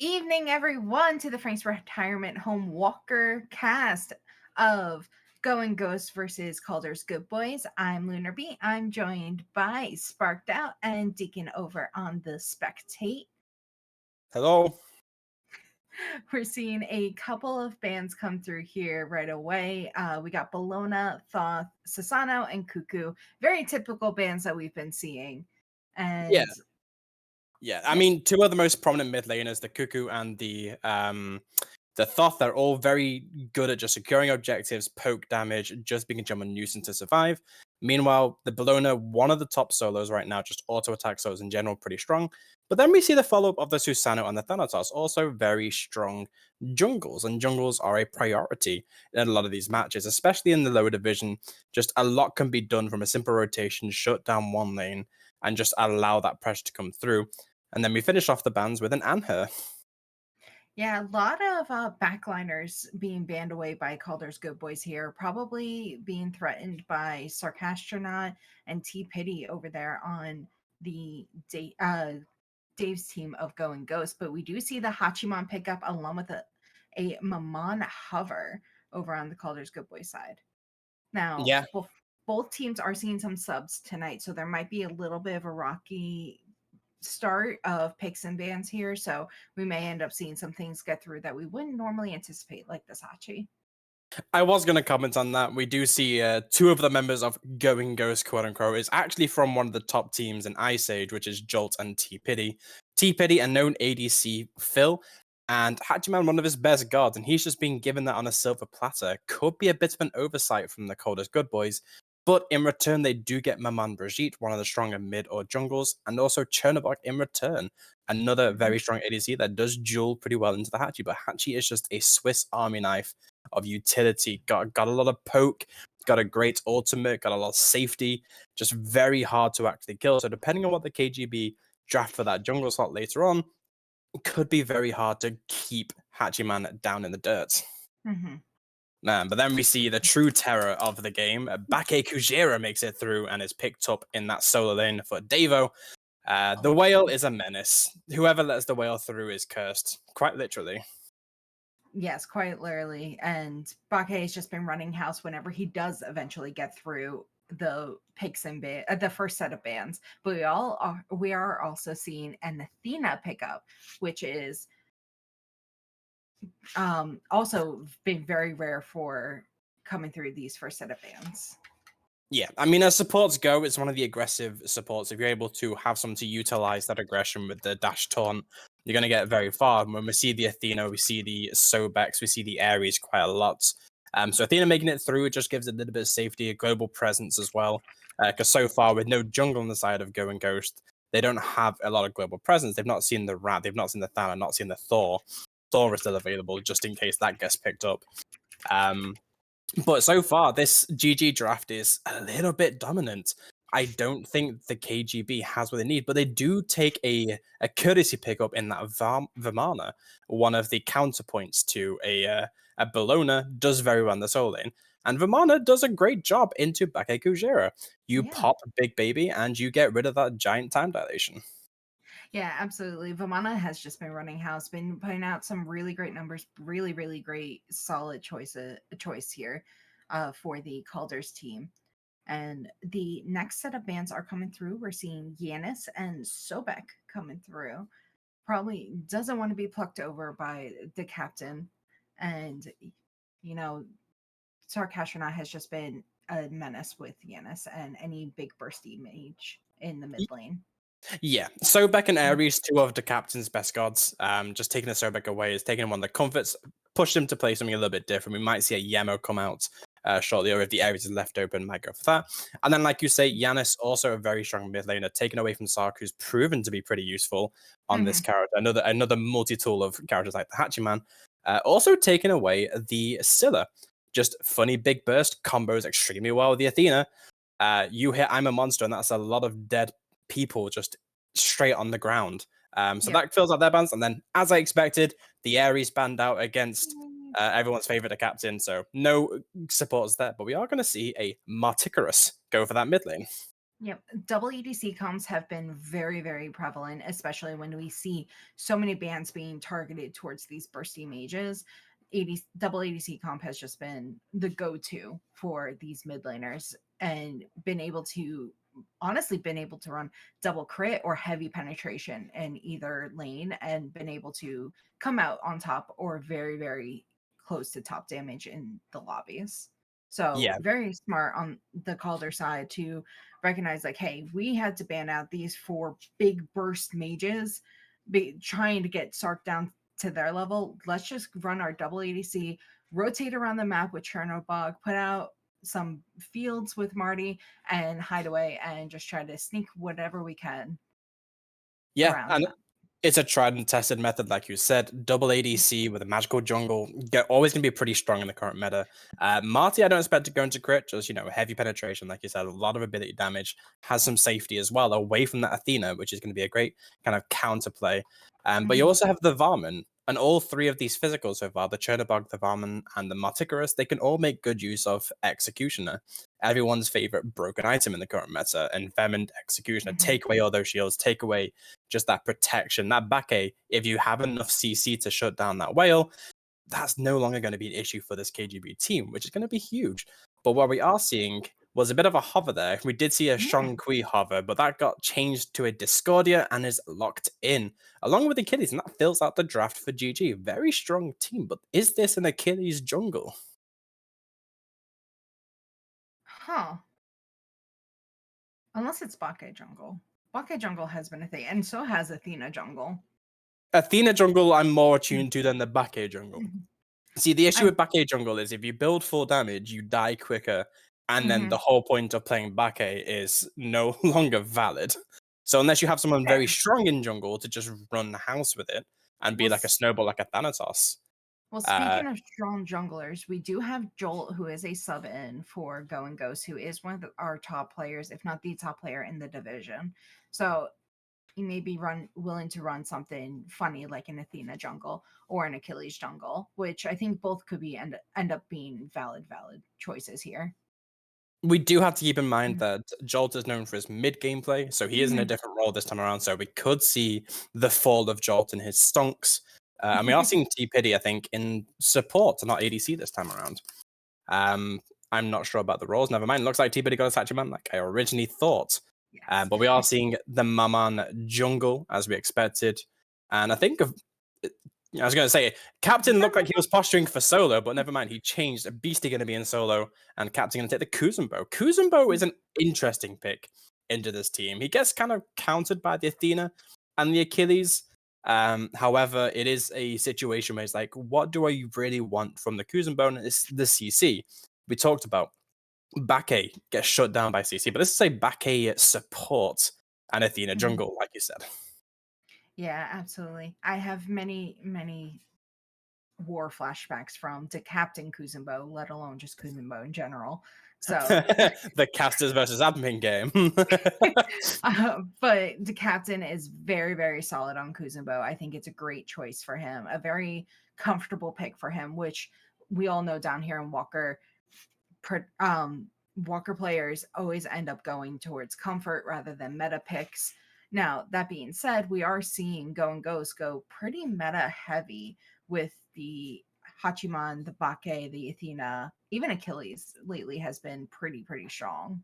evening, everyone, to the Frank's Retirement Home Walker cast of Going Ghost versus Kaldrs Good Boys. I'm Lunar B. I'm joined by Sparked Out and Deacon over on the Spectate. Hello. We're seeing a couple of bands come through here right away. We got Bologna, Thoth, Sasano, and Cuckoo. Very typical bands that we've been seeing. Yeah. And Yeah. I mean, two of the most prominent mid laners, the Cuckoo and the Thoth, they're all very good at just securing objectives, poke damage, just being a German nuisance to survive. Meanwhile, the Bologna, one of the top solos right now, just auto attack solos in general, pretty strong. But then we see the follow up of the Susano and the Thanatos, also very strong jungles, and jungles are a priority in a lot of these matches, especially in the lower division. Just a lot can be done from a simple rotation, shut down one lane, and just allow that pressure to come through. And then we finish off the bans with an Anher. yeah, a lot of backliners being banned away by Kaldrs Good Boys here, probably being threatened by Sarcastronaut and T Pity over there on the Dave's team of Going Ghost. But we do see the Hachiman pick up along with a Mammon hover over on the Kaldrs Good Boys side. Now, Yeah. both teams are seeing some subs tonight, so there might be a little bit of a rocky start of picks and bans here, so we may end up seeing some things get through that we wouldn't normally anticipate, like this Hachi. I was going to comment on that. We do see two of the members of Going Ghost, quote unquote, is actually from one of the top teams in Ice Age, which is Jolt and T-Pity. T-Pity, a known ADC Phil, and Hachiman, one of his best guards, and he's just being given that on a silver platter. Could be a bit of an oversight from the Kaldrs Good Boys, but in return, they do get Maman Brigitte, one of the stronger mid or jungles, and also Chernobog in return, another very strong ADC that does duel pretty well into the Hachi, but Hachi is just a Swiss Army knife of utility. Got a lot of poke, got a great ultimate, got a lot of safety, just very hard to actually kill. So depending on what the KGB draft for that jungle slot later on, it could be very hard to keep Hachiman down in the dirt. Mm-hmm. Man, but then we see the true terror of the game. Bake Kujira makes it through and is picked up in that solo lane for Devo. The whale is a menace. Whoever lets the whale through is cursed, quite literally. Yes, quite literally. And Bake has just been running house whenever he does eventually get through the picks and the first set of bans. But we are also seeing an Athena pickup, which is also been very rare for coming through these first set of bans. Yeah, I mean, as supports go, it's one of the aggressive supports. If you're able to have someone to utilize that aggression with the dash taunt, you're going to get very far. And when we see the Athena, we see the Sobex, we see the Ares quite a lot. So Athena making it through, it just gives a little bit of safety, a global presence as well. Because so far, with no jungle on the side of Going Ghost, they don't have a lot of global presence. They've not seen the Rat, they've not seen the Thana, not seen the Thor. Thor is still available just in case that gets picked up. But so far, this GG draft is a little bit dominant. I don't think the KGB has what they need, but they do take a courtesy pickup in that Vimana, one of the counterpoints to a Bologna, does very well in the solo lane. And Vimana does a great job into Bake Kujira. You pop Big Baby and you get rid of that giant time dilation. Yeah, absolutely. Vimana has just been running house, been putting out some really great numbers, really, really great, solid choice here for the Kaldrs team. And the next set of bans are coming through. We're seeing Yanis and Sobek coming through. Probably doesn't want to be plucked over by the captain. And, you know, Sarcastronaut has just been a menace with Yanis and any big bursty mage in the mid lane. Yeah, Sobek and Ares, two of the captain's best gods. Just taking the Sobek away is taking one of the comforts, push him to play something a little bit different. We might see a Yemo come out shortly, or if the Ares is left open, might go for that. And then, like you say, Yanis, also a very strong mid laner, taken away from Sark, who's proven to be pretty useful on this character. Another multi-tool of characters like the Hachiman. Also taking away the Scylla. Just funny big burst, combos extremely well with the Athena. You hit I'm a monster, and that's a lot of dead people just straight on the ground. That fills out their bans. And then, as I expected, the Ares banned out against everyone's favorite, the captain. So no supports there. But we are going to see a Marticarus go for that mid lane. Yep. Double EDC comps have been very, very prevalent, especially when we see so many bans being targeted towards these bursty mages. 80, double ADC comp has just been the go-to for these mid laners and been able to honestly been able to run double crit or heavy penetration in either lane and been able to come out on top or very, very close to top damage in the lobbies. So Yeah, very smart on the Calder side to recognize like, hey, we had to ban out these four big burst mages, trying to get Sark down to their level. Let's just run our double ADC, rotate around the map with Chernobog, put out some fields with Marty, and hide away and just try to sneak whatever we can yeah, around and them. it's a tried and tested method, like you said. Double ADC with a magical jungle, always going to be pretty strong in the current meta. Marty, I don't expect to go into crit, just, heavy penetration, like you said, a lot of ability damage, has some safety as well, away from that Athena, which is going to be a great kind of counterplay. But you Mhm. also have the Varman, and all three of these physicals so far, the Chernobog, the Varman, and the Marticarus, they can all make good use of Executioner, everyone's favorite broken item in the current meta, and Vehement Executioner. Mhm. Take away all those shields, take away just that protection, that back A. If you have enough CC to shut down that whale, that's no longer going to be an issue for this KGB team, which is going to be huge. But what we are seeing was a bit of a hover there. We did see a Yeah. Shang Kui hover, but that got changed to a Discordia and is locked in, along with Achilles, and that fills out the draft for GG. Very strong team, but is this an Achilles jungle? Huh. Unless it's Bake Jungle. Bake Jungle has been a thing, and so has Athena Jungle. Athena jungle, I'm more attuned to than the back A jungle. Mhm. See, the issue I with back A jungle is if you build full damage, you die quicker, and then the mhm. whole point of playing back A is no longer valid. So unless you have someone very Fair. strong in jungle to just run the house with it and be Well, like a snowball, like a Thanatos, Well, uh, speaking of strong junglers, we do have Jolt, who is a sub in for Go and Ghost, who is one of our top players, if not the top player in the division. So he may be willing to run something funny like an Athena jungle or an Achilles jungle, which I think both could be end up being valid choices here. we do have to keep in mind that Jolt is known for his mid gameplay, so he is in a Mhm. different role this time around. So we could see the fall of Jolt in his stonks. And we are seeing T Pity, I think, in support, not ADC this time around. Um, I'm not sure about the roles. Never mind. Looks like T-Biddy got a Sachi Man like I originally thought. Yes. But we are seeing the Maman jungle as we expected. And I think I was going to say, Captain looked like he was posturing for solo, but never mind. He changed. A Beastie going to be in solo, and Captain going to take the Kuzumbo. Kuzumbo is an interesting pick into this team. He gets kind of countered by the Athena and the Achilles. However, it is a situation where it's like, what do I really want from the Kuzumbo? And it's the CC. We talked about Bake gets shut down by CC, but let's say Bake support and Athena Mhm. jungle, like you said. Yeah, absolutely. I have many war flashbacks from to Captain Kuzumbo, let alone just Kuzumbo in general. So The casters versus admin game. but the captain is very, very solid on Kuzumbo. I think it's a great choice for him, a very comfortable pick for him, which we all know down here in Walker, Walker players always end up going towards comfort rather than meta picks. Now, that being said, we are seeing Go and Ghost go pretty meta heavy with the Hachiman, the Bake, the Athena, even Achilles lately has been pretty strong.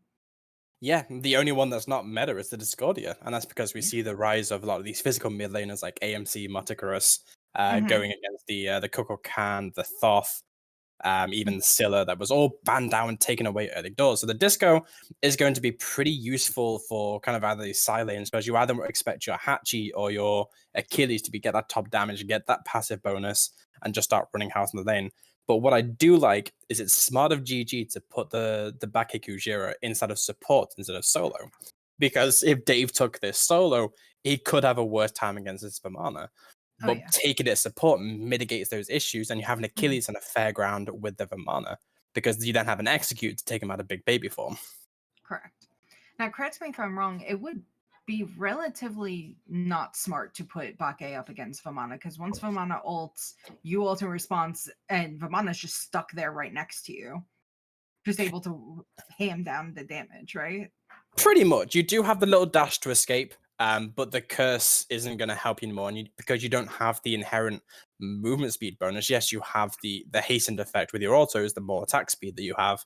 Yeah, the only one that's not meta is the Discordia, and that's because we Yeah. see the rise of a lot of these physical mid laners like AMC, Matakarus, Hmm. going against the Coco Khan, the Thoth, even Scylla, that was all banned down and taken away early doors. So the disco is going to be pretty useful for kind of either these side lanes, because you either expect your Hachi or your Achilles to be get that top damage, get that passive bonus, and just start running house in the lane. But what I do like is it's smart of GG to put the Bake Kujira inside of support instead of solo. Because if Dave took this solo, he could have a worse time against this Vamana. Oh But yeah. taking it support mitigates those issues, and you have an Mhm. Achilles and a fair ground with the Vamana because you don't have an execute to take him out of big baby form. Correct. Now, correct me if I'm wrong. It would be relatively not smart to put Bake up against Vamana because once Vamana ults, you ult in response, and Vamana's just stuck there right next to you, just able to ham down the damage, right? Pretty much. You do have the little dash to escape, but the curse isn't going to help you anymore, because you don't have the inherent movement speed bonus. Yes, you have the hastened effect with your autos, the more attack speed that you have.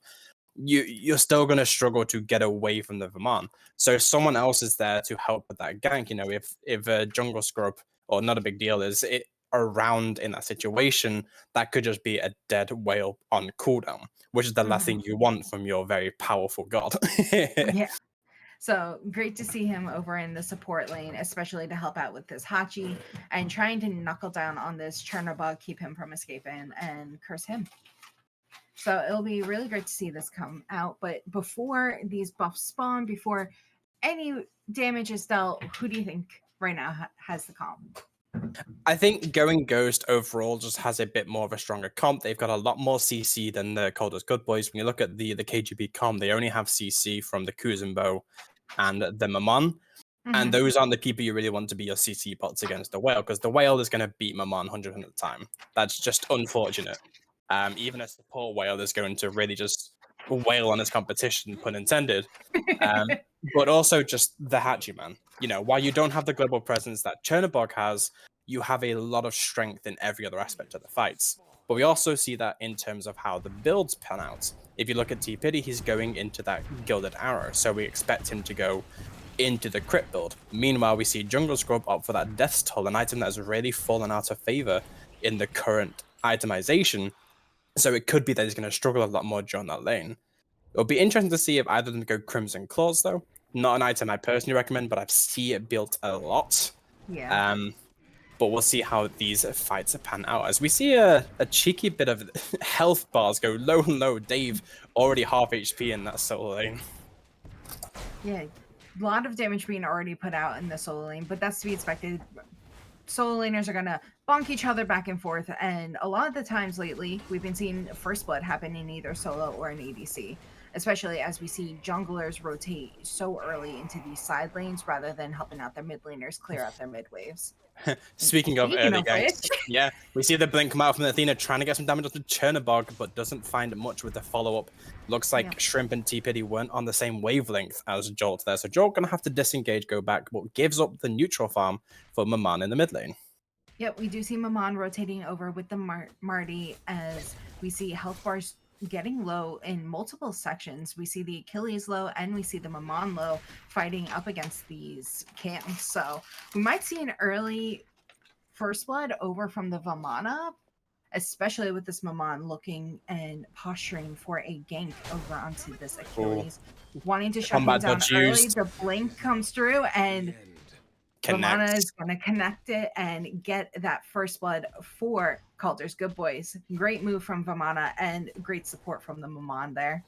You're still going to struggle to get away from the Vermont. So if someone else is there to help with that gank, if a jungle scrub, or not a big deal, is it around in that situation, that could just be a dead whale on cooldown, which is the last Mhm. thing you want from your very powerful god. Yeah. So great to see him over in the support lane, especially to help out with this Hachi and trying to knuckle down on this Chernobog, keep him from escaping and curse him. So it'll be really great to see this come out. But before these buffs spawn, before any damage is dealt, who do you think right now has the comp? I think Going Ghost overall just has a bit more of a stronger comp. They've got a lot more CC than the Kaldrs Good Boys. When you look at the KGB comp, they only have CC from the Kuzenbo and the Mammon. And Mm-hmm. those aren't the people you really want to be your CC bots against the Whale, because the Whale is going to beat Mammon 100% of the time. That's just unfortunate. Even a support Whale is going to really just wail on his competition, pun intended. But also just the Hachi man. While you don't have the global presence that Chernobog has, you have a lot of strength in every other aspect of the fights. But we also see that in terms of how the builds pan out. If you look at T-Pity, he's going into that Gilded Arrow, so we expect him to go into the crit build. Meanwhile, we see Jungle Scrub up for that Death's Toll, an item that has really fallen out of favor in the current itemization. So it could be that he's going to struggle a lot more during that lane. It'll be interesting to see if either of them go Crimson Claws, though. Not an item I personally recommend, but I see it built a lot. Yeah. But we'll see how these fights pan out. As we see a cheeky bit of health bars go low and low. Dave already half HP in that solo lane. Yeah. A lot of damage being already put out in the solo lane, but that's to be expected. Solo laners are going to bonk each other back and forth. And a lot of the times lately, we've been seeing First Blood happen in either solo or an ADC, especially as we see junglers rotate so early into these side lanes rather than helping out their mid laners clear out their mid waves. Speaking of Speaking early of which, ganks, yeah, we see the blink come out from Athena trying to get some damage onto Chernobog, but doesn't find much with the follow-up. Looks like yeah. Shrimp and T-Pity weren't on the same wavelength as Jolt there, so Jolt gonna have to disengage, go back, but gives up the neutral farm for Maman in the mid lane. Yep, we do see Maman rotating over with the Marty as we see health bars getting low in multiple sections. We see the Achilles low and we see the Maman low fighting up against these camps. So we might see an early First Blood over from the Vamana, especially with this Maman looking and posturing for a gank over onto this Achilles, wanting to shut him Combat down dodge early. used. The blink comes through and Vamana is Connects. going to connect it and get that First Blood for Kaldrs Good Boys. Great move from Vamana and great support from the Maman there.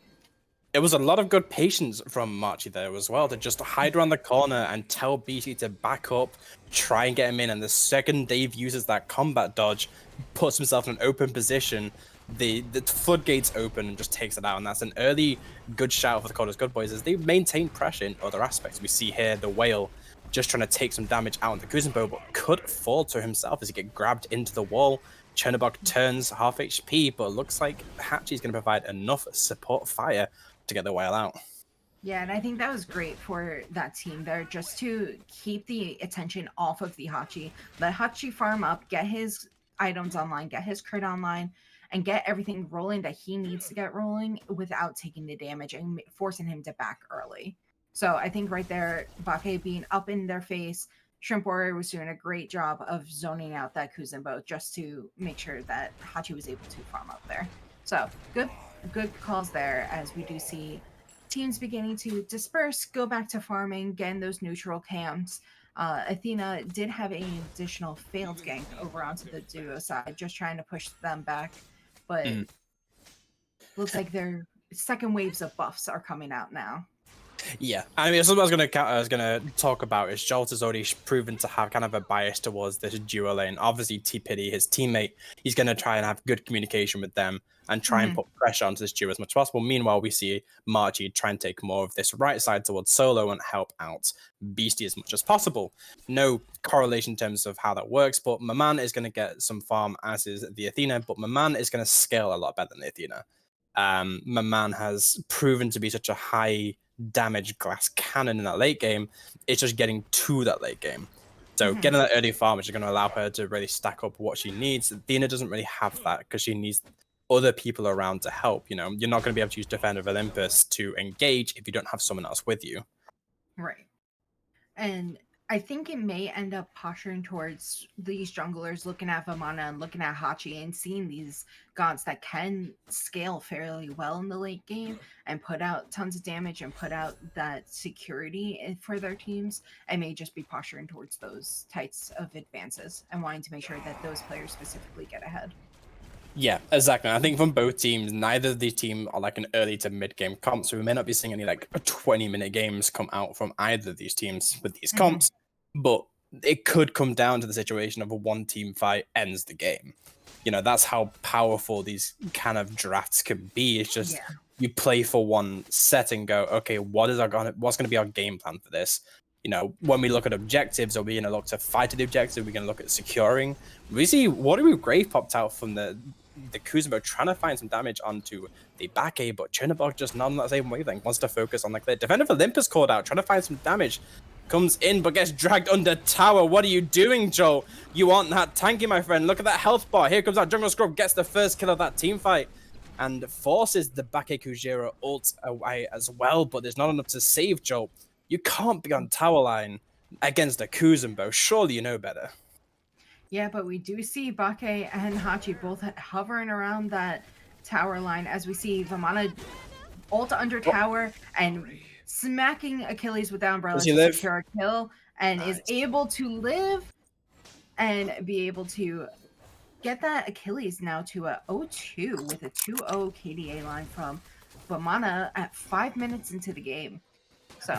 It was a lot of good patience from Marchi there as well, to just hide around the corner and tell BT to back up, try and get him in. And the second Dave uses that combat dodge, puts himself in an open position, the floodgates open and just takes it out. And that's an early good shout for the Kaldrs Good Boys as they maintain pressure in other aspects. We see here the Whale just trying to take some damage out on the Kuzenbo, but could fall to himself as he get grabbed into the wall. Chernobog turns half HP, but looks like Hachi's going to provide enough support fire to get the Whale out. Yeah, and I think that was great for that team there, just to keep the attention off of the Hachi. Let Hachi farm up, get his items online, get his crit online, and get everything rolling that he needs to get rolling without taking the damage and forcing him to back early. So I think right there, Bake being up in their face, Shrimp Warrior was doing a great job of zoning out that Kuzenbo just to make sure that Hachi was able to farm up there. So good calls there, as we do see teams beginning to disperse, go back to farming, get in those neutral camps. Athena did have an additional failed gank over onto the duo side, just trying to push them back, but looks like their second waves of buffs are coming out now. Yeah, I mean, something I was gonna talk about is Jolt has already proven to have kind of a bias towards this duo lane. Obviously, T-Pity, his teammate, he's gonna try and have good communication with them and try and put pressure onto this duo as much as possible. Meanwhile, we see Margie try and take more of this right side towards solo and help out Beastie as much as possible. No correlation in terms of how that works, but Maman is gonna get some farm, as is the Athena, but Maman is gonna scale a lot better than the Athena. Maman has proven to be such a high damage glass cannon in that late game. It's just getting to that late game. So Mhm. getting that early farm is going to allow her to really stack up what she needs. Athena doesn't really have that because she needs other people around to help. You know, you're not going to be able to use Defender of Olympus to engage if you don't have someone else with you. Right. And I think it may end up posturing towards these junglers looking at Vamana and looking at Hachi and seeing these gods that can scale fairly well in the late game and put out tons of damage and put out that security for their teams, and may just be posturing towards those types of advances and wanting to make sure that those players specifically get ahead. Yeah, exactly. I think from both teams, neither of these teams are like an early to mid game comp, so we may not be seeing any like 20-minute games come out from either of these teams with these comps, but it could come down to the situation of a one team fight ends the game. You know, that's how powerful these kind of drafts can be. It's just you play for one set and go, okay, what's gonna be our game plan for this? You know, when we look at objectives, are we going to look to fight to the objective? Are we going to look at securing? We see Waterloo Grave popped out from the Kuzenbo trying to find some damage onto the back A, but Chernobog just not on that same wavelength, wants to focus on the clear. Defender of Olympus called out, trying to find some damage. Comes in, but gets dragged under tower. What are you doing, Joel? You aren't that tanky, my friend. Look at that health bar. Here comes that Jungle Scrub, gets the first kill of that team fight, and forces the back A Kujira ult away as well, but there's not enough to save Joel. You can't be on tower line against a Kuzenbo. Surely you know better. Yeah, but we do see Bake and Hachi both hovering around that tower line as we see Vamana ult under tower and smacking Achilles with the umbrella to secure a kill, and is able to live and be able to get that Achilles now to a 0-2 with a 2-0 KDA line from Vamana at 5 minutes into the game. So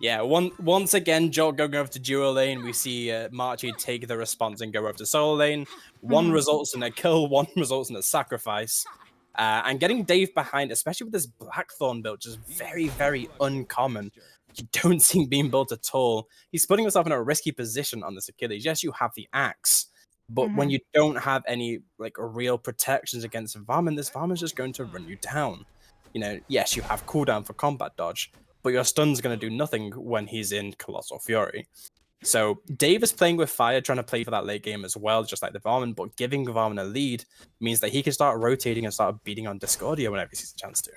yeah, once again, Jolt going over to duo lane. We see Marchi take the response and go over to solo lane. One results in a kill, one results in a sacrifice. And getting Dave behind, especially with this Blackthorn build, just very, very uncommon. You don't see him being built at all. He's putting himself in a risky position on this Achilles. Yes, you have the axe, but when you don't have any like real protections against Varmin, this Varmin's just going to run you down. You know, yes, you have cooldown for combat dodge, but your stun's going to do nothing when he's in Colossal Fury. So Dave is playing with fire, trying to play for that late game as well, just like the Varmin, but giving Varmin a lead means that he can start rotating and start beating on Discordia whenever he sees a chance to.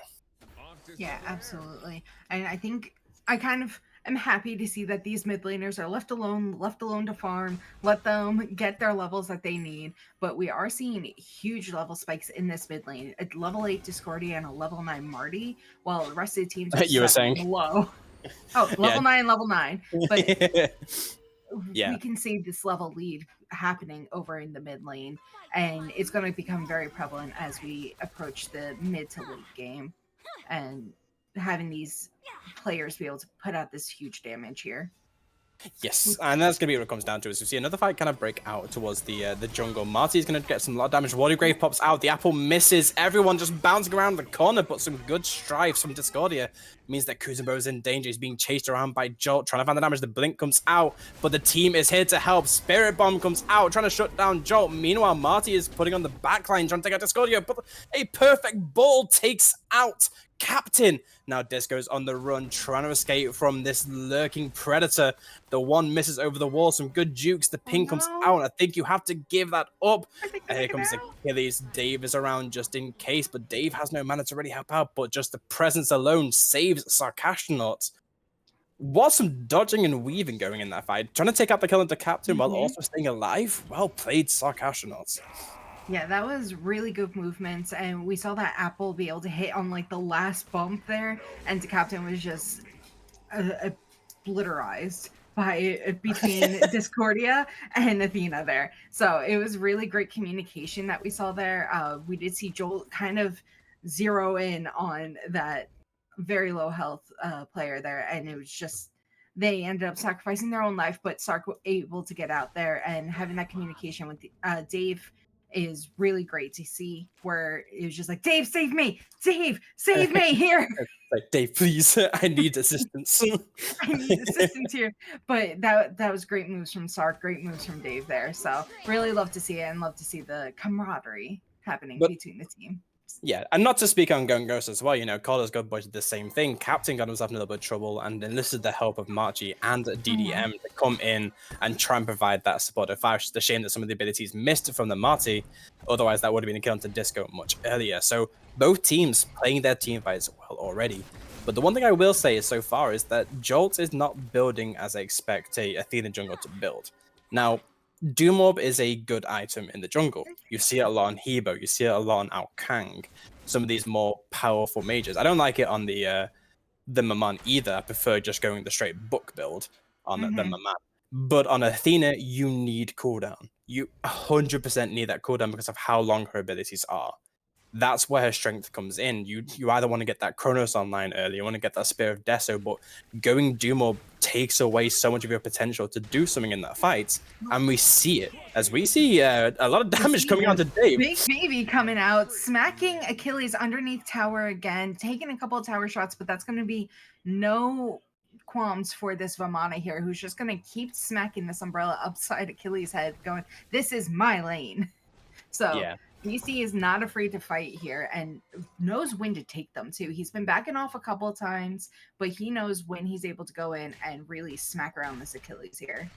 Yeah, absolutely. And I think I kind of am happy to see that these mid laners are left alone to farm, let them get their levels that they need. But we are seeing huge level spikes in this mid lane. A level 8 Discordia and a level 9 Marty, while the rest of the teams are You were saying low. Oh, level 9. But we can see this level lead happening over in the mid lane, and it's going to become very prevalent as we approach the mid to late game, and having these players be able to put out this huge damage here. Yes, and that's going to be what it comes down to. Is we see another fight kind of break out towards the jungle. Marty's going to get some lot of damage. Watergrave pops out. The apple misses. Everyone just bouncing around the corner, but some good strifes from Discordia. It means that Kuzenbo is in danger. He's being chased around by Jolt, trying to find the damage. The blink comes out, but the team is here to help. Spirit Bomb comes out, trying to shut down Jolt. Meanwhile, Marty is putting on the backline, trying to take out Discordia, but a perfect ball takes out Captain. Now Disco's on the run, trying to escape from this lurking predator. The one misses over the wall, some good jukes. The ping comes out. I think you have to give that up. And here comes Achilles. Dave is around just in case, but Dave has no mana to really help out, but just the presence alone saves Sarkastronaut. Was some dodging and weaving going in that fight, trying to take out the kill into Captain while also staying alive. Well played, Sarkastronauts. Yeah, that was really good movements, and we saw that Apple be able to hit on like the last bump there, and the Captain was just obliterized by between Discordia and Athena there. So it was really great communication that we saw there. We did see Joel kind of zero in on that very low health player there, and it was just they ended up sacrificing their own life, but Sark was able to get out there, and having that communication with Dave is really great to see, where it was just like, Dave, save me! Dave, save me here! Like, Dave, please, I need assistance. I need assistance here. But that was great moves from Sark, great moves from Dave there. So really love to see it, and love to see the camaraderie happening between the team. Yeah, and not to speak on Gun Ghost as well, Kaldrs Good Boy did the same thing. Captain got himself in a little bit of trouble and enlisted the help of Marchi and Mhm. DDM to come in and try and provide that support. It's just a shame that some of the abilities missed from the Marty, otherwise that would have been a kill onto Disco much earlier. So both teams playing their team fights well already. But the one thing I will say is so far is that Jolt is not building as I expect a Athena jungle to build. Now, Doom Orb is a good item in the jungle. You see it a lot on Hebo, you see it a lot on Ao Kang, some of these more powerful mages. I don't like it on the Maman either. I prefer just going the straight book build on the Mhm. Maman. But on Athena, you need cooldown. You 100% need that cooldown because of how long her abilities are. That's where her strength comes in. You either want to get that Chronos online early, you want to get that Spear of Deso, but going Doom Orb takes away so much of your potential to do something in that fight, and we see it. As we see a lot of We damage see coming the onto Dave. big baby coming out, smacking Achilles underneath tower again, taking a couple of tower shots, but that's going to be no qualms for this Vamana here, who's just going to keep smacking this umbrella upside Achilles' head, going, "This is my lane." So Yeah. DC is not afraid to fight here and knows when to take them too. He's been backing off a couple of times, but he knows when he's able to go in and really smack around this Achilles here.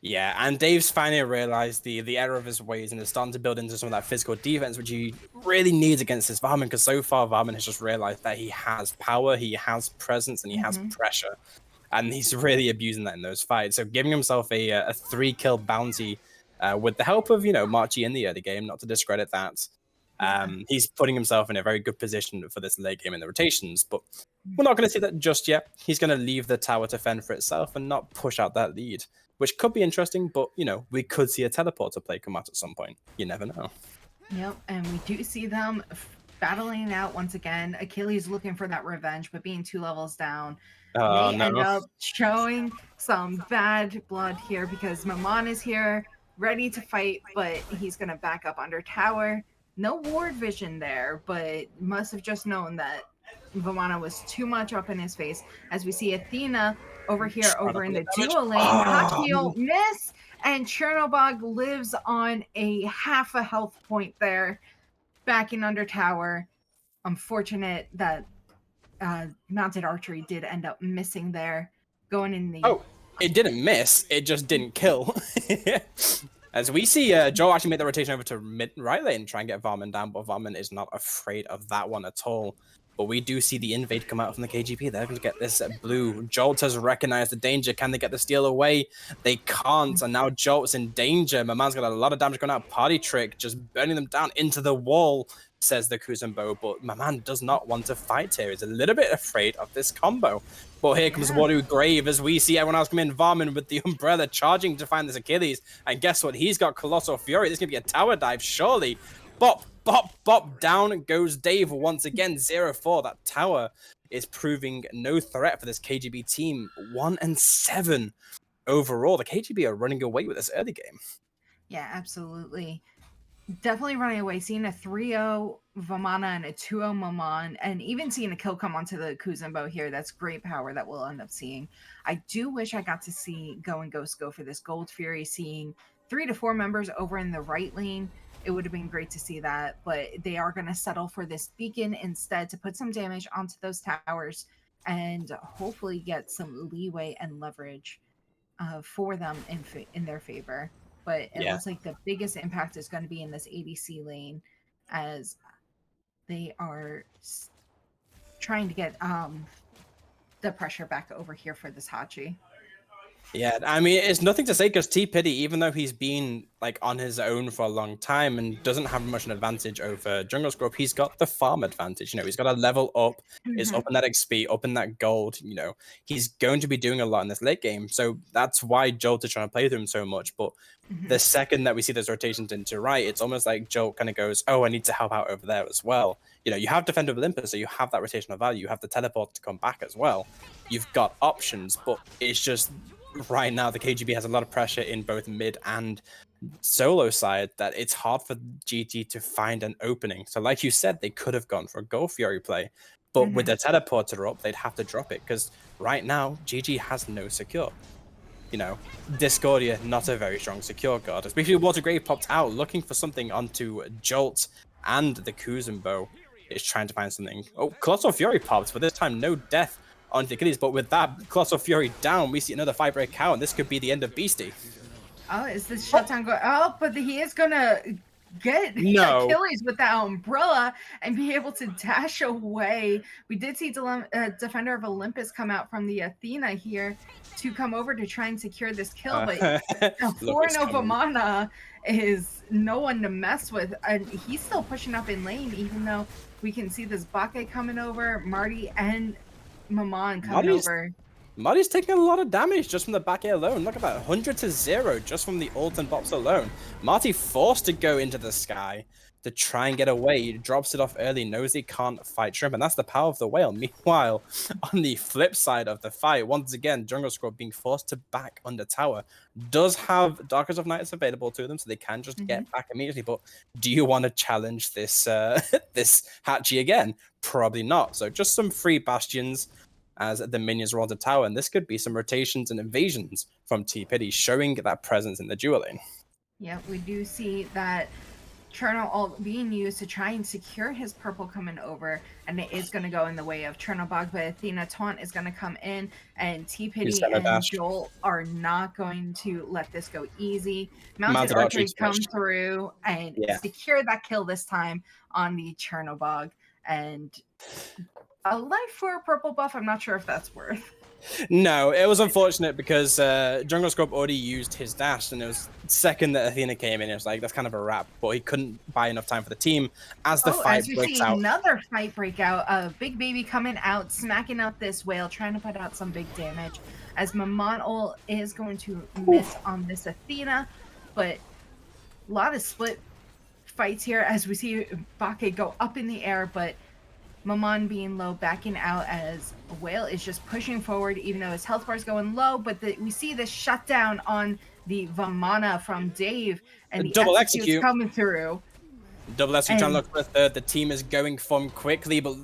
Yeah, and Dave's finally realized the error of his ways and is starting to build into some of that physical defense, which he really needs against this Varman, because so far Varman has just realized that he has power, he has presence, and he has pressure. And he's really abusing that in those fights. So giving himself a 3-kill bounty with the help of, Marchi in the early game, not to discredit that. Yeah. He's putting himself in a very good position for this late game in the rotations, but we're not going to see that just yet. He's going to leave the tower to fend for itself and not push out that lead, which could be interesting, but, we could see a teleporter play come out at some point. You never know. Yep, and we do see them battling out once again. Achilles looking for that revenge, but being 2 levels down. Oh, They end no. up showing some bad blood here because Maman is here, ready to fight, but he's going to back up under tower. No ward vision there, but must have just known that Vamana was too much up in his face. As we see Athena over here, Trying to over in pull the the damage. duo lane, Oh, Hachio miss, and Chernobog lives on a half a health point there, backing under tower. Unfortunate that mounted archery did end up missing there, going in the. Oh, it didn't miss. It just didn't kill. As we see, Joe actually made the rotation over to right lane, try and get Varman down, but Varman is not afraid of that one at all. But we do see the invade come out from the KGP. They're going to get this blue. Jolt has recognized the danger. Can they get the steal away? They can't, and now Jolt's in danger. My man's got a lot of damage going out. Party Trick just burning them down into the wall, says the Kuzenbo. But my man does not want to fight here. He's a little bit afraid of this combo. But here comes Waru Grave as we see everyone else come in. Varman with the umbrella charging to find this Achilles. And guess what? He's got Colossal Fury. This is going to be a tower dive, surely. Bop, bop, bop. Down goes Dave once again. 0-4. That tower is proving no threat for this KGB team. 1-7 overall. The KGB are running away with this early game. Yeah, absolutely. Definitely running away. Seeing a 3-0 Vamana and a 2-0 Maman, and even seeing a kill come onto the Kuzenbo here. That's great power that we'll end up seeing. I do wish I got to see Go and Ghost go for this Gold Fury, seeing 3 to 4 members over in the right lane. It would have been great to see that, but they are going to settle for this beacon instead to put some damage onto those towers and hopefully get some leeway and leverage for them in their favor. But it looks like the biggest impact is going to be in this ADC lane, as they are trying to get the pressure back over here for this Hachi. Yeah, I mean, it's nothing to say because T-Pity, even though he's been like on his own for a long time and doesn't have much an advantage over Jungle Scrub, he's got the farm advantage. He's got to level up, is up in that XP, up in that gold. He's going to be doing a lot in this late game. So that's why Jolt is trying to play through him so much. But the second that we see those rotations into right, it's almost like Jolt kind of goes, oh, I need to help out over there as well. You have Defender of Olympus, so you have that rotational value. You have the teleport to come back as well. You've got options, but it's just right now the KGB has a lot of pressure in both mid and solo side that it's hard for GG to find an opening. So like you said, they could have gone for a Gold Fury play, but with the teleporter up, they'd have to drop it because right now GG has no secure. Discordia, not a very strong secure guard. Especially Water Grave popped out looking for something onto Jolt. and the Kuzenbo is trying to find something. Oh, Colossal Fury pops, but this time no death onto the Achilles. But with that Colossal Fury down, we see another fight break out, and this could be the end of Beastie. Oh, is this shutdown going? Oh, but he is gonna get No. Achilles with that umbrella and be able to dash away. We did see Defender of Olympus come out from the Athena here to come over to try and secure this kill, but Look, 4 it's Nova coming. Mana is no one to mess with. And he's still pushing up in lane, even though we can see this Bake coming over, Marty and Maman coming Marty's over. Marty's taking a lot of damage just from the back air alone. Look at that, 100 to 0 just from the ult and bops alone. Marty forced to go into the sky to try and get away. He drops it off early, knows he can't fight Shrimp, and that's the power of the whale. Meanwhile, on the flip side of the fight, once again, Jungle Squad being forced to back under tower does have Darkest of Nights available to them, so they can just get back immediately. But do you want to challenge this this Hachi again? Probably not. So just some free bastions as the minions are on the tower, and this could be some rotations and invasions from T-Pity, showing that presence in the dual lane. Yeah, we do see that Cherno ult being used to try and secure his purple coming over, and it is going to go in the way of Chernobog, but Athena Taunt is going to come in, and T-Pity and Joel are not going to let this go easy. Mounted Archery come through and secure that kill this time on the Chernobog, and a life for a purple buff, I'm not sure if that's worth. No, it was unfortunate because Jungle Squad already used his dash, and it was second that Athena came in. It was like, that's kind of a wrap, but he couldn't buy enough time for the team as the fight breaks out. Another fight breakout. Big Baby coming out, smacking out this whale, trying to put out some big damage, as Maman ult is going to miss on this Athena, but a lot of split fights here as we see Bake go up in the air, but Maman being low, backing out as Whale is just pushing forward, even though his health bar is going low. But we see this shutdown on the Vamana from Dave, and the double execute coming through. Double execute trying to look for a third. The team is going from quickly, but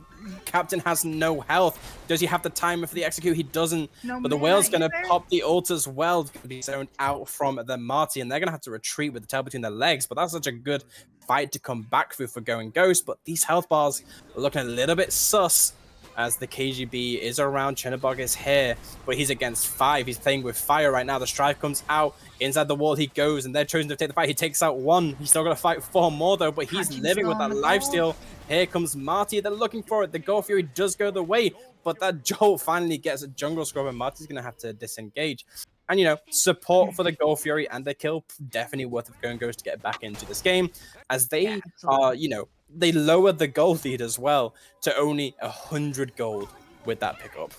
Captain has no health. Does he have the timer for the execute? He doesn't. No, but the Whale's going to pop the ult as well. It's going to be zoned out from the Marty, and they're going to have to retreat with the tail between their legs. But that's such a good fight to come back through for Going Ghost. But these health bars are looking a little bit sus as the KGB is around. Chernobog is here, but he's against 5. He's playing with fire right now. The Strife comes out. Inside the wall he goes, and they're choosing to take the fight. He takes out 1. He's still got to fight 4 more, though, but he's living with that lifesteal. Here comes Marty. They're looking for it. The Gold Fury does go the way, but that Jolt finally gets a jungle scrub, and Marty's going to have to disengage. And, you know, support for the Gold Fury and the kill, definitely worth of Going Ghost to get back into this game, as they are, you know, they lowered the gold lead as well to only 100 gold with that pickup.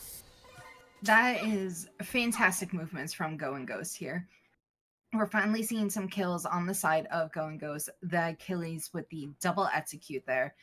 That is fantastic movements from Going Ghost here. We're finally seeing some kills on the side of Going Ghost. The Achilles with the double execute there.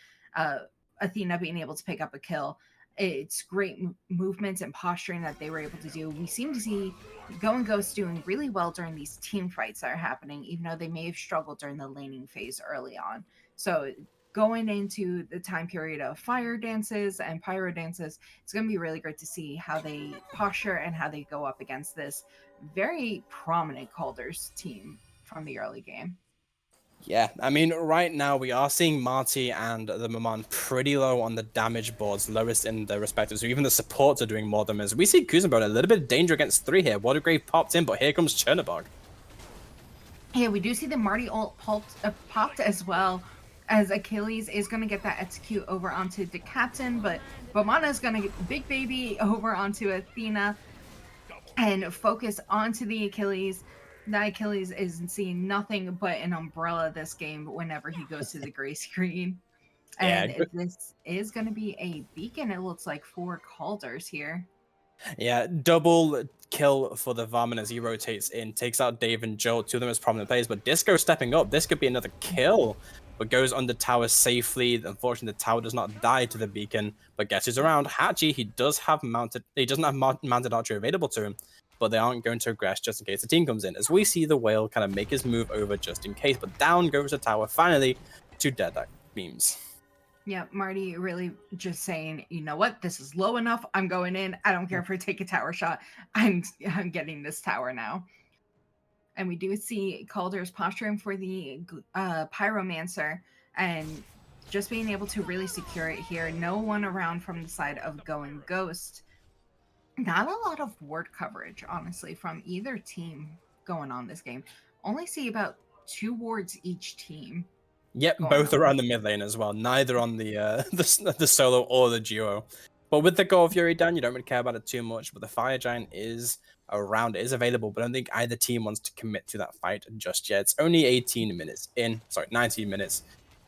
Athena being able to pick up a kill. It's great movements and posturing that they were able to do. We seem to see Going Ghost doing really well during these team fights that are happening, even though they may have struggled during the laning phase early on. So going into the time period of fire dances and pyro dances, it's going to be really great to see how they posture and how they go up against this very prominent Kaldrs team from the early game. Yeah, I mean, right now we are seeing Marty and the Maman pretty low on the damage boards, lowest in their respective. So even the supports are doing more damage. We see Kuzenbo a little bit of danger against 3 here. Watergrave popped in, but here comes Chernobog. Yeah, we do see the Marty ult popped as well, as Achilles is going to get that execute over onto the Captain, but Vamana is going to get Big Baby over onto Athena and focus onto the Achilles. The Achilles is seeing nothing but an umbrella this game whenever he goes to the gray screen. And this is going to be a beacon, it looks like, for Kaldrs here. Yeah, double kill for the Varmin as he rotates in, takes out Dave and Joel, 2 of them as prominent players, but Disco stepping up. This could be another kill, but goes under tower safely. Unfortunately, the tower does not die to the beacon, but guess who's around? Hachi, he doesn't have mounted archery available to him, but they aren't going to aggress just in case the team comes in, as we see the Whale kind of make his move over just in case, but down goes the tower finally to dead beams. Yeah, Marty really just saying, you know what, this is low enough. I'm going in. I don't care if I take a tower shot. I'm getting this tower now. And we do see Kaldrs posturing for the Pyromancer, and just being able to really secure it here. No one around from the side of Going Ghost. Not a lot of ward coverage, honestly, from either team going on this game. Only see about 2 wards each team Yep, going both on. around the mid lane as well. Neither on the the solo or the duo. But with the Gold Fury down, you don't really care about it too much. But the Fire Giant is around, it is available. But I don't think either team wants to commit to that fight just yet. It's only 18 minutes in. Sorry, 19 minutes.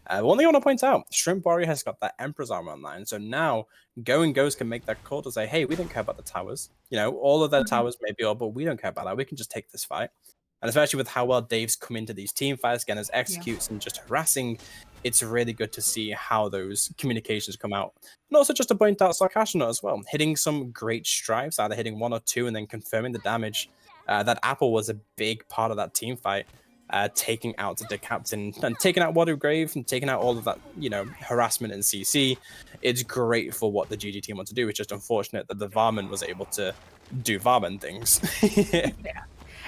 One thing I want to point out, Shrimp Warrior has got that Emperor's armor online. So now Going Ghost can make that call to say, hey, we don't care about the towers. You know, all of their towers may be up, but we don't care about that. We can just take this fight. And especially with how well Dave's come into these team fights, again, as executes and just harassing, it's really good to see how those communications come out. And also just to point out Sarkashina as well, hitting some great strikes, either hitting 1 or 2 and then confirming the damage. That Apple was a big part of that team fight, taking out the captain and taking out Watergrave and taking out all of that, you know, harassment and CC. It's great for what the GG team want to do. It's just unfortunate that the Varman was able to do Varman things. Yeah.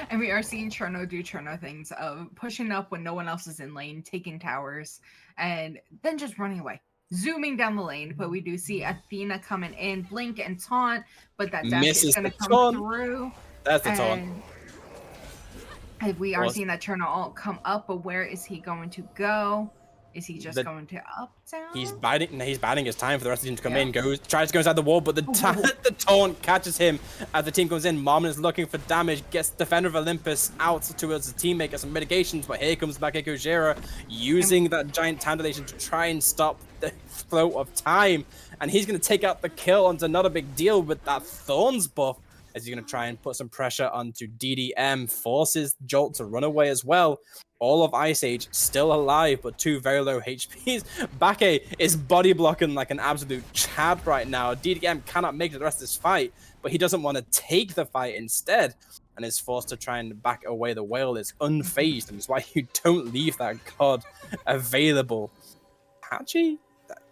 And we are seeing Cherno do Cherno things of pushing up when no one else is in lane, taking towers, and then just running away, zooming down the lane. But we do see Athena coming in, blink and taunt, but that dash is going to come through. That's the taunt. And we are seeing that Cherno ult come up, but where is he going to go? Is he just going to up down? He's biding his time for the rest of the team to come in. Tries to go inside the wall, but the taunt catches him as the team comes in. Marmon is looking for damage, gets Defender of Olympus out towards the teammate, gets some mitigations, but here comes back Ekojira using that giant Tandalation to try and stop the flow of time. And he's going to take out the kill, and it's another big deal with that Thorns buff, as he's going to try and put some pressure onto DDM, forces Jolt to run away as well. All of Ice Age still alive, but 2 very low HPs. Bake is body blocking like an absolute Chad right now. DDM cannot make the rest of this fight, but he doesn't want to take the fight instead, and is forced to try and back away. The whale is unfazed, and it's why you don't leave that god available. Hachi?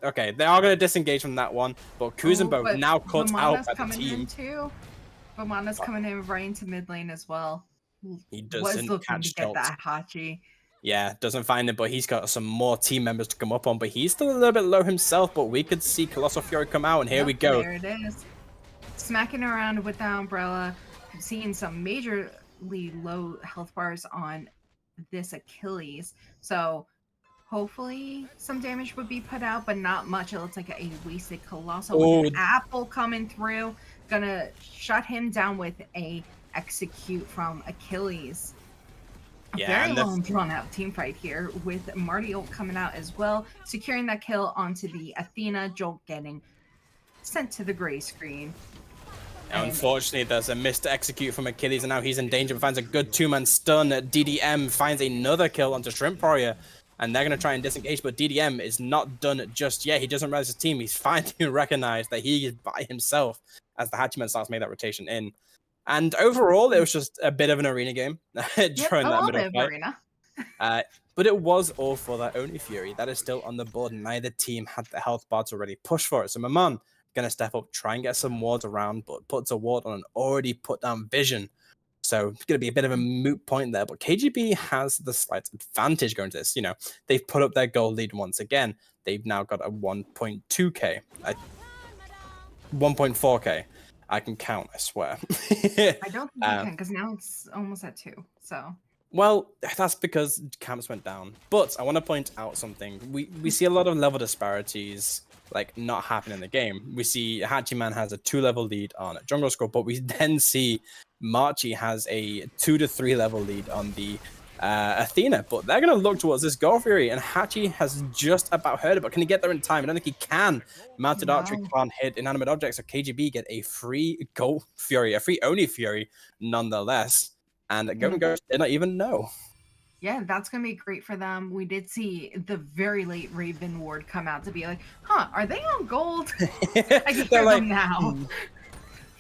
Okay, they are going to disengage from that one, but Kuzenbo now cut out by the team. Vamana's coming in right into mid lane as well. He doesn't catch get that Hachi. Yeah, doesn't find it, but he's got some more team members to come up on, but he's still a little bit low himself, but we could see Colossal Fury come out, and here we go. There it is. Smacking around with the umbrella, seeing some majorly low health bars on this Achilles. So hopefully some damage would be put out, but not much. It looks like a wasted Colossal with an apple coming through. Gonna shut him down with a execute from Achilles. A very long drawn out team fight here with Marty ult coming out as well, securing that kill onto the Athena. Jolt getting sent to the gray screen. Unfortunately, there's a missed execute from Achilles, and now he's in danger. Finds a good 2-man stun. DDM finds another kill onto Shrimp Warrior, and they're going to try and disengage, but DDM is not done just yet. He doesn't realize his team. He's finally recognized that he is by himself as the Hachiman starts to make that rotation in. And overall, it was just a bit of an arena game during that middle fight. But it was all for that Oni Fury. That is still on the board. Neither team had the health bar to already push for it. So Maman going to step up, try and get some wards around, but puts a ward on an already put down vision. So it's going to be a bit of a moot point there. But KGB has the slight advantage going to this. You know, they've put up their goal lead once again. They've now got a 1.2k, 1.4k. I can count, I swear. I don't think you can, because now it's almost at 2. So. Well, that's because camps went down. But I want to point out something. We see a lot of level disparities like not happen in the game. We see Hachiman has a 2-level lead on Jungle Scroll, but we then see Marchi has a 2 to 3 level lead on the Athena, but they're going to look towards this Gold Fury, and Hachi has just about heard it, but can he get there in time? I don't think he can. Mounted archery can't hit inanimate objects, so KGB get a free Gold Fury, a free Oni Fury nonetheless, and Golden Ghost did not even know. Yeah, that's going to be great for them. We did see the very late Raven Ward come out to be like, huh, are they on gold? I can hear them now.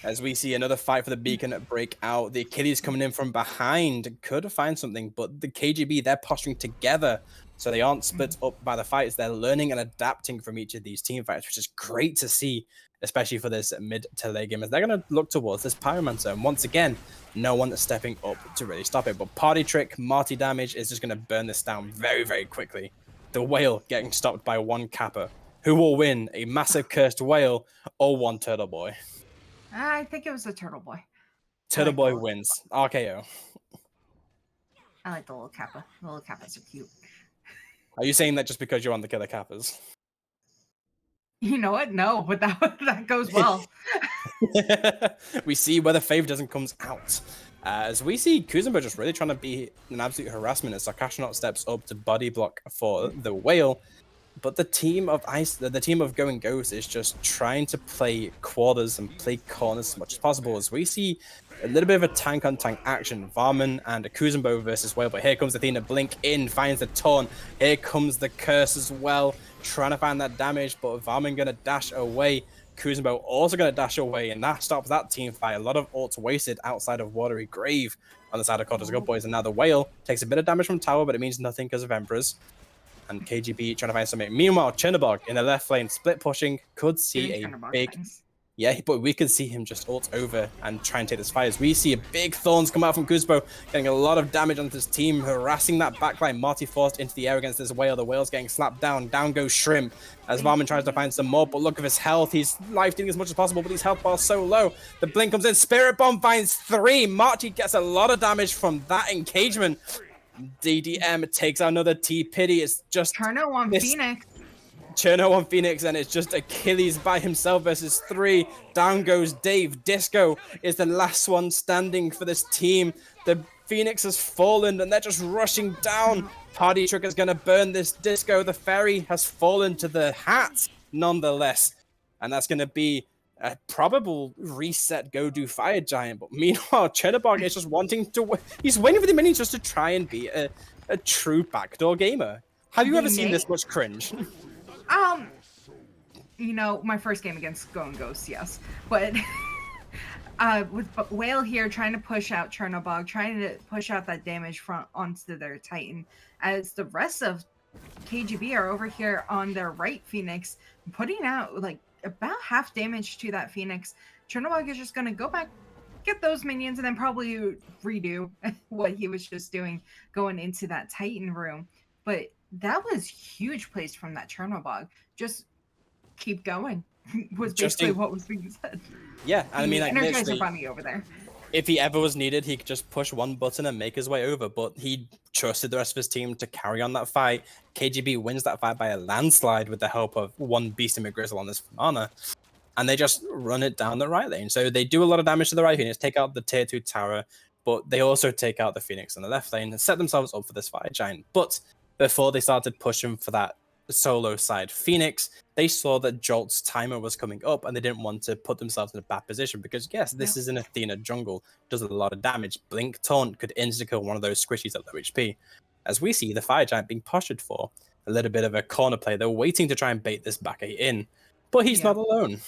As we see another fight for the beacon break out, the Achilles coming in from behind could find something, but the KGB, they're posturing together, so they aren't split up by the fights. They're learning and adapting from each of these team fights, which is great to see, especially for this mid to late game, as they're going to look towards this Pyromancer. And once again, no one is stepping up to really stop it. But Party Trick, Marty damage is just going to burn this down very, very quickly. the whale getting stopped by one Kappa. Who will win, a massive cursed whale or one Turtle Boy? I think it was a turtle boy. Turtle like the Boy little, wins. RKO. I like the little kappa. The little kappas are cute. Are you saying that just because you're on the Killer Kappas? You know what? No, but that goes well. We see where the favor doesn't comes out. As we see Kuzumbo just really trying to be an absolute harassment as Sarkashanot steps up to body block for the whale. But the team of the team of Going Ghost is just trying to play quarters and play corners as much as possible. As we see a little bit of a tank on tank action, Varman and a Kuzumbo versus Whale. But here comes Athena, blink in, finds the taunt. Here comes the curse as well, trying to find that damage. But Varman gonna dash away. Kuzumbo also gonna dash away, and that stops that team fight. A lot of ults wasted outside of Watery Grave on the side of Kaldrs Good Boys, and now the Whale takes a bit of damage from tower, but it means nothing because of Emperors. And KGB trying to find something. Meanwhile, Chernobog in the left lane, split pushing, could see a big... Things. Yeah, but we could see him just ult over and try and take this fight. As we see a big Thorns come out from Kuzbo, getting a lot of damage onto his team, harassing that backline. Marty forced into the air against this whale. The whale's getting slapped down. Down goes Shrimp as Varman tries to find some more, but look at his health. He's life stealing as much as possible, but his health bar is so low. The blink comes in. Spirit Bomb finds 3. Marty gets a lot of damage from that engagement. DDM takes out another T-Pity. It's just Cherno on Phoenix. Cherno on Phoenix, and it's just Achilles by himself versus 3. Down goes Dave. Disco is the last one standing for this team. The Phoenix has fallen, and they're just rushing down. Party Trick is going to burn this Disco. The fairy has fallen to the hat, nonetheless. And that's going to be a probable reset go-do Fire Giant. But meanwhile, Chernobog is just wanting to... He's waiting for the minions just to try and be a true backdoor gamer. Have you ever seen this much cringe? You know, my first game against Going Ghosts, yes. But with Whale here trying to push out Chernobog, trying to push out that damage from onto their Titan, as the rest of KGB are over here on their right Phoenix, putting out like about half damage to that Phoenix. Chernobog is just going to go back, get those minions, and then probably redo what he was just doing going into that Titan room. But that was huge plays from that Chernobog. Just keep going was basically what was being said. Yeah, I mean, like, Energizer Bunny over there. If he ever was needed, he could just push one button and make his way over, but he trusted the rest of his team to carry on that fight. KGB wins that fight by a landslide with the help of one Beast and McGrizzle on this mana, and they just run it down the right lane. So they do a lot of damage to the right Phoenix, take out the tier 2 tower, but they also take out the Phoenix on the left lane and set themselves up for this Fire Giant. But before they started pushing for that solo side Phoenix, they saw that Jolt's timer was coming up and they didn't want to put themselves in a bad position because, yes, this is an Athena jungle, does a lot of damage. Blink Taunt could insta-kill one of those squishies at low HP. As we see the Fire Giant being postured for a little bit of a corner play. They're waiting to try and bait this back in, but he's not alone.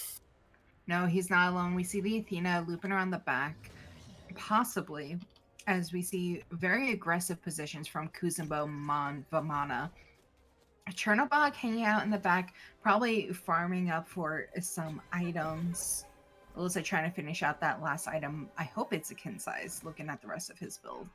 No, he's not alone. We see the Athena looping around the back, possibly, as we see very aggressive positions from Kuzumbo, Vamana. Chernobog hanging out in the back, probably farming up for some items. Alyssa trying to finish out that last item. I hope it's a kin size, looking at the rest of his build.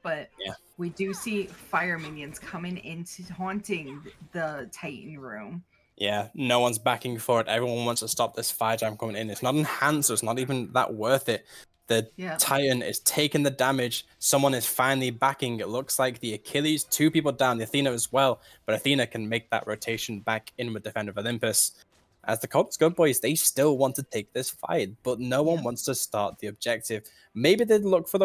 But we do see fire minions coming into haunting the Titan room. Yeah, no one's backing for it. Everyone wants to stop this fire jam coming in. It's not enhanced, so it's not even that worth it. The Titan is taking the damage. Someone is finally backing. It looks like the Achilles, 2 people down, the Athena as well. But Athena can make that rotation back in with Defender of Olympus. As the Kaldrs Good Boys, they still want to take this fight, but no one wants to start the objective. Maybe they'd look for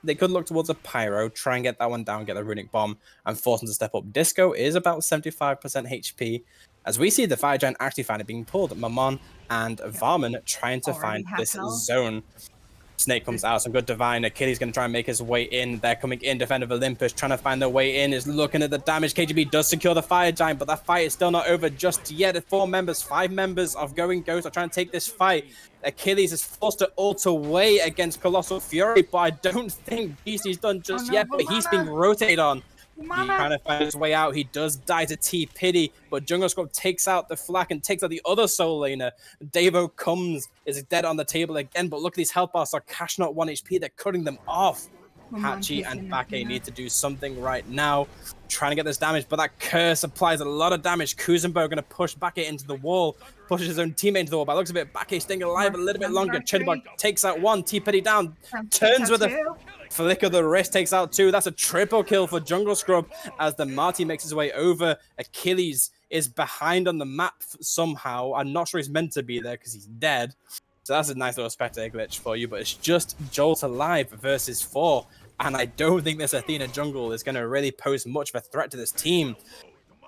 they could look towards a Pyro, try and get that one down, get the Runic Bomb, and force them to step up. Disco is about 75% HP. As we see the Fire Giant actually finally being pulled, Mammon and Varman trying to find this zone. Snake comes out, some good divine. Achilles going to try and make his way in. They're coming in. Defender of Olympus trying to find their way in. Is looking at the damage. KGB does secure the Fire Giant, but that fight is still not over just yet. 5 members of Going Ghost are trying to take this fight. Achilles is forced to ult away against Colossal Fury, but I don't think BC's done just yet. But he's being rotated on. He's trying to find his way out. He does die to T-Pity, but Jungle Scrub takes out the Flak and takes out the other soul laner. Davo comes, is dead on the table again, but look at these health bars. Are Cash not 1 HP. They're cutting them off. Maman Hachi and chasing Bake Athena. need to do something right now, trying to get this damage, but that curse applies a lot of damage. Kuzenbo going to push Bake into the wall, pushes his own teammate into the wall. By the looks of it, Bake staying alive a little bit Down the longer. dark tree. Chedibok takes out one, T-Petty down, Takes turns out with a two. flick of the wrist, takes out two. That's a triple kill for Jungle Scrub as the Marty makes his way over. Achilles is behind on the map somehow. I'm not sure he's meant to be there because he's dead. So that's a nice little spectator glitch for you, but it's just Jolt alive versus 4. And I don't think this Athena jungle is going to really pose much of a threat to this team.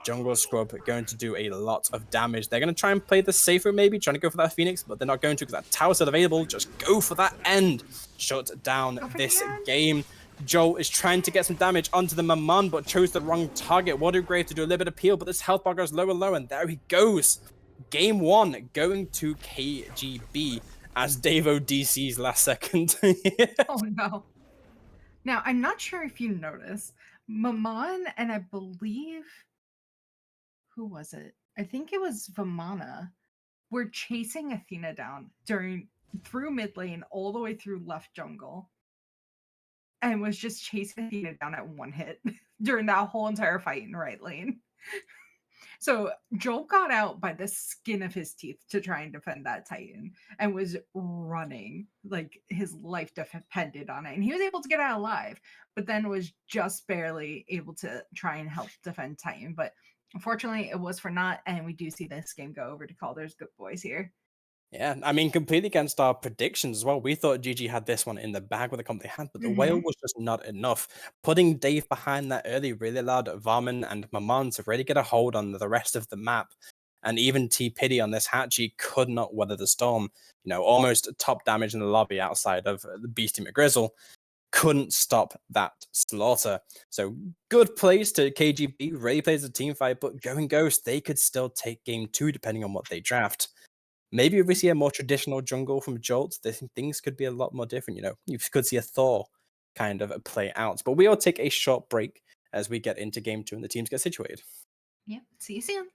Jungle Scrub are going to do a lot of damage. They're going to try and play the safer, maybe, trying to go for that Phoenix, but they're not going to because that tower's still available. Just go for that end. Shut down this game. Joel is trying to get some damage onto the Maman, but chose the wrong target. Watergrave to do a little bit of peel, but this health bar goes lower, low, and there he goes. Game 1 going to KGB as Davo DC's last second. Oh no. Now, I'm not sure if you noticed, Maman and I believe, who was it? I think it was Vamana, were chasing Athena down through mid lane all the way through left jungle, and was just chasing Athena down at one hit during that whole entire fight in right lane. So Joel got out by the skin of his teeth to try and defend that Titan and was running like his life depended on it. And he was able to get out alive, but then was just barely able to try and help defend Titan. But unfortunately, it was for naught. And we do see this game go over to Kaldrs Good Boys here. Yeah, I mean, completely against our predictions as well. We thought GG had this one in the bag with the comp they had, but the whale was just not enough. Putting Dave behind that early really allowed Varman and Maman to really get a hold on the rest of the map. And even T-Pity on this Hachi could not weather the storm. You know, almost top damage in the lobby outside of the Beastie McGrizzle. Couldn't stop that slaughter. So good plays to KGB, really plays a team fight, but going Ghost, they could still take game 2 depending on what they draft. Maybe if we see a more traditional jungle from Jolt, things could be a lot more different. You know, you could see a Thor kind of play out. But we'll take a short break as we get into game 2 and the teams get situated. Yep. See you soon.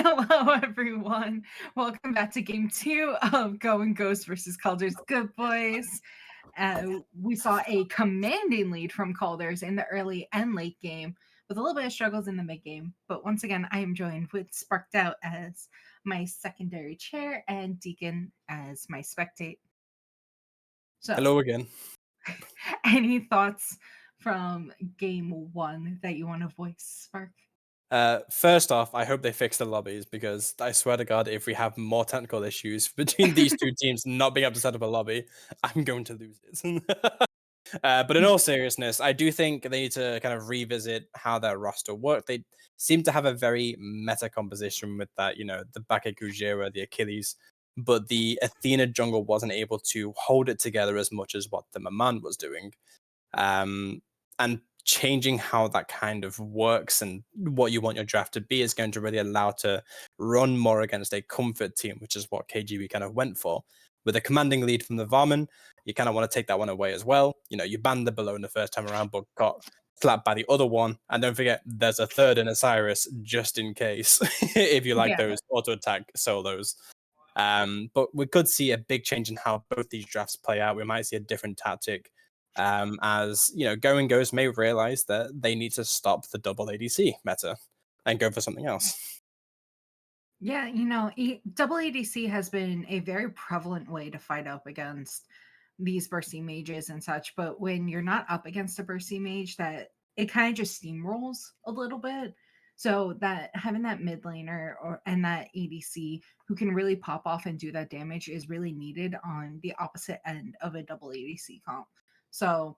Hello, everyone. Welcome back to game two of Going Ghost versus Kaldrs Good Boys. We saw a commanding lead from Kaldrs in the early and late game, with a little bit of struggles in the mid game. But once again, I am joined with Sparked Out as my secondary chair and Deacon as my spectate. So, Hello again. any thoughts from game one that you want to voice, Spark? First off, I hope they fix the lobbies because I swear to God, if we have more technical issues between these two teams not being able to set up a lobby, I'm going to lose it. But in all seriousness, I do think they need to kind of revisit how their roster worked. They seem to have a very meta composition with that, the Bake Gujira, the Achilles, but the Athena jungle wasn't able to hold it together as much as what the Maman was doing. And changing how that kind of works and what you want your draft to be is going to really allow to run more against a comfort team, which is what KGB kind of went for. With a commanding lead from the Varman, you kind of want to take that one away as well. You banned the below in the first time around, but got slapped by the other one. And don't forget, there's a third in Osiris just in case, if you like Yeah. those auto attack solos. But we could see a big change in how both these drafts play out. We might see a different tactic as Going Ghost may realize that they need to stop the double ADC meta and go for something else. Yeah, double ADC has been a very prevalent way to fight up against these bursty mages and such. But when you're not up against a bursty mage, that it kind of just steamrolls a little bit. So that having that mid laner and that ADC who can really pop off and do that damage is really needed on the opposite end of a double ADC comp. So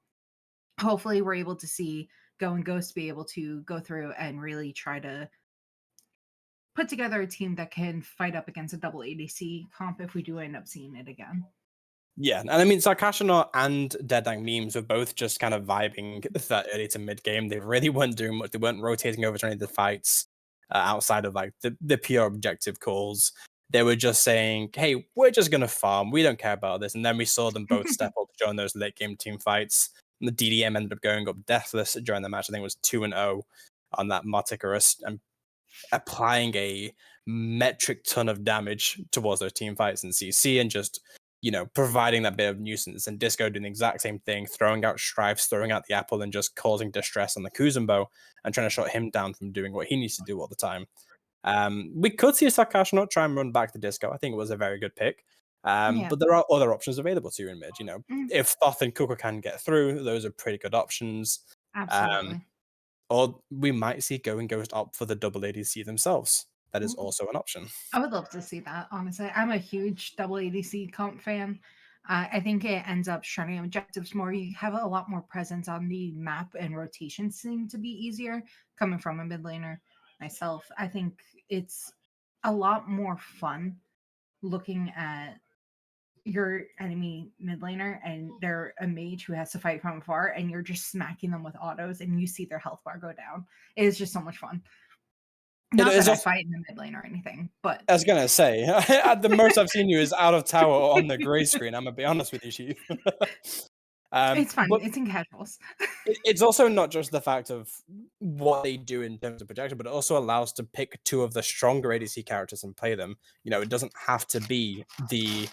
hopefully we're able to see Go and Ghost be able to go through and really try to put together a team that can fight up against a double ADC comp if we do end up seeing it again. Yeah, and I mean, Sarkashanot and Deadang memes were both just kind of vibing that early to mid game. They really weren't doing much. They weren't rotating over to any of the fights outside of like the pure objective calls. They were just saying, "Hey, we're just gonna farm. We don't care about this." And then we saw them both step up during those late game team fights. And the DDM ended up going up deathless during the match. I think it was 2-0 on that Marticarus and applying a metric ton of damage towards those team fights in CC and just providing that bit of nuisance. And Disco doing the exact same thing, throwing out Strifes, throwing out the apple, and just causing distress on the Kuzumbo and trying to shut him down from doing what he needs to do all the time. We could see Sakash not try and run back the Disco. I think it was a very good pick. Yeah. But there are other options available to you in mid. Mm, If Thoth and Kuka can get through, those are pretty good options. Um, absolutely. or we might see Going Ghost opt for the double ADC themselves. That is Mm, also an option. I would love to see that, honestly. I'm a huge double ADC comp fan. I think it ends up shredding objectives more. You have a lot more presence on the map, and rotations seem to be easier coming from a mid laner myself. I think it's a lot more fun looking at your enemy mid laner and they're a mage who has to fight from afar and you're just smacking them with autos and you see their health bar go down. It is just so much fun. It Not that is I also, fight in the mid lane or anything, but I was gonna say, at the most I've seen you is out of tower or on the grey screen. I'm gonna be honest with you, Chief. it's fun. But It's in casuals. it's also not just the fact of what they do in terms of projection, but it also allows to pick two of the stronger ADC characters and play them. It doesn't have to be the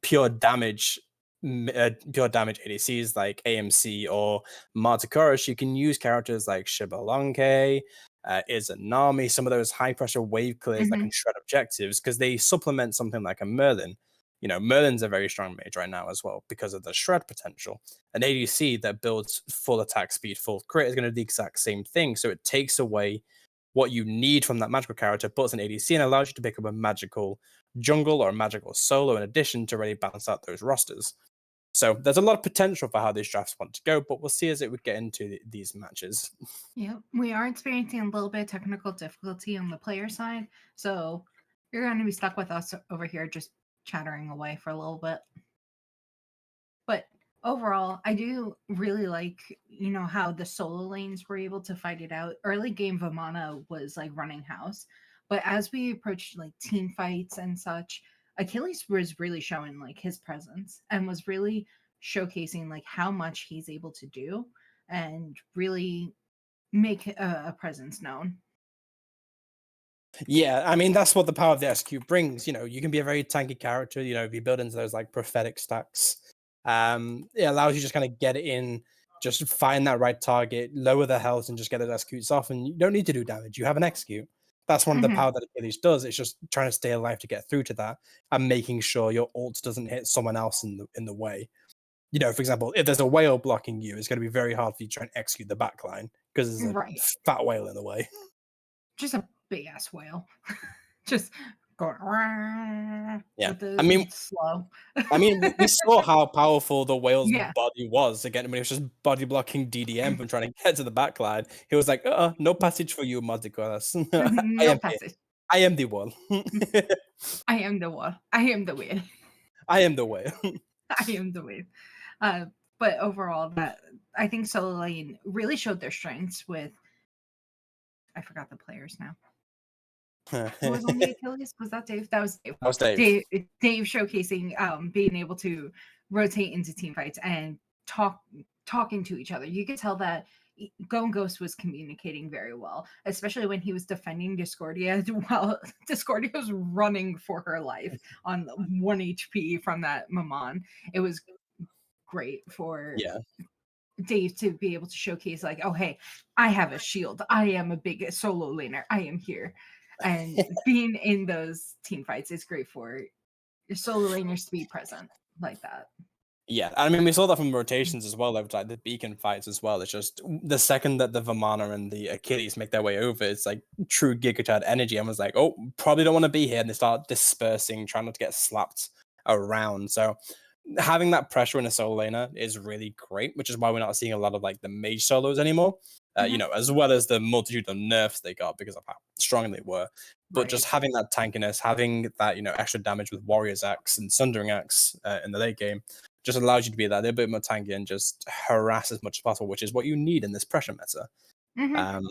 pure damage ADCs like AMC or Martikorish. You can use characters like Shibalanke, Izanami, some of those high pressure wave clears that Hmm. can shred objectives because they supplement something like a Merlin. Merlin's a very strong mage right now as well because of the shred potential. An ADC that builds full attack speed, full crit is going to do the exact same thing. So it takes away what you need from that magical character, puts an ADC and allows you to pick up a magical jungle or a magical solo in addition to really balance out those rosters. So there's a lot of potential for how these drafts want to go, but we'll see as it would get into these matches. Yeah, we are experiencing a little bit of technical difficulty on the player side, so you're going to be stuck with us over here just chattering away for a little bit. But overall, I do really like, how the solo lanes were able to fight it out. Early game Vamana was like running house, but as we approached like team fights and such, Achilles was really showing like his presence and was really showcasing like how much he's able to do and really make a presence known. Yeah, I mean that's what the power of the execute brings. You know, you can be a very tanky character. You know, if you build into those like prophetic stacks, it allows you to just kind of get it in, just find that right target, lower the health, and just get those executes off. And you don't need to do damage. You have an execute. That's one of the Mhm. power that Achilles does. It's just trying to stay alive to get through to that, and making sure your ult doesn't hit someone else in the way. You know, for example, if there's a whale blocking you, it's going to be very hard for you to try and execute the backline because there's a Right. fat whale in the way. Just a big ass whale. Just going "Rah," Yeah, with I the mean, slow. we saw how powerful the whale's Yeah. body was again when he was just body blocking DDM from trying to get to the backline. He was like, no passage for you, Mazdicoras. I No am here. passage. I am the one. I am the one. I am the whale. I am the whale. I am the whale. Uh, but overall, that I think Solo Lane really showed their strengths with. I forgot the players now. Who was on the That Achilles? Was that Dave? That was Dave. was Dave. Dave showcasing being able to rotate into team fights and talking to each other. You could tell that Gone Ghost was communicating very well, especially when he was defending Discordia while Discordia was running for her life on 1 HP from that Mammon. It was great for Yeah. Dave to be able to showcase, like, oh, hey, I have a shield. I am a big solo laner. I am here. And being in those team fights is great for your solo laners to be present like that. Yeah, I mean, we saw that from rotations as well, like the beacon fights as well. It's just the second that the Vamana and the Achilles make their way over, it's like true Giga energy. Everyone's like, oh, probably don't want to be here. And they start dispersing, trying not to get slapped around. So having that pressure in a solo laner is really great, which is why we're not seeing a lot of like the mage solos anymore. You know, as well as the multitude of nerfs they got because of how strong they were. But just Right. having that tankiness, having that, you know, extra damage with Warrior's Axe and Sundering Axe in the late game just allows you to be that little bit more tanky and just harass as much as possible, which is what you need in this pressure meta. Mhm.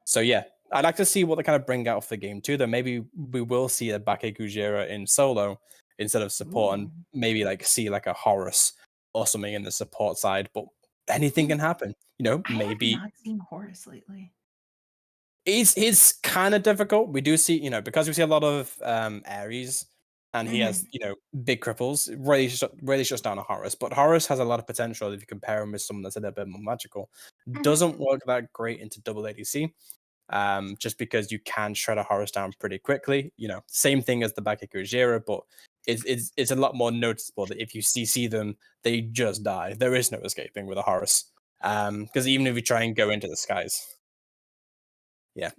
So yeah, I'd like to see what they kind of bring out for game two. Though maybe we will see a Bake Gujira in solo instead of support, and Ooh. maybe like see like a Horus or something in the support side. But anything can happen. You know, I have maybe not seen Horus lately. it's kind of difficult. We do see, you know, because we see a lot of Ares and he has, Mhm. you know, big cripples, really shuts down a Horus. But Horus has a lot of potential if you compare him with someone that's a little bit more magical. Mhm. Doesn't work that great into double ADC. Just because you can shred a Horus down pretty quickly. You know, same thing as the Bakiko Jira, but it's a lot more noticeable that if you CC them, they just die. There is no escaping with a Horus. Because even if you try and go into the skies. Yeah.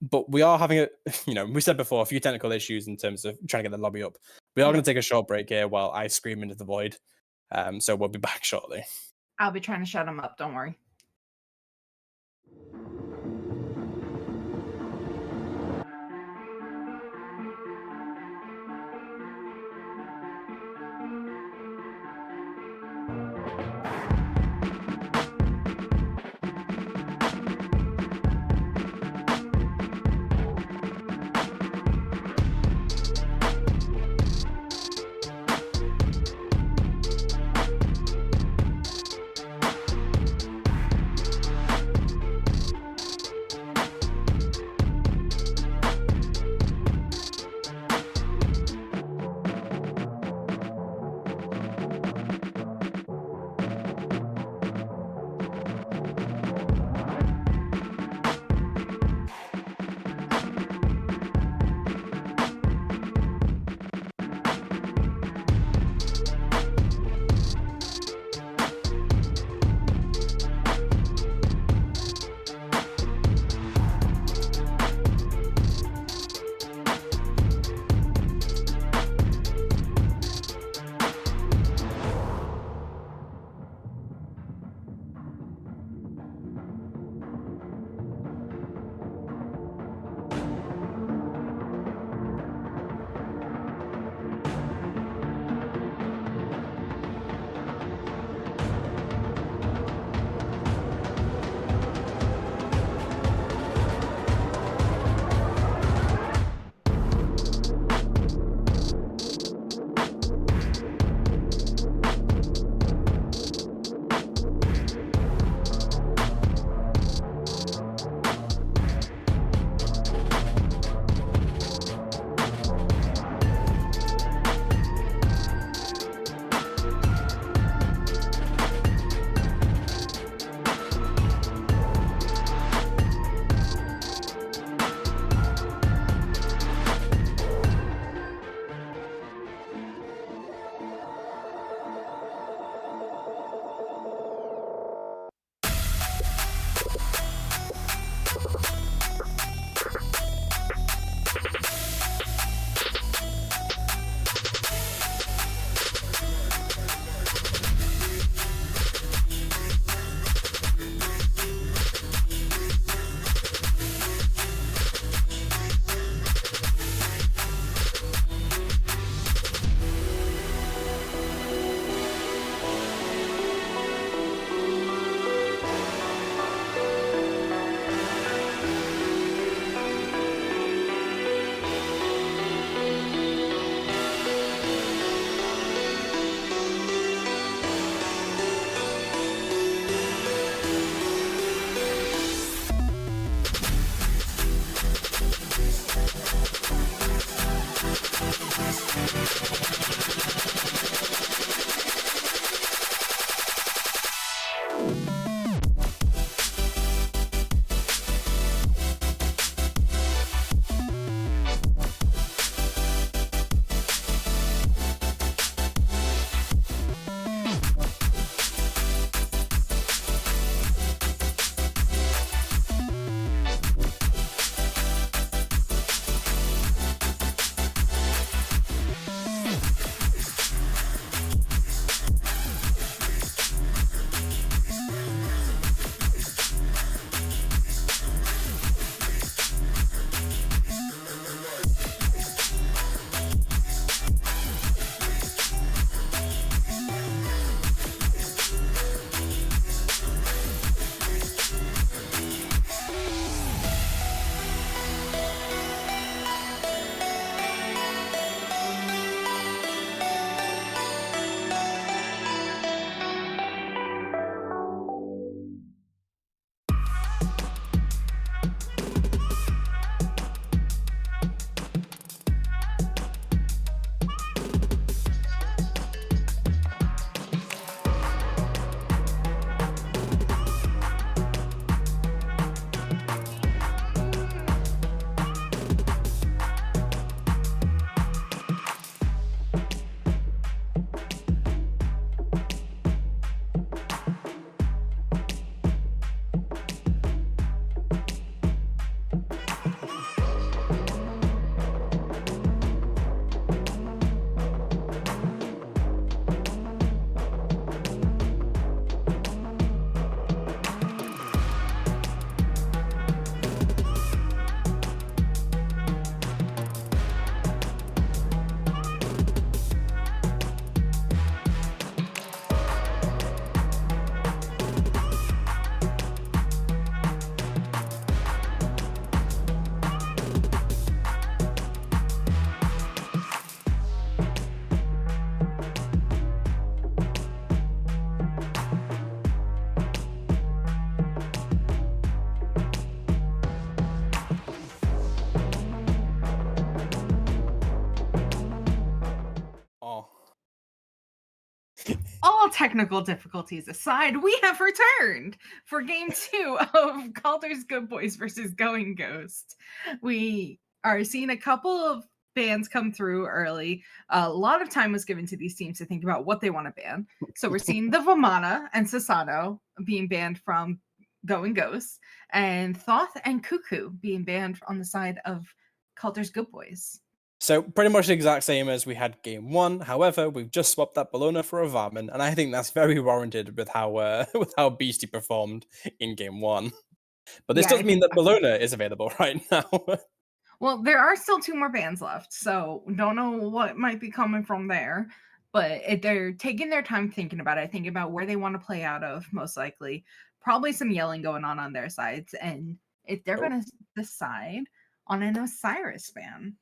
But we are having a, you know, we said before, a few technical issues in terms of trying to get the lobby up. We are Yeah. going to take a short break here while I scream into the void. So we'll be back shortly. I'll be trying to shut him up. Don't worry. all technical difficulties aside, we have returned for game 2 of Kaldrs Good Boys versus Going Ghost. We are seeing a couple of bans come through early. A lot of time was given to these teams to think about what they want to ban. So we're seeing the Vamana and Sasano being banned from Going Ghost, and Thoth and Cuckoo being banned on the side of Kaldrs Good Boys. So pretty much the exact same as we had game 1. However, we've just swapped that Bologna for a Varmin, and I think that's very warranted with how with how Beastie performed in game 1. But this Yeah, does I mean think that Bologna is available right now. well, there are still 2 more bands left, so don't know what might be coming from there. But they're taking their time thinking about it, thinking about where they want to play out of, most likely. Probably some yelling going on their sides, and if they're Oh. going to decide on an Osiris ban.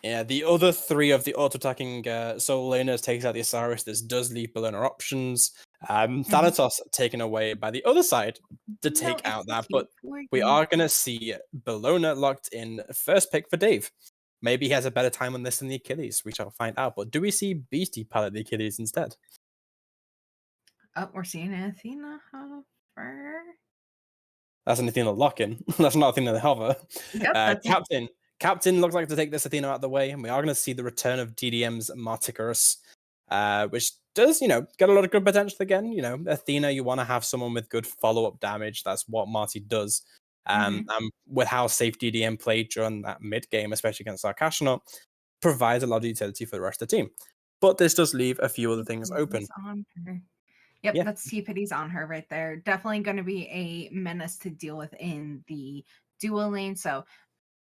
Yeah, the other 3 of the auto-attacking Soul Laners takes out the Osiris. This does leave Bologna options. Thanatos taken away by the other side to No take out that, execute but for we you. are going to see Bologna locked in first pick for Dave. Maybe he has a better time on this than the Achilles. We shall find out. But do we see Beastie pilot the Achilles instead? Oh, we're seeing Athena hover. That's an Athena lock-in. That's not Athena hover. Yep, that's it. Captain looks like to take this Athena out of the way, and we are going to see the return of DDM's Marticarus, which does, get a lot of good potential again. Athena, you want to have someone with good follow-up damage. That's what Marty does. And with how safe DDM played during that mid-game, especially against Sarkashanot, provides a lot of utility for the rest of the team. But this does leave a few other things open. On her. Yep, Yeah. that's T-Pitties on her right there. Definitely going to be a menace to deal with in the duo lane. So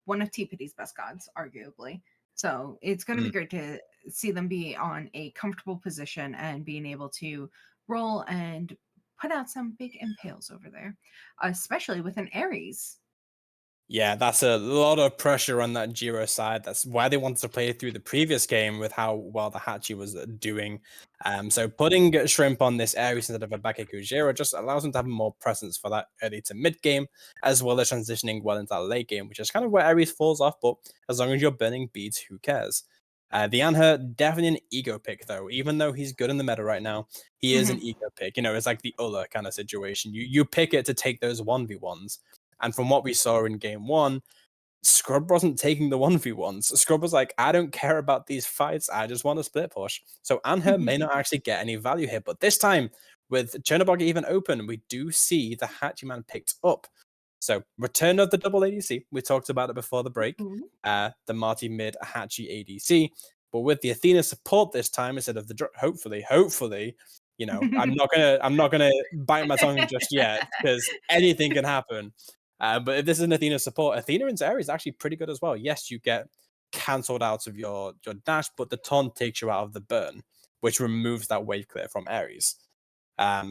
one of T-Pitties' best gods, arguably. So it's going to be great to see them be on a comfortable position and being able to roll and put out some big impales over there, especially with an Ares. Yeah, that's a lot of pressure on that Jiro side. That's why they wanted to play through the previous game with how well the Hachi was doing. So putting Shrimp on this Ares instead of a Bakeku Jiro just allows them to have more presence for that early to mid game, as well as transitioning well into that late game, which is kind of where Ares falls off. But as long as you're burning beads, who cares? The Anher, definitely an ego pick, though. Even though he's good in the meta right now, he is an ego pick. It's like the Ulla kind of situation. You pick it to take those 1v1s. And from what we saw in game 1, Scrub wasn't taking the 1v1s. Scrub was like, I don't care about these fights. I just want to split push. So Anher may not actually get any value here. But this time, with Chernobog even open, we do see the Hachiman picked up. So return of the double ADC. We talked about it before the break. The Marty mid Hachi ADC. But with the Athena support this time, instead of the hopefully, I'm not gonna bite my tongue just yet because anything can happen. But if this is an Athena support, Athena in Zeri is actually pretty good as well. Yes, you get cancelled out of your dash, but the taunt takes you out of the burn, which removes that wave clear from Ares.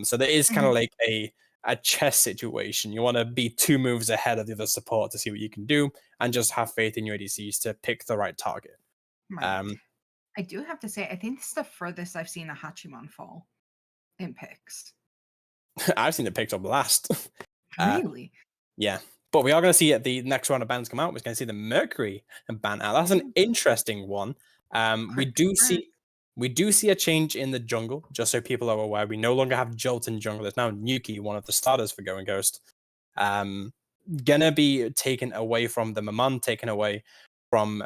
So there is kind of like a chess situation. You want to be 2 moves ahead of the other support to see what you can do, and just have faith in your ADCs to pick the right target. Right. I do have to say, I think this is the furthest I've seen a Hachiman fall in picks. I've seen it picked up last. Really? Yeah. But we are going to see the next round of bans come out. We're going to see the Mercury ban out. That's an interesting one. We do see a change in the jungle, just so people are aware. We no longer have Jolt in jungle. There's now Nuki, one of the starters for Going Ghost. Gonna be taken away from the Maman, taken away from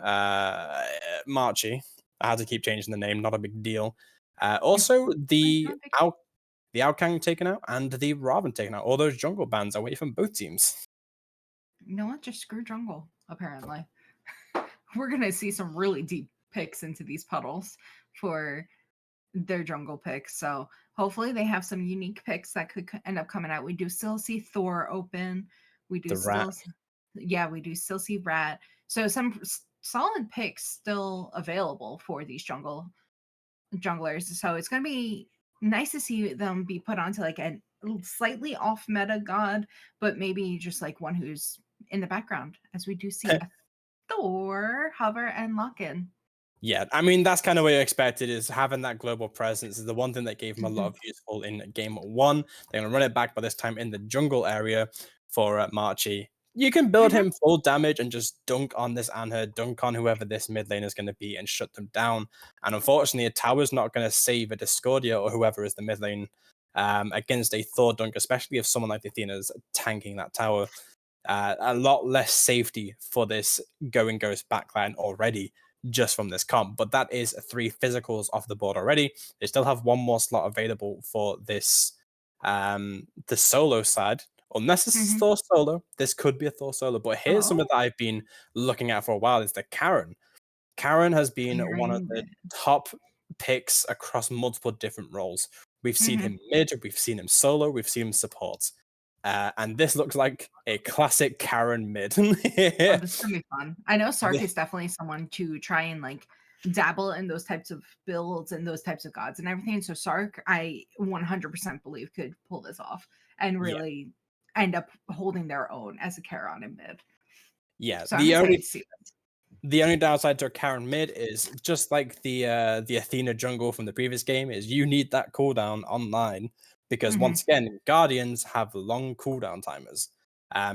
Marchi. I had to keep changing the name, not a big deal. Also, the Aokang taken out and the Raven taken out. All those jungle bans away from both teams. You know what? Just screw jungle, apparently. We're going to see some really deep picks into these puddles for their jungle picks. So hopefully they have some unique picks that could end up coming out. We do still see Thor open. We do still see Rat. So some solid picks still available for these junglers. So it's going to be nice to see them be put onto like a slightly off meta god, but maybe just like one who's in the background, as we do see a Thor hover and lock in. Yeah, I mean, that's kind of what you expected, is having that global presence is the one thing that gave him a lot of useful in game 1. They're going to run it back by this time in the jungle area for Marchi. you can build Mhm, him full damage and just dunk on this Anhur, dunk on whoever this mid lane is going to be, and shut them down. And unfortunately, a tower's not going to save a Discordia or whoever is the mid lane against a Thor dunk, especially if someone like Athena's tanking that tower. A lot less safety for this Going Ghost backline already, just from this comp. But that is 3 physicals off the board already. They still have one more slot available for this the solo side. Unless this is mhm. Thor solo, this could be a Thor solo. But here's something Oh, that I've been looking at for a while: is the Karen. Karen has been one of Karen. the top picks across multiple different roles. We've seen Mhm. him mid, we've seen him solo, we've seen him support. And this looks like a classic Karen mid. Oh, this is gonna be fun. I know Sark The- is definitely someone to try and, like, dabble in those types of builds and those types of gods and everything, so Sark, I 100% believe could pull this off and yeah, really end up holding their own as a Charon in mid. yeah. So I'm excited to see this. The only downside to a Karen mid is just like the Athena jungle from the previous game is you need that cooldown online because Mhm, once again Guardians have long cooldown timers.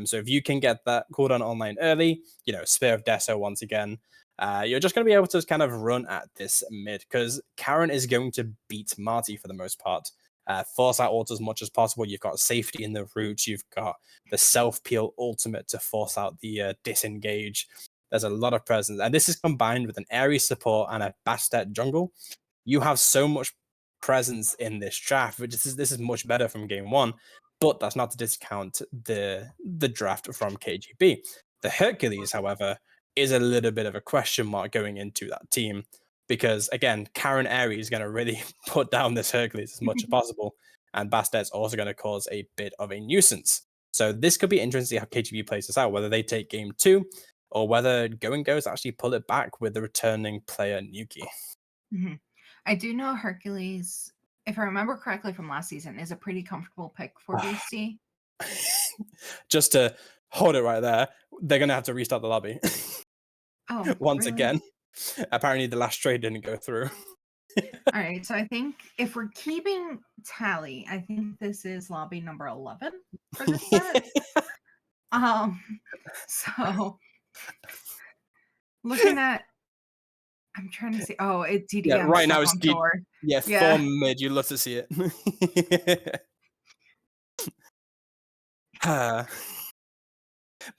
So if you can get that cooldown online early, Spear of Deso once again, you're just going to be able to kind of run at this mid because Karen is going to beat Marty for the most part. Force out ult as much as possible. You've got safety in the root. You've got the self peel ultimate to force out the disengage. There's a lot of presence, and this is combined with an Ares support and a Bastet jungle. You have so much presence in this draft, which this is much better from game one. But that's not to discount the draft from KGB. The Hercules, however, is a little bit of a question mark going into that team because again, Karen Ares is going to really put down this Hercules as much as mhm, possible, and Bastet's also going to cause a bit of a nuisance. So this could be interesting to see how KGB plays this out, whether they take game 2 or whether Going Goes actually pull it back with the returning player Nuki. mhm. I do know Hercules, if I remember correctly from last season, is a pretty comfortable pick for BC. Just to hold it right there, they're going to have to restart the lobby Oh, once really? again. Apparently, the last trade didn't go through. Alright, so I think if we're keeping tally, I think this is lobby number 11 for this set. Um, so looking at I'm trying to see it Yeah, DDM right now stuck it's on Thor. yeah, Yeah. Thorn mid. You love to see it.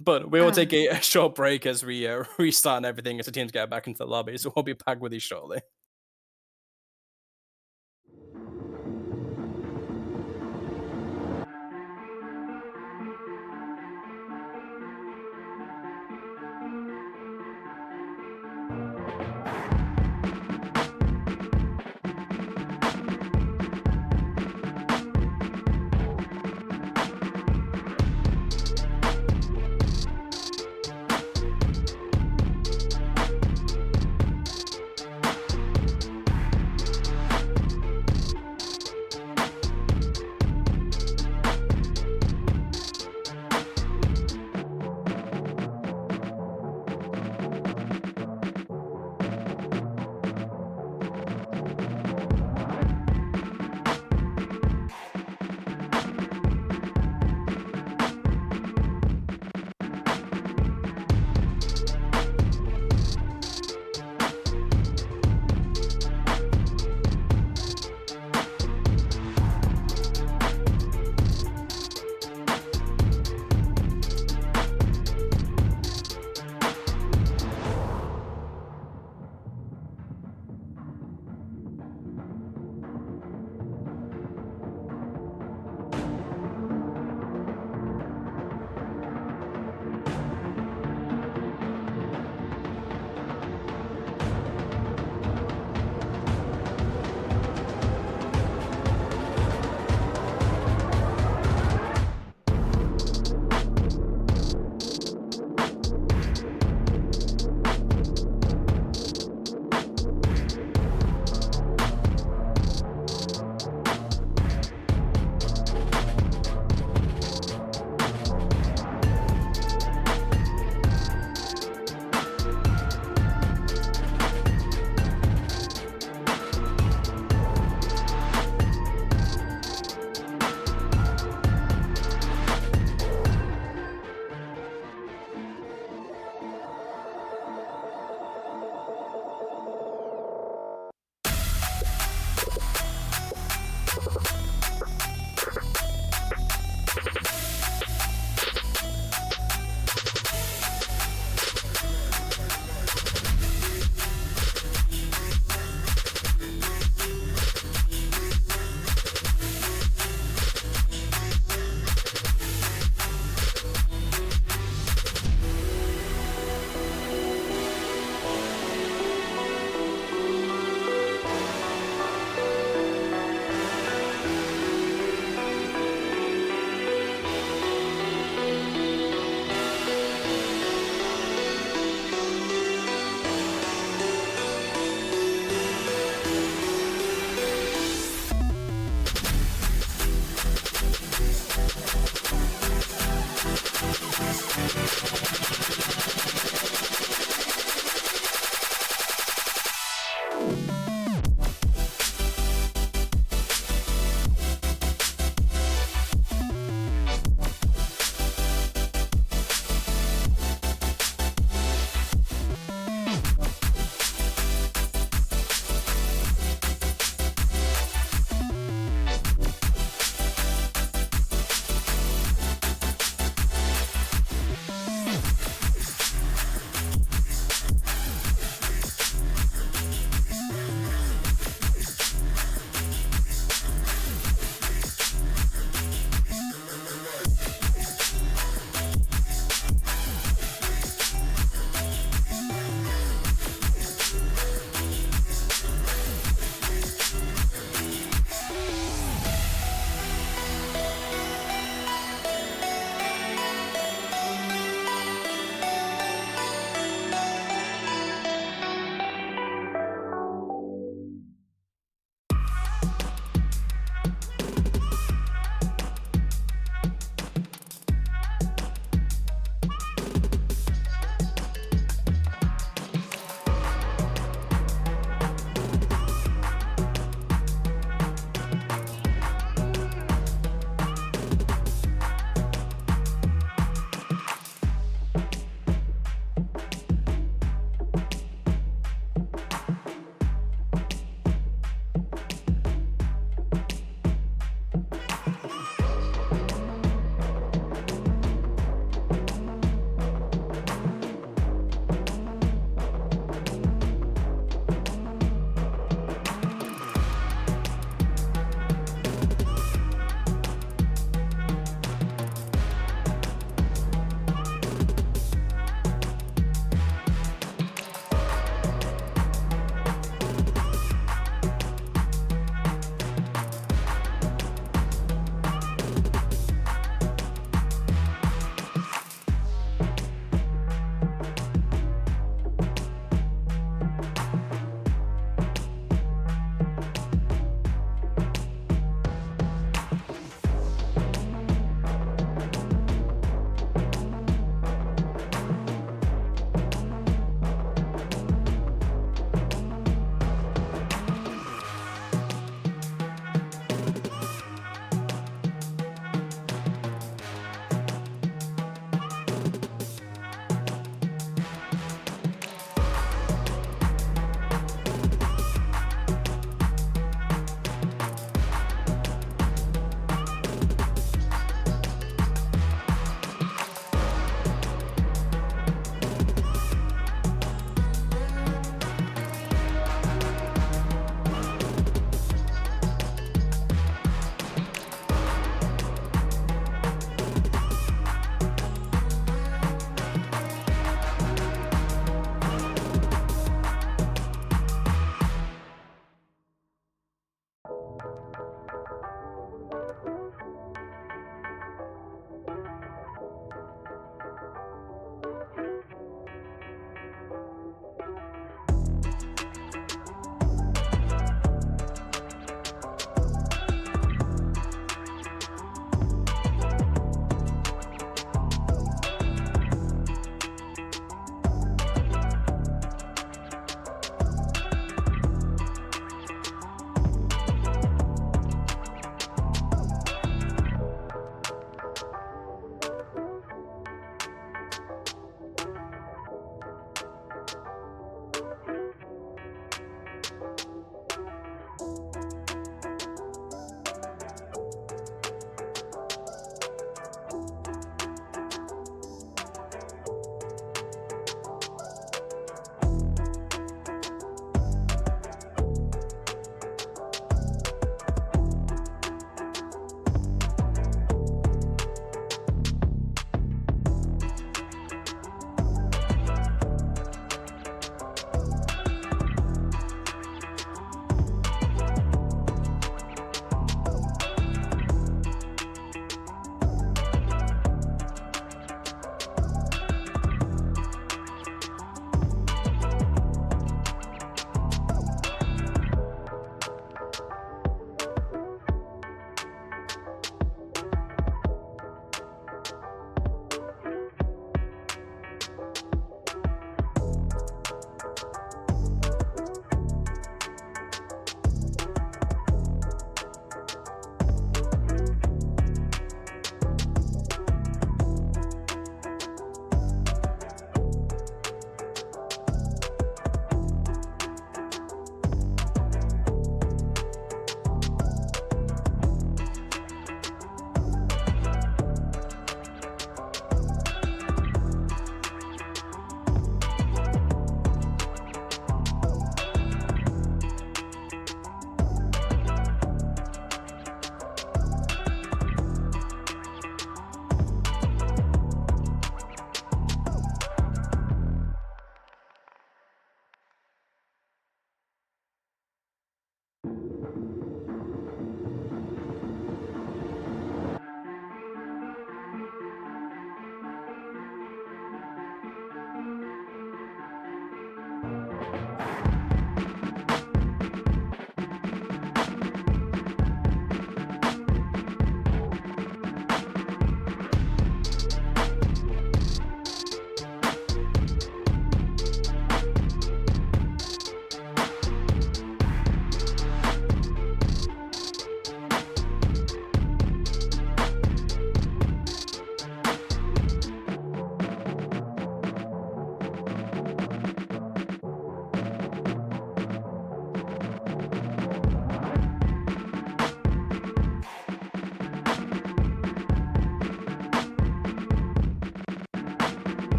But we will Uh, take a short break as we restart and everything as the teams get back into the lobby. So we'll be back with you shortly.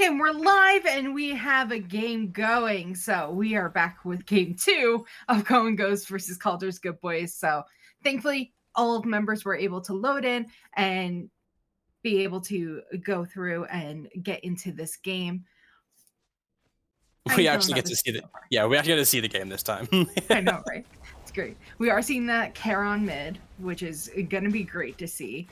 and we're live and we have a game going. So we are back with game 2 of Going Ghost versus Kaldrs Good Boys. So thankfully, all of the members were able to load in and be able to go through and get into this game. We actually get to see we actually get to see the game this time. I know, right? It's great. We are seeing that Charon mid, which is going to be great to see.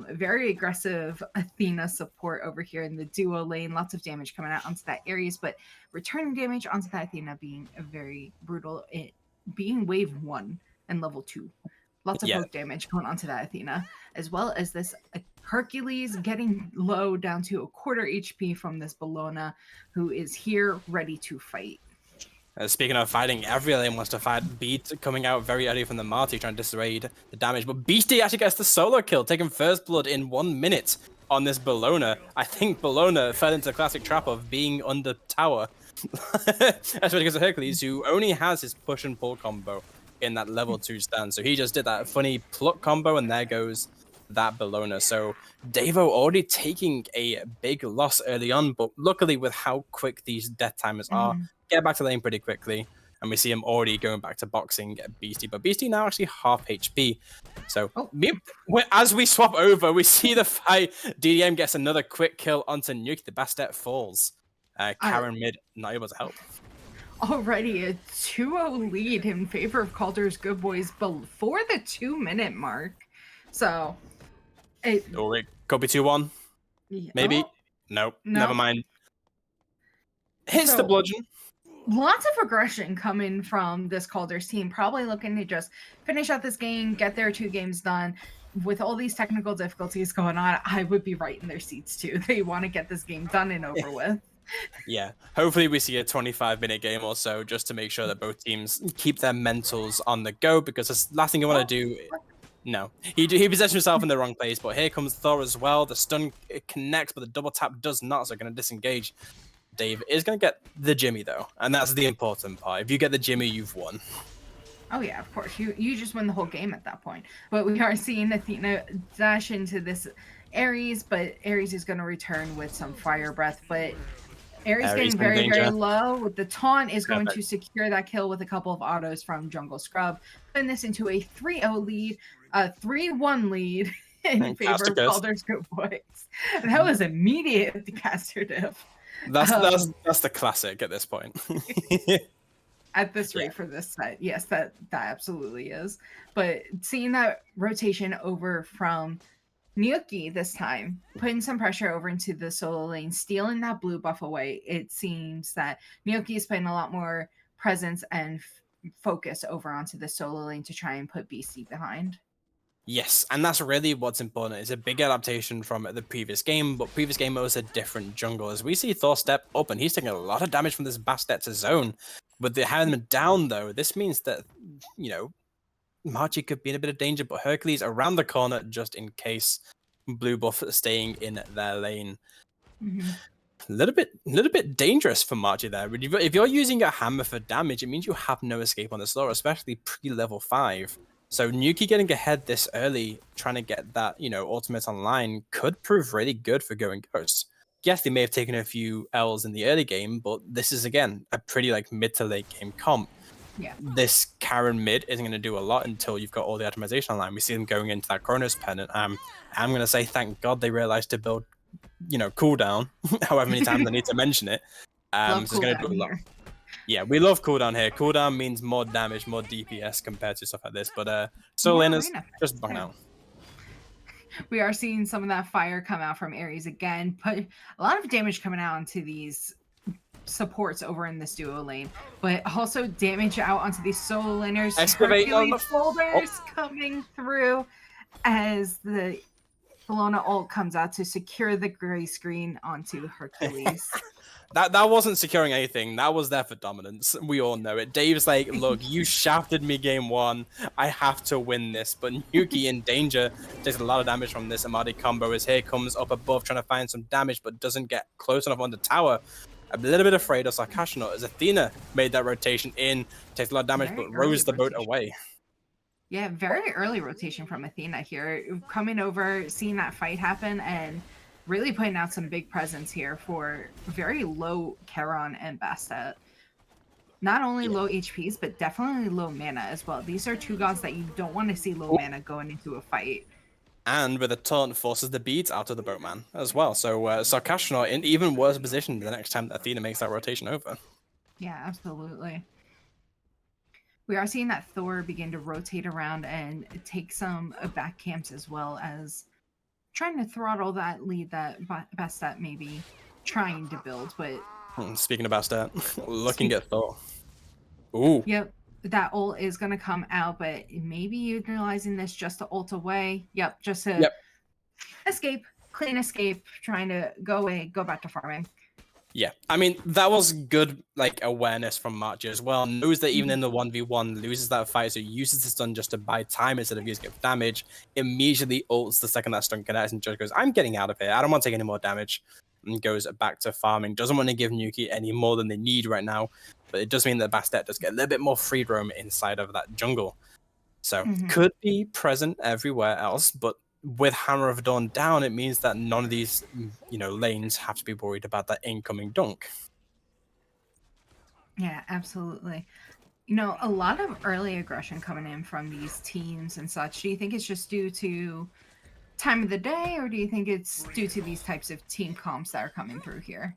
Very aggressive Athena support over here in the duo lane. Lots of damage coming out onto that Ares, but returning damage onto that Athena being very brutal. It being wave 1 and level 2. Lots of poke damage going onto that Athena, as well as this Hercules getting low down to a quarter HP from this Bellona, who is here ready to fight. Speaking of fighting, every lane wants to fight. Beat coming out very early from the Marty, trying to dissuade the damage. But Beastie actually gets the solo kill, taking first blood in 1 minute on this Bellona. I think Bellona fell into the classic trap of being under tower. Especially because of Hercules, who only has his push and pull combo in that level 2 stand. So he just did that funny pluck combo, and there goes that Bellona. So Davo already taking a big loss early on, but luckily with how quick these death timers are, get back to lane pretty quickly, and we see him already going back to boxing Beastie. But Beastie now actually half HP. So as we swap over, we see the fight. DDM gets another quick kill onto Nuke. The Bastet falls. Karen mid not able to help. Already a 2-0 lead in favor of Kaldrs Good Boys before the 2-minute mark. So it could be 2-1. Maybe. Nope. Never mind. Hits the bludgeon. Lots of aggression coming from this Kaldrs team, probably looking to just finish out this game, get their 2 games done. With all these technical difficulties going on, I would be right in their seats too. They want to get this game done and over with. Yeah, hopefully we see a 25-minute game or so, just to make sure that both teams keep their mentals on the go, because the last thing you want to do... No, he possessed himself in the wrong place, but here comes Thor as well. The stun connects, but the double tap does not, so going to disengage. Dave is going to get the Jimmy, though, and that's the important part. If you get the Jimmy, you've won. Oh, yeah, of course. You just win the whole game at that point. But we are seeing Athena dash into this Ares, but Ares is going to return with some fire breath, but... Ares getting very, very low. The taunt is going to secure that kill with a couple of autos from Jungle Scrub, putting this into a 3-0 lead, a 3-1 lead in favor of Kaldrs Good Boys. That was immediate caster diff. That's the classic at this point. At this rate for this set, yes, that absolutely is. But seeing that rotation over from Nyuki this time, putting some pressure over into the solo lane, stealing that blue buff away. It seems that Nyuki is putting a lot more presence and focus over onto the solo lane to try and put BC behind. Yes, and that's really what's important. It's a big adaptation from the previous game, but previous game was a different jungle. As we see Thor step up, and he's taking a lot of damage from this Bastet to zone. With the having them down, though, this means that, you know, Marchi could be in a bit of danger, but Hercules around the corner just in case. Blue buff staying in their lane. A little bit dangerous for Marchi there. If you're using a hammer for damage, it means you have no escape on the slower, especially pre-level 5. So Nuki getting ahead this early, trying to get that, you know, ultimate online could prove really good for Going Ghost. Yes, they may have taken a few L's in the early game, but this is, again, a pretty like mid to late game comp. Yeah. This Karen mid isn't going to do a lot until you've got all the atomization online. We see them going into that Chronos Pennant. I'm going to say thank God they realized to build, you know, cooldown, however many times I need to mention it. So it's going to do a lot. Yeah, we love cooldown here. Cooldown means more damage, more DPS compared to stuff like this. But solo laners just bung out. We are seeing some of that fire come out from Ares again, but a lot of damage coming out into these supports over in this duo lane, but also damage out onto these solo laners. Excavate on the folders coming through as the Bellona ult comes out to secure the gray screen onto Hercules. That wasn't securing anything. That was there for dominance. We all know it. Dave's like, look, you shafted me game 1. I have to win this. But Nuki in danger takes a lot of damage from this Amadi combo as here comes up above trying to find some damage, but doesn't get close enough on the tower. A little bit afraid of Sarkashino as Athena made that rotation in, takes a lot of damage, but rows the boat away. Yeah, very early rotation from Athena here. Coming over, seeing that fight happen, and really putting out some big presence here for very low Charon and Bastet. Not only Yeah. low HPs, but definitely low mana as well. These are two gods that you don't want to see low mana going into a fight. And with a taunt, forces the beads out of the boatman as well. So Sarkastronaut in even worse position the next time that Athena makes that rotation over. Yeah, absolutely. We are seeing that Thor begin to rotate around and take some back camps as well as trying to throttle that lead that Bastet may be trying to build. But Speaking about that, looking speak, at Thor. Ooh. yep, that ult is going to come out, but maybe utilizing this just to ult away. Yep, just to Yep. escape, clean escape, trying to go away, go back to farming. Yeah, I mean, that was good, like, awareness from March as well. Knows that even in the 1v1, loses that fight, so uses the stun just to buy time instead of using it for damage. Immediately ults the second that stun connects and just goes, I'm getting out of here. I don't want to take any more damage. And goes back to farming. Doesn't want to give Nuki any more than they need right now. But it does mean that Bastet does get a little bit more free roam inside of that jungle. So, could be present everywhere else, but with Hammer of Dawn down, it means that none of these, lanes have to be worried about that incoming dunk. Yeah, absolutely. A lot of early aggression coming in from these teams and such. Do you think it's just due to time of the day, or do you think it's due to these types of team comps that are coming through here?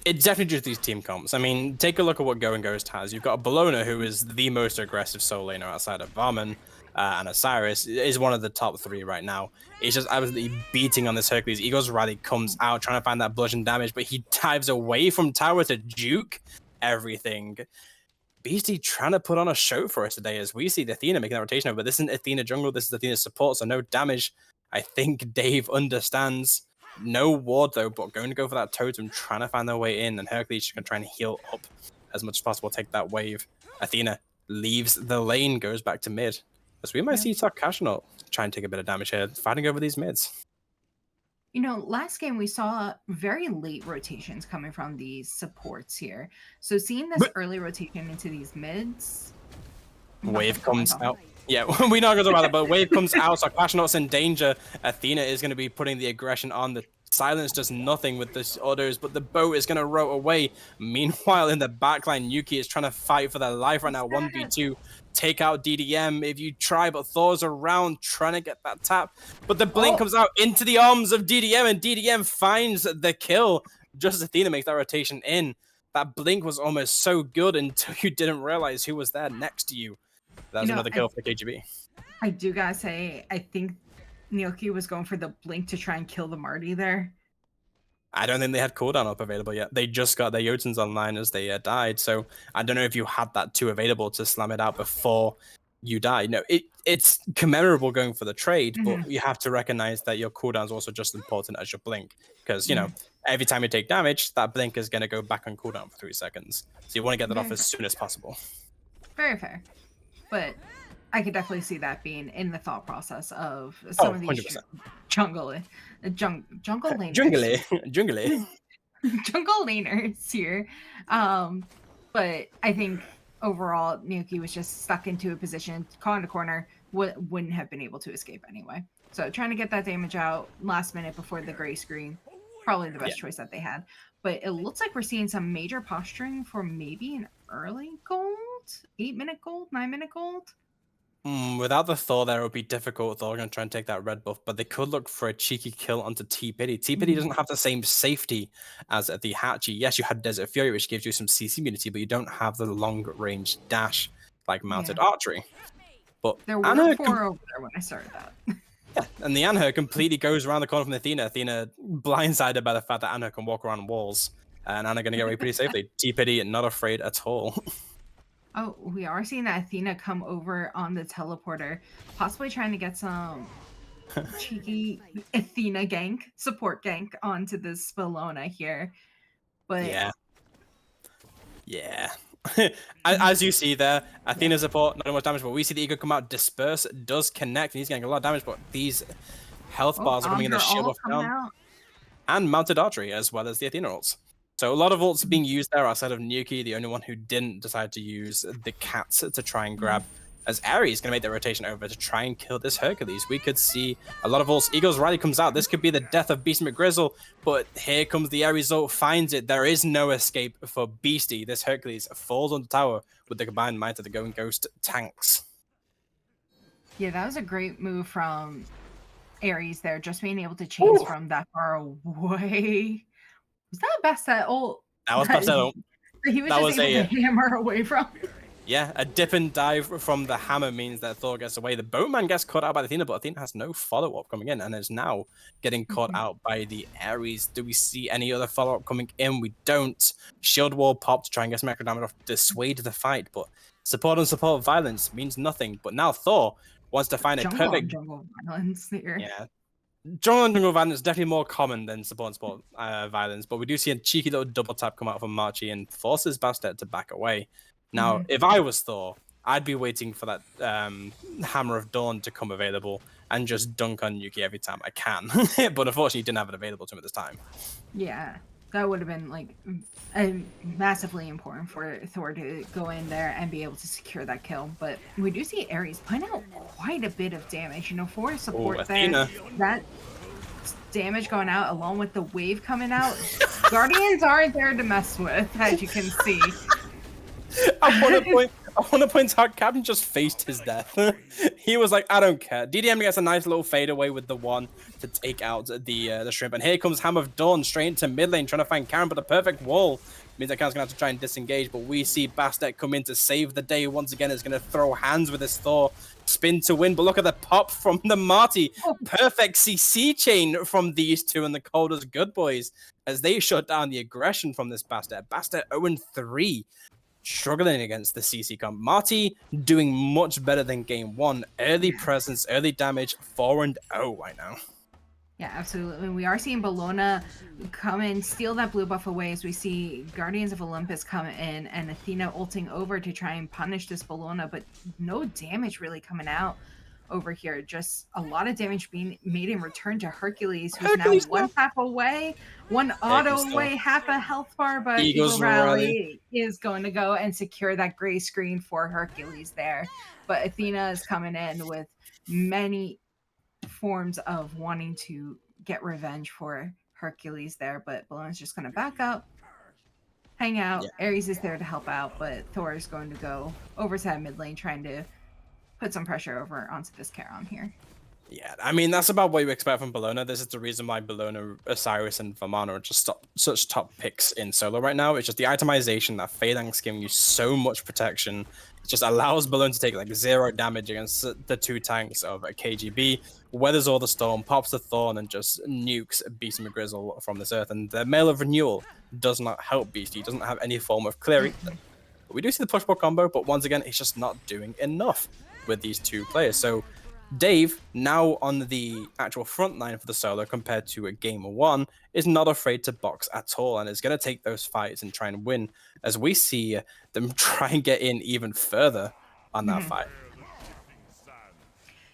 It's definitely just these team comps. I mean, take a look at what Going Ghost has. You've got a Bologna, who is the most aggressive soul laner outside of Varman, and Osiris is one of the top 3 right now. He's just absolutely beating on this Hercules. Eagles Rally comes out trying to find that bludgeon damage, but he dives away from tower to juke everything. Beastie trying to put on a show for us today as we see the Athena making that rotation over. But this isn't Athena jungle, this is Athena support, so no damage. I think Dave understands. No ward though, but going to go for that totem, trying to find their way in, and Hercules just going to try and heal up as much as possible, take that wave. Athena leaves the lane, goes back to mid. As we might see Sarkastronaut try and take a bit of damage here, fighting over these mids. Last game we saw very late rotations coming from these supports here. So seeing this early rotation into these mids. Wave comes out. Yeah, we're not going to talk about that, but wave comes out, Sarkastronaut's in danger. Athena is going to be putting the aggression on. The silence does nothing with the autos, but the boat is going to row away. Meanwhile, in the backline, Yuki is trying to fight for their life right now. 1v2, take out DDM if you try, but Thor's around trying to get that tap. But the blink comes out into the arms of DDM, and DDM finds the kill. Just as Athena makes that rotation in. That blink was almost so good until you didn't realize who was there next to you. That was another kill for the KGB. I do gotta say, I think Nyoki was going for the blink to try and kill the Marty there. I don't think they had cooldown up available yet. They just got their Jotuns online as they died, so I don't know if you had that 2 available to slam it out before you die. No, it's commemorable going for the trade, but you have to recognize that your cooldown is also just as important as your blink, because every time you take damage, that blink is going to go back on cooldown for 3 seconds. So you want to get that off as soon as possible. Very fair. But I could definitely see that being in the thought process of some of these 100%. jungle laners. Jungle laners here. But I think overall, Nuki was just stuck into a position, caught in a corner, wouldn't have been able to escape anyway. So trying to get that damage out last minute before the gray screen, probably the best choice that they had. But it looks like we're seeing some major posturing for maybe an early gold, 8-minute gold, 9-minute gold. Without the Thor there, it would be difficult. Thor going to try and take that red buff, but they could look for a cheeky kill onto T-Pity. T-Pity doesn't have the same safety as the Hachi. Yes, you had Desert Fury, which gives you some CC immunity, but you don't have the long-range dash like mounted archery. But there were 4 over there when I started that. Yeah, and the Anher completely goes around the corner from Athena. Athena blindsided by the fact that Anher can walk around walls, and Anher going to get away pretty safely. T-Pity not afraid at all. Oh, we are seeing that Athena come over on the teleporter, possibly trying to get some cheeky Athena gank, support gank onto this Spelona here. But yeah. As you see there, Athena support, not much damage, but we see the Ego come out, disperse, does connect, and he's getting a lot of damage, but these health bars are coming in the shield off down. And mounted archery, as well as the Athena ults. So a lot of ults being used there outside of Nuki, the only one who didn't decide to use the cats to try and grab as Ares is going to make the rotation over to try and kill this Hercules. We could see a lot of ults. Eagles Riley comes out. This could be the death of Beast McGrizzle, but here comes the Ares ult, finds it. There is no escape for Beastie. This Hercules falls on the tower with the combined might of the Going Ghost tanks. Yeah, that was a great move from Ares there, just being able to chase from that far away. Was that a Bastet ult? That was Bastet ult. He was just able to hammer away from. Yeah, a dip and dive from the hammer means that Thor gets away. The boatman gets caught out by Athena, but Athena has no follow-up coming in and is now getting caught out by the Ares. Do we see any other follow-up coming in? We don't. Shield wall pop to try and get some extra damage off, dissuade the fight, but support on support violence means nothing. But now Thor wants to find a perfect jungle violence here. Yeah. Jungle violence is definitely more common than support violence, but we do see a cheeky little double tap come out from Marchi and forces Bastet to back away. Now, if I was Thor, I'd be waiting for that Hammer of Dawn to come available and just dunk on Yuki every time I can. But unfortunately, he didn't have it available to him at this time. Yeah, that would have been like massively important for Thor to go in there and be able to secure that kill. But we do see Ares putting out quite a bit of damage. You know, for support there, that damage going out along with the wave coming out. Guardians aren't there to mess with, as you can see. I want to point out Captain just faced his death. He was like, I don't care. DDM gets a nice little fadeaway with the one to take out the shrimp. And here comes Hammer of Dawn straight into mid lane trying to find Karen, but the perfect wall means that Karen's going to have to try and disengage. But we see Bastet come in to save the day once again. Is going to throw hands with his Thor. Spin to win, but look at the pop from the Marty. Perfect CC chain from these two and the Kaldrs good boys as they shut down the aggression from this Bastet. Bastet 0-3. Struggling against the CC comp. Marty doing much better than game one. Early presence, early damage, 4-0 right now. Yeah, absolutely. We are seeing Bellona come in, steal that blue buff away as we see Guardians of Olympus come in and Athena ulting over to try and punish this Bellona, but no damage really coming out over here. Just a lot of damage being made in return to Hercules, who's now one tap away, one auto away, half a health bar, but Eagle Rally is going to go and secure that gray screen for Hercules there. But Athena is coming in with many forms of wanting to get revenge for Hercules there, but Balloon's just going to back up, hang out. Ares is there to help out, but Thor is going to go over to that mid lane trying to put some pressure over onto this Charon here. Yeah, I mean, that's about what you expect from Bellona. This is the reason why Bellona, Osiris, and Vamana are just such top picks in solo right now. It's just the itemization that Feidang's giving you so much protection. It just allows Bellona to take like 0 damage against the 2 tanks of KGB, weathers all the storm, pops the Thorn, and just nukes Beast McGrizzle from this earth. And the Mail of Renewal does not help Beast. He doesn't have any form of clearing. We do see the push-pull combo, but once again, it's just not doing enough with these two players. So Dave, now on the actual front line for the solo compared to a game 1, is not afraid to box at all and is going to take those fights and try and win, as we see them try and get in even further on that fight.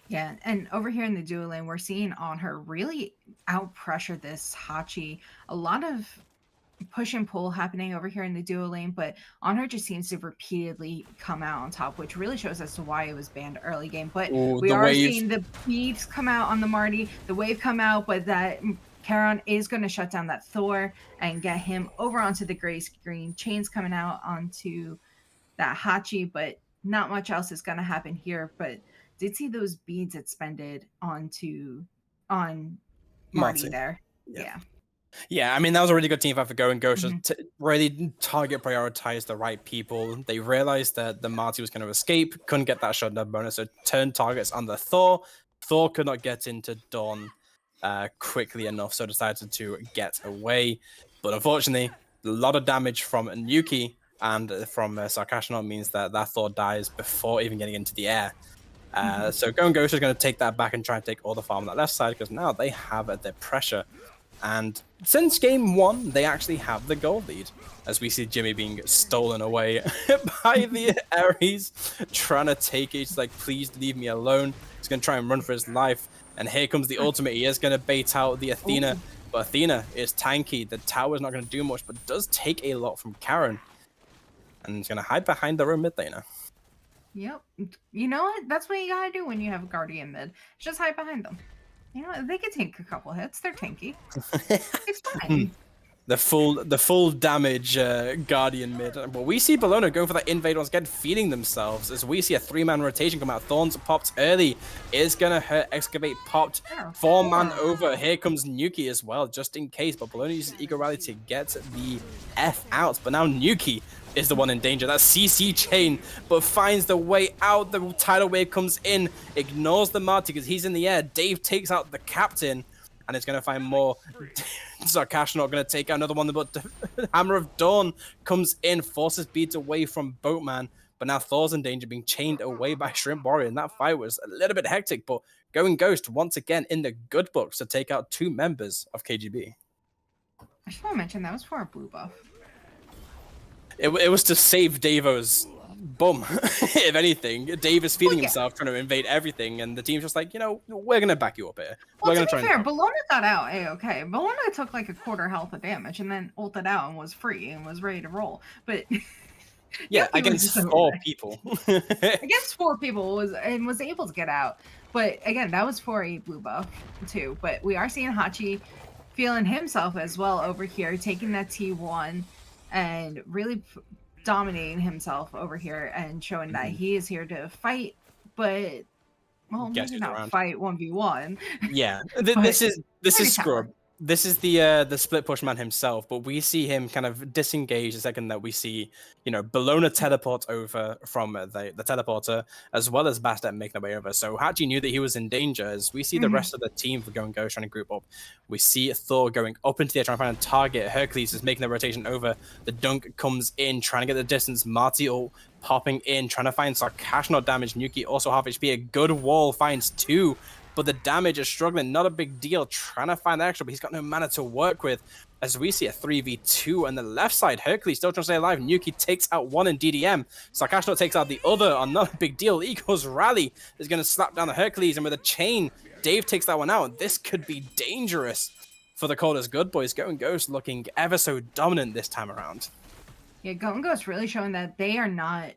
Yeah, and over here in the duo lane, we're seeing on her really out pressure this Hachi. A lot of push and pull happening over here in the duo lane, but on her just seems to repeatedly come out on top, which really shows as to why it was banned early game. But we are seeing the beats come out on the Marty, the wave come out, but that Charon is going to shut down that Thor and get him over onto the gray screen. Chains coming out onto that Hachi, but not much else is going to happen here. But did see those beads expended on Marty there. Yeah, I mean, that was a really good team fight for Going Ghost to really target prioritize the right people. They realized that the Marty was going to escape, couldn't get that shutdown bonus, so turned targets on the Thor. Thor could not get into Dawn quickly enough, so decided to get away. But unfortunately, a lot of damage from Nuki and from Sarkashanov means that that Thor dies before even getting into the air. So Going Ghost is going to take that back and try and take all the farm on that left side, because now they have their pressure. And since game 1, they actually have the gold lead, as we see Jimmy being stolen away by the Ares, trying to take it. He's like, please leave me alone. He's going to try and run for his life. And here comes the ultimate. He is going to bait out the Athena, but Athena is tanky. The tower is not going to do much, but does take a lot from Karen. And he's going to hide behind their own mid laner. Yep. You know what? That's what you gotta do when you have a guardian mid. Just hide behind them. You know, they could take a couple hits. They're tanky. It's fine. The full damage Guardian mid. Well, we see Bologna going for that invade once again, feeding themselves as we see a 3-man rotation come out. Thorns popped early. Is gonna hurt. Excavate popped. There are 4-man four. over. Here comes Nuki as well, just in case. But Bologna uses Ego Rally to get the F out. But now Nuki is the one in danger. That CC chain, but finds the way out. The tidal wave comes in, ignores the Marty because he's in the air. Dave takes out the captain. And it's going to find more. Sarkash not going to take out another one, but Hammer of Dawn comes in, forces beads away from Boatman. But now Thor's in danger, being chained away by Shrimp Warrior. And that fight was a little bit hectic, but Going Ghost once again in the good books to take out 2 members of KGB. I just want to mention that was for a blue buff. It was to save Davo's bum, if anything. Dave is feeling himself, trying to invade everything, and the team's just like, we're going to back you up here. Well, we're to be fair, Bologna got out A-okay. Bologna took like a quarter health of damage and then ulted out and was free and was ready to roll. But yeah, against 4 people. Against 4 people was able to get out. But again, that was for a blue buff too. But we are seeing Hachi feeling himself as well over here, taking that T1 and really dominating himself over here and showing that he is here to fight, but maybe not fight 1v1. Yeah, this is Scrub. This is the split push man himself, but we see him kind of disengage the second that we see, Bologna teleport over from the teleporter, as well as Bastet making their way over. So Hachi knew that he was in danger, as we see the rest of the team for Going Ghost trying to group up. We see Thor going up into the air, trying to find a target. Hercules is making the rotation over. The dunk comes in, trying to get the distance. Marty popping in, trying to find Sarkash not damage. Nuki also half HP. A good wall finds 2. But the damage is struggling, not a big deal. Trying to find the extra, but he's got no mana to work with. As we see a 3v2 on the left side, Hercules still trying to stay alive. Nuki takes out 1 in DDM. Sarkashno takes out the other, on not a big deal. Ego's Rally is going to slap down the Hercules, and with a chain, Dave takes that one out. This could be dangerous for the Kaldrs Good Boys. Going Ghost looking ever so dominant this time around. Yeah, Going Ghost really showing that they are not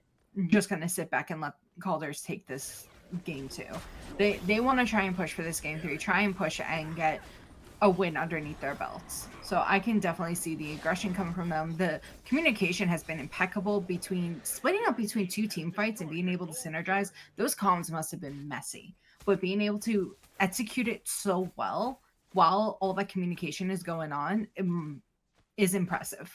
just going to sit back and let Kaldrs take this game 2. They want to try and push for this game 3, try and push and get a win underneath their belts. So I can definitely see the aggression coming from them. The communication has been impeccable between splitting up between 2 team fights and being able to synergize. Those comms must have been messy, but being able to execute it so well while all that communication is going on is impressive.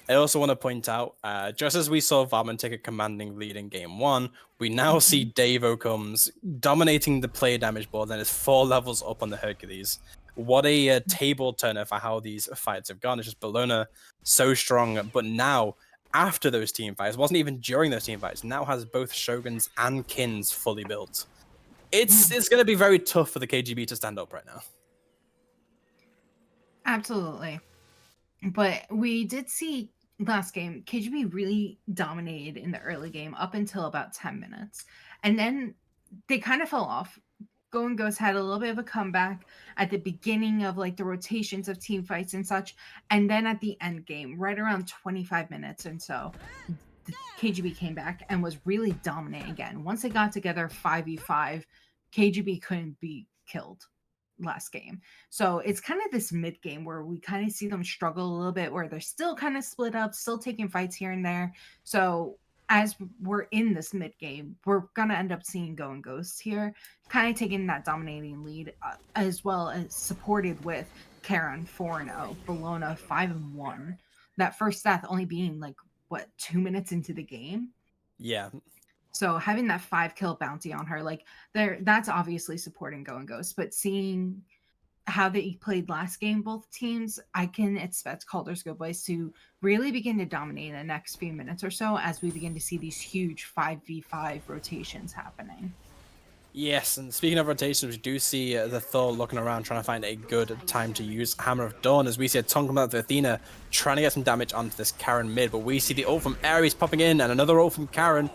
I also want to point out, just as we saw Varman take a commanding lead in game 1, we now see Davo comes dominating the player damage board and is 4 levels up on the Hercules. What a table turner for how these fights have gone. It's just Bologna so strong, but now, after those team fights, wasn't even during those team fights, now has both Shoguns and Kins fully built. It's going to be very tough for the KGB to stand up right now. Absolutely. But we did see last game, KGB really dominated in the early game up until about 10 minutes. And then they kind of fell off. Going Ghost had a little bit of a comeback at the beginning of like the rotations of team fights and such. And then at the end game, right around 25 minutes and so, the KGB came back and was really dominant again. Once they got together 5v5, KGB couldn't be killed last game. So it's kind of this mid game where we kind of see them struggle a little bit, where they're still kind of split up, still taking fights here and there. So as we're in this mid game, we're gonna end up seeing Going Ghosts here, kind of taking that dominating lead, as well as supported with Karen 4-0, Bologna 5-1. That first death only being like 2 minutes into the game. Yeah. So having that 5-kill bounty on her, like that's obviously supporting Going Ghost, but seeing how they played last game, both teams, I can expect Kaldrs Good Boys to really begin to dominate in the next few minutes or so as we begin to see these huge 5v5 rotations happening. Yes, and speaking of rotations, we do see the Thor looking around trying to find a good time to use Hammer of Dawn, as we see a tongue come out to Athena trying to get some damage onto this Karen mid, but we see the ult from Ares popping in and another ult from Karen.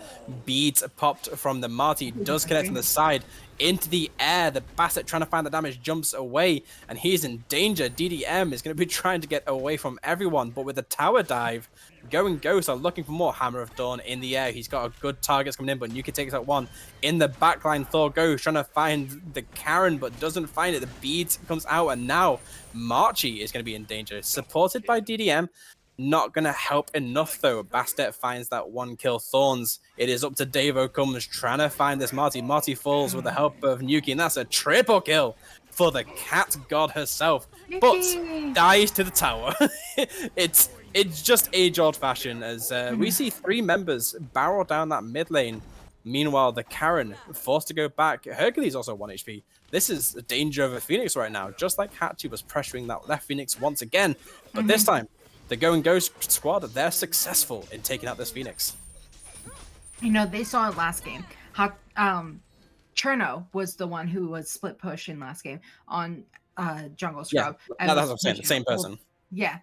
Beads popped from the Marty, does connect on the side into the air. The Basset trying to find the damage, jumps away, and he's in danger. DDM is going to be trying to get away from everyone, but with the tower dive, Going Ghost are looking for more. Hammer of Dawn in the air. He's got a good targets coming in, but Nuki takes out one. In the backline, Thor goes, trying to find the Karen, but doesn't find it. The bead comes out, and now Marchie is going to be in danger. Supported by DDM. Not going to help enough, though. Bastet finds that one kill. Thorns. It is up to Davo Comes trying to find this Marty. Marty falls with the help of Nuki, and that's a triple kill for the cat god herself, but dies to the tower. it's just age-old fashion as we see 3 members barrel down that mid lane. Meanwhile, the Karen forced to go back. Hercules also 1 HP. This is the danger of a Phoenix right now, just like Hachi was pressuring that left Phoenix once again. But this time, the Going Ghost squad, they're successful in taking out this Phoenix. You know, they saw it last game. How Cherno was the one who was split push in last game on Jungle Scrub. Yeah, that's what I'm saying. The same person.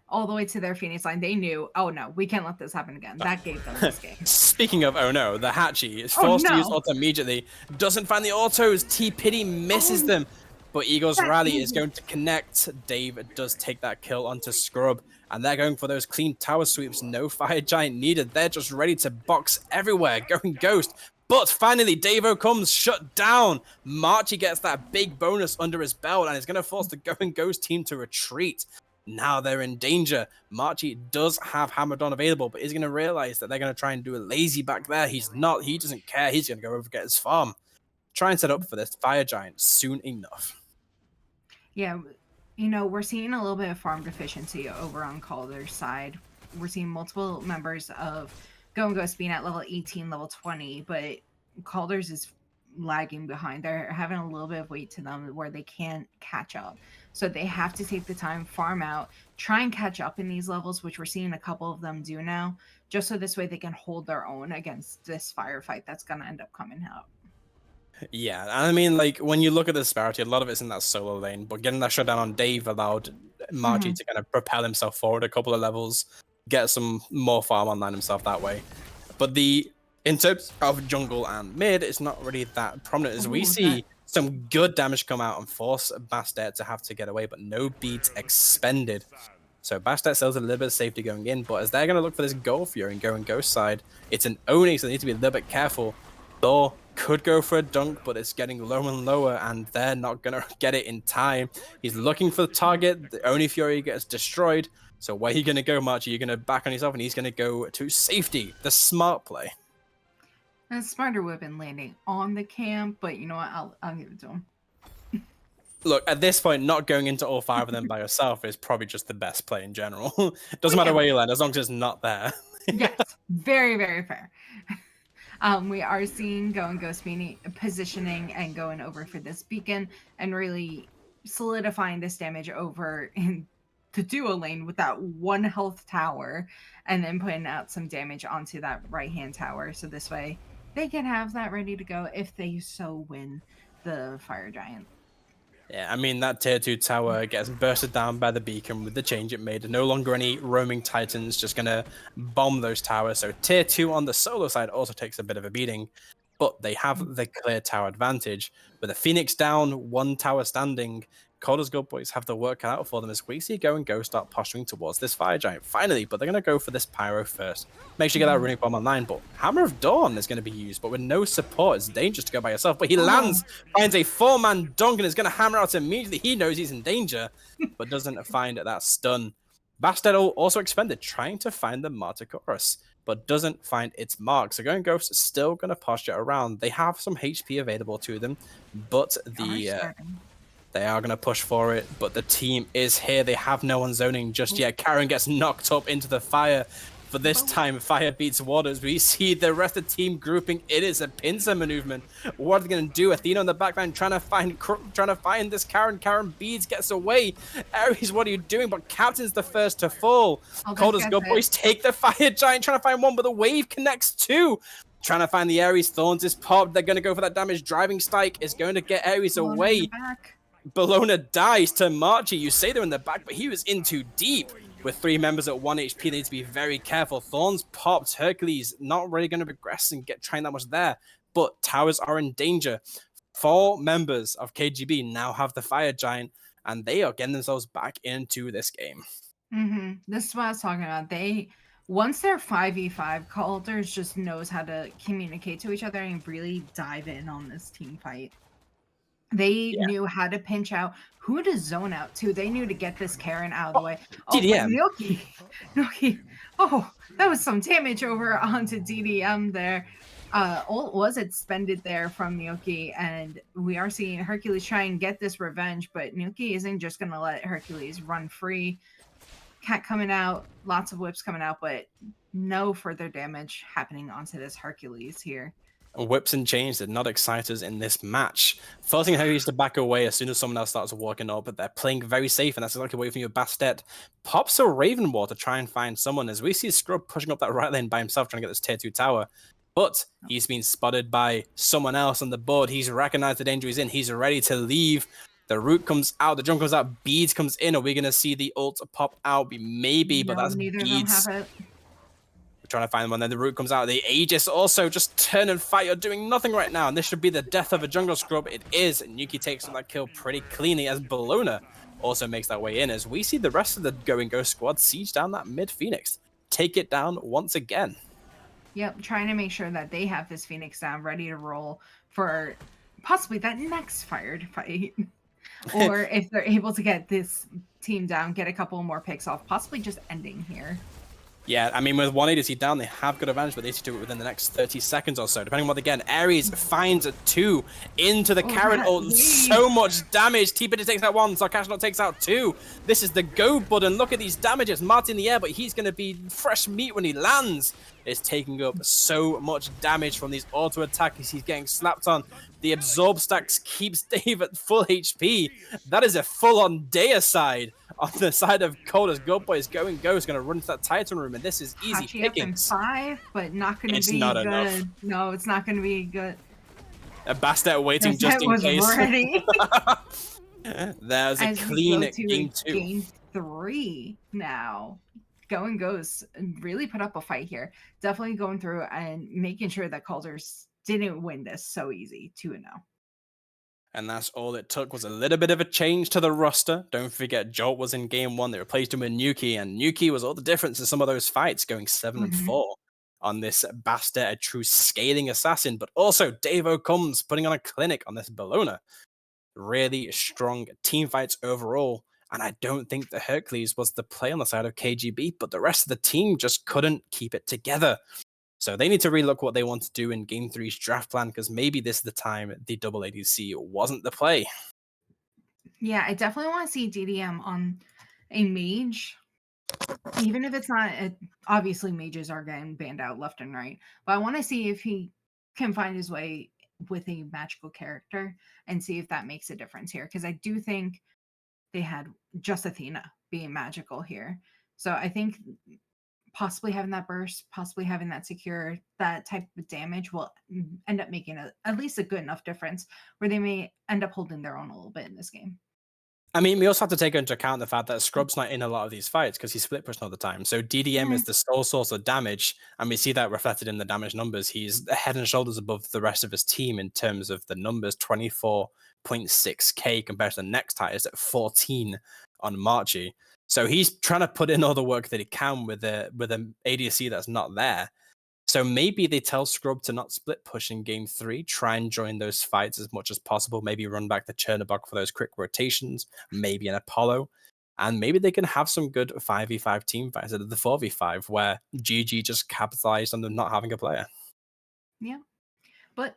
All the way to their Phoenix line. They knew, oh no, we can't let this happen again. That gave them this game. Speaking of, oh no, the Hachi is forced to use auto immediately. Doesn't find the autos. T-Pity misses them. But Eagle's Rally is going to connect. Dave does take that kill onto Scrub. And they're going for those clean tower sweeps. No Fire Giant needed. They're just ready to box everywhere. Going Ghost. But finally, Davo Comes shut down. Marchie gets that big bonus under his belt and is going to force the Going Ghost team to retreat. Now they're in danger. Marchie does have Hamadon available, but he's going to realize that they're going to try and do a lazy back there. He's not. He doesn't care. He's going to go over and get his farm. Try and set up for this Fire Giant soon enough. Yeah, you know, we're seeing a little bit of farm deficiency over on Kaldrs' side. We're seeing multiple members of Go and Ghost being at level 18, level 20, but Kaldrs is lagging behind. They're having a little bit of weight to them where they can't catch up. So they have to take the time, farm out, try and catch up in these levels, which we're seeing a couple of them do now, just so this way they can hold their own against this firefight that's going to end up coming out. Yeah, I mean, like, when you look at the disparity, a lot of it's in that solo lane, but getting that shutdown on Dave allowed Margie to kind of propel himself forward a couple of levels, get some more farm online himself that way. But in terms of jungle and mid, it's not really that prominent as we see some good damage come out and force Bastet to have to get away, but no beats expended. So Bastet sells a little bit of safety going in, but as they're going to look for this Gold Fury and go and Ghost side, it's an Oni, so they need to be a little bit careful. Thor could go for a dunk, but it's getting lower and lower, and they're not going to get it in time. He's looking for the target. The Oni Fury gets destroyed. So where are you going to go, Marchie? You're going to back on yourself, and he's going to go to safety. The smart play. And smarter would have been landing on the camp, but you know what? I'll give it to him. Look, at this point, not going into all 5 of them by yourself is probably just the best play in general. Doesn't matter where you land, as long as it's not there. Yes, very, very fair. We are seeing Go and Ghost positioning and going over for this beacon and really solidifying this damage over in the duo lane with that 1 health tower, and then putting out some damage onto that right-hand tower. So this way they can have that ready to go if they so win the Fire Giant. Yeah, I mean, that tier 2 tower gets bursted down by the beacon with the change it made. No longer any roaming titans, just going to bomb those towers. So tier 2 on the solo side also takes a bit of a beating, but they have the clear tower advantage. With a Phoenix down, 1 tower standing, Kaldrs Gold Boys have the work cut out for them as we see Go and Go start posturing towards this Fire Giant finally, but they're going to go for this Pyro first. Make sure you get that Runic Bomb online, but Hammer of Dawn is going to be used, but with no support, it's dangerous to go by yourself. But he lands, finds a 4-man dunk, and is going to hammer out immediately. He knows he's in danger, but doesn't find that stun. Bastet also expended, trying to find the Martychorus, but doesn't find its mark. So Going Ghost is still going to posture around. They have some HP available to them, but they are going to push for it, but the team is here. They have no one zoning just yet. Karen gets knocked up into the fire. For this time, fire beats waters. We see the rest of the team grouping. It is a pincer maneuver. What are they going to do? Athena on the backline trying to find this Karen. Karen Beads gets away. Ares, what are you doing? But Captain's the first to fall. Kaldrs Gold Boys take the Fire Giant, trying to find one, but the wave connects too. Trying to find the Ares. Thorns is popped. They're going to go for that damage. Driving Strike is going to get Ares away. Bellona dies to Marchie. You say they're in the back, but he was in too deep. With 3 members at 1 HP, they need to be very careful. Thorns popped. Hercules not really going to progress and trying that much there. But towers are in danger. 4 members of KGB now have the Fire Giant, and they are getting themselves back into this game. This is what I was talking about. They once they're 5v5, Kaldrs just knows how to communicate to each other and really dive in on this team fight. They Yeah. knew how to pinch out, who to zone out to. They knew to get this Karen out of the way. Oh, but DDM. Gnocchi. Oh, that was some damage over onto DDM there. Ult was expended there from Gnocchi, and we are seeing Hercules try and get this revenge, but Gnocchi isn't just going to let Hercules run free. Cat coming out, lots of whips coming out, but no further damage happening onto this Hercules here. Whips and chains did not excite us in this match, forcing Hercules to back away as soon as someone else starts walking up, but they're playing very safe, and that's exactly what from your Bastet. Pops a Raven Ward to try and find someone, as we see Scrub pushing up that right lane by himself, trying to get this tier 2 tower. But he's been spotted by someone else on the board. He's recognized the danger he's in. He's ready to leave. The root comes out, the jump comes out, Beads comes in. Are we going to see the ult pop out? Maybe, but that's neither Beads. of them have it. We're trying to find one. Then the root comes out. The Aegis also just turn and fight. You're doing nothing right now. And this should be the death of a jungle scrub. It is. Nuki takes that kill pretty cleanly as Bologna also makes that way in. As we see the rest of the Go and Go squad siege down that mid Phoenix. Take it down once again. Yep, trying to make sure that they have this Phoenix down, ready to roll for possibly that next fired fight. Or if they're able to get this team down, get a couple more picks off, possibly just ending here. Yeah, I mean, with 180 down, they have good advantage, but they need to do it within the next 30 seconds or so, depending on what they get. Ares finds a 2 into the Karen ult. So much damage. TPD takes out 1, Sarkashnot takes out 2. This is the go button. Look at these damages. Martin in the air, but he's going to be fresh meat when he lands. Is taking up so much damage from these auto attacks he's getting slapped on. The absorb stacks keeps Dave at full HP. That is a full-on deicide on the side of Kaldrs. Goldboy is going is going to run to that Titan room, and this is easy pickings. 5, but not going to be not good. Enough. No, it's not going to be good. A Bastet waiting just in case. Ready. There's a clean game 2. Game 3 now. Go and Go's really put up a fight here. Definitely going through and making sure that Kaldrs didn't win this so easy, 2-0. And that's all it took, was a little bit of a change to the roster. Don't forget, Jolt was in game 1. They replaced him with Nuki, and Nuki was all the difference in some of those fights, going 7-4 on this Bastet, a true scaling assassin. But also, Davo comes, putting on a clinic on this Bologna. Really strong team fights overall. And I don't think the Hercules was the play on the side of KGB, but the rest of the team just couldn't keep it together. So they need to relook what they want to do in Game 3's draft plan, because maybe this is the time the double ADC wasn't the play. Yeah, I definitely want to see DDM on a mage, even if it's not, obviously mages are getting banned out left and right, but I want to see if he can find his way with a magical character and see if that makes a difference here, because I do think they had just Athena being magical here. So I think possibly having that burst, possibly having that secure, that type of damage will end up making at least a good enough difference where they may end up holding their own a little bit in this game. I mean, we also have to take into account the fact that Scrub's not in a lot of these fights because he's split pushing all the time. So DDM is the sole source of damage, and we see that reflected in the damage numbers. He's head and shoulders above the rest of his team in terms of the numbers, 24.6k compared to the next highest at 14 on Marchi. So he's trying to put in all the work that he can with an ADC that's not there. So maybe they tell Scrub to not split push in game 3, try and join those fights as much as possible, maybe run back the Chernobog for those quick rotations, maybe an Apollo, and maybe they can have some good 5v5 team fights instead of the 4v5 where GG just capitalized on them not having a player. Yeah, but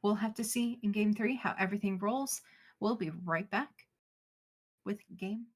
we'll have to see in game 3 how everything rolls. We'll be right back with game.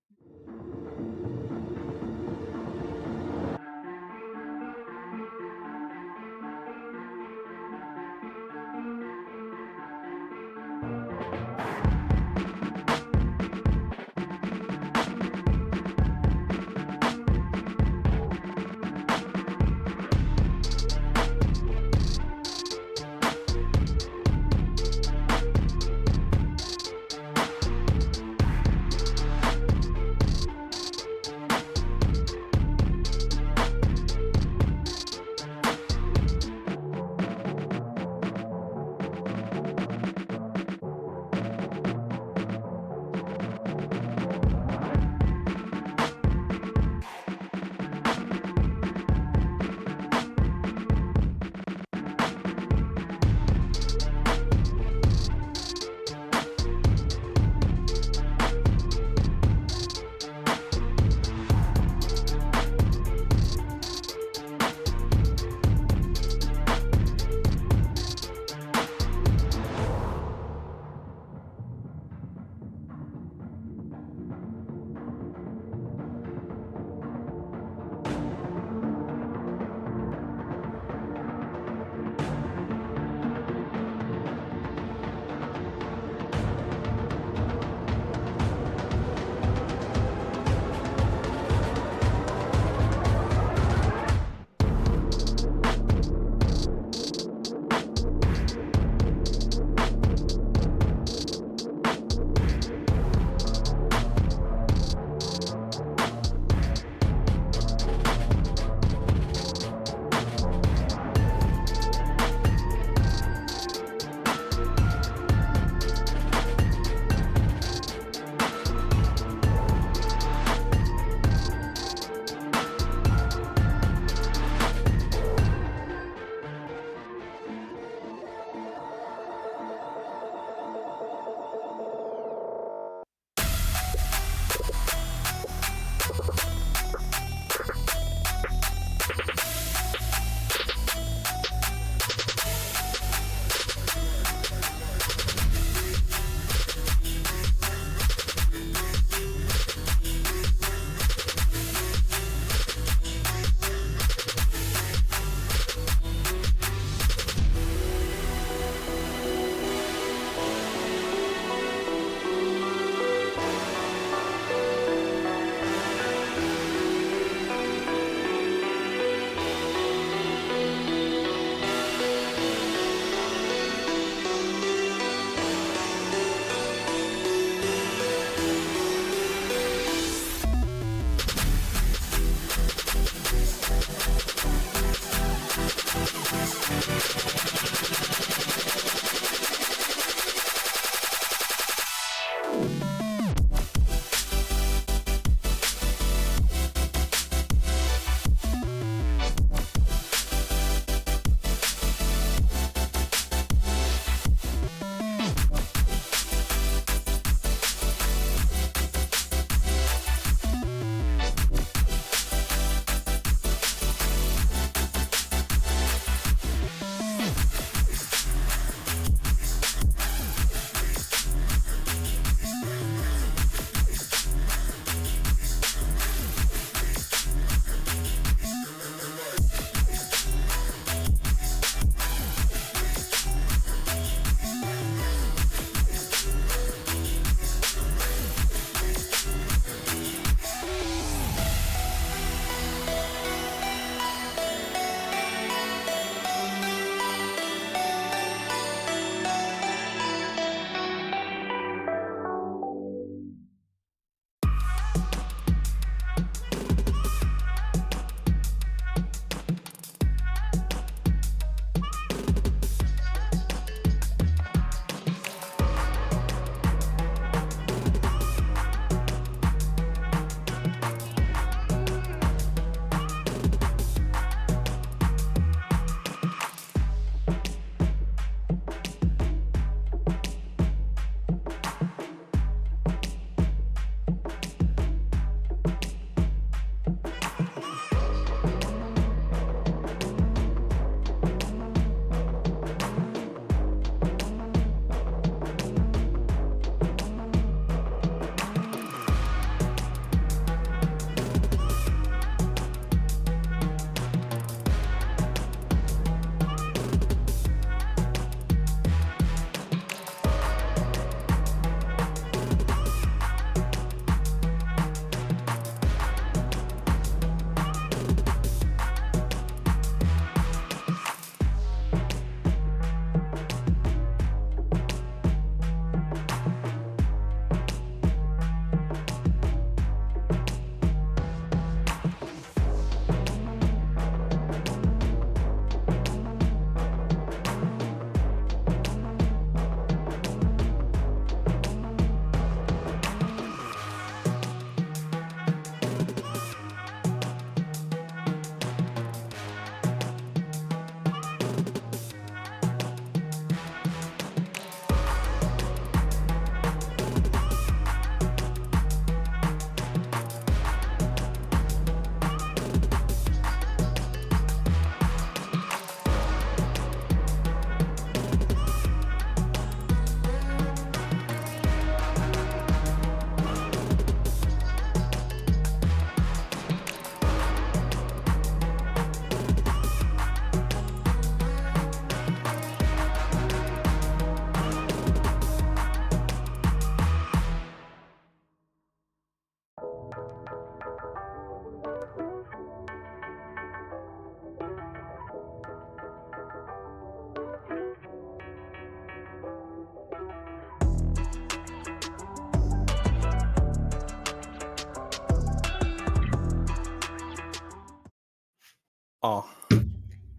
Oh,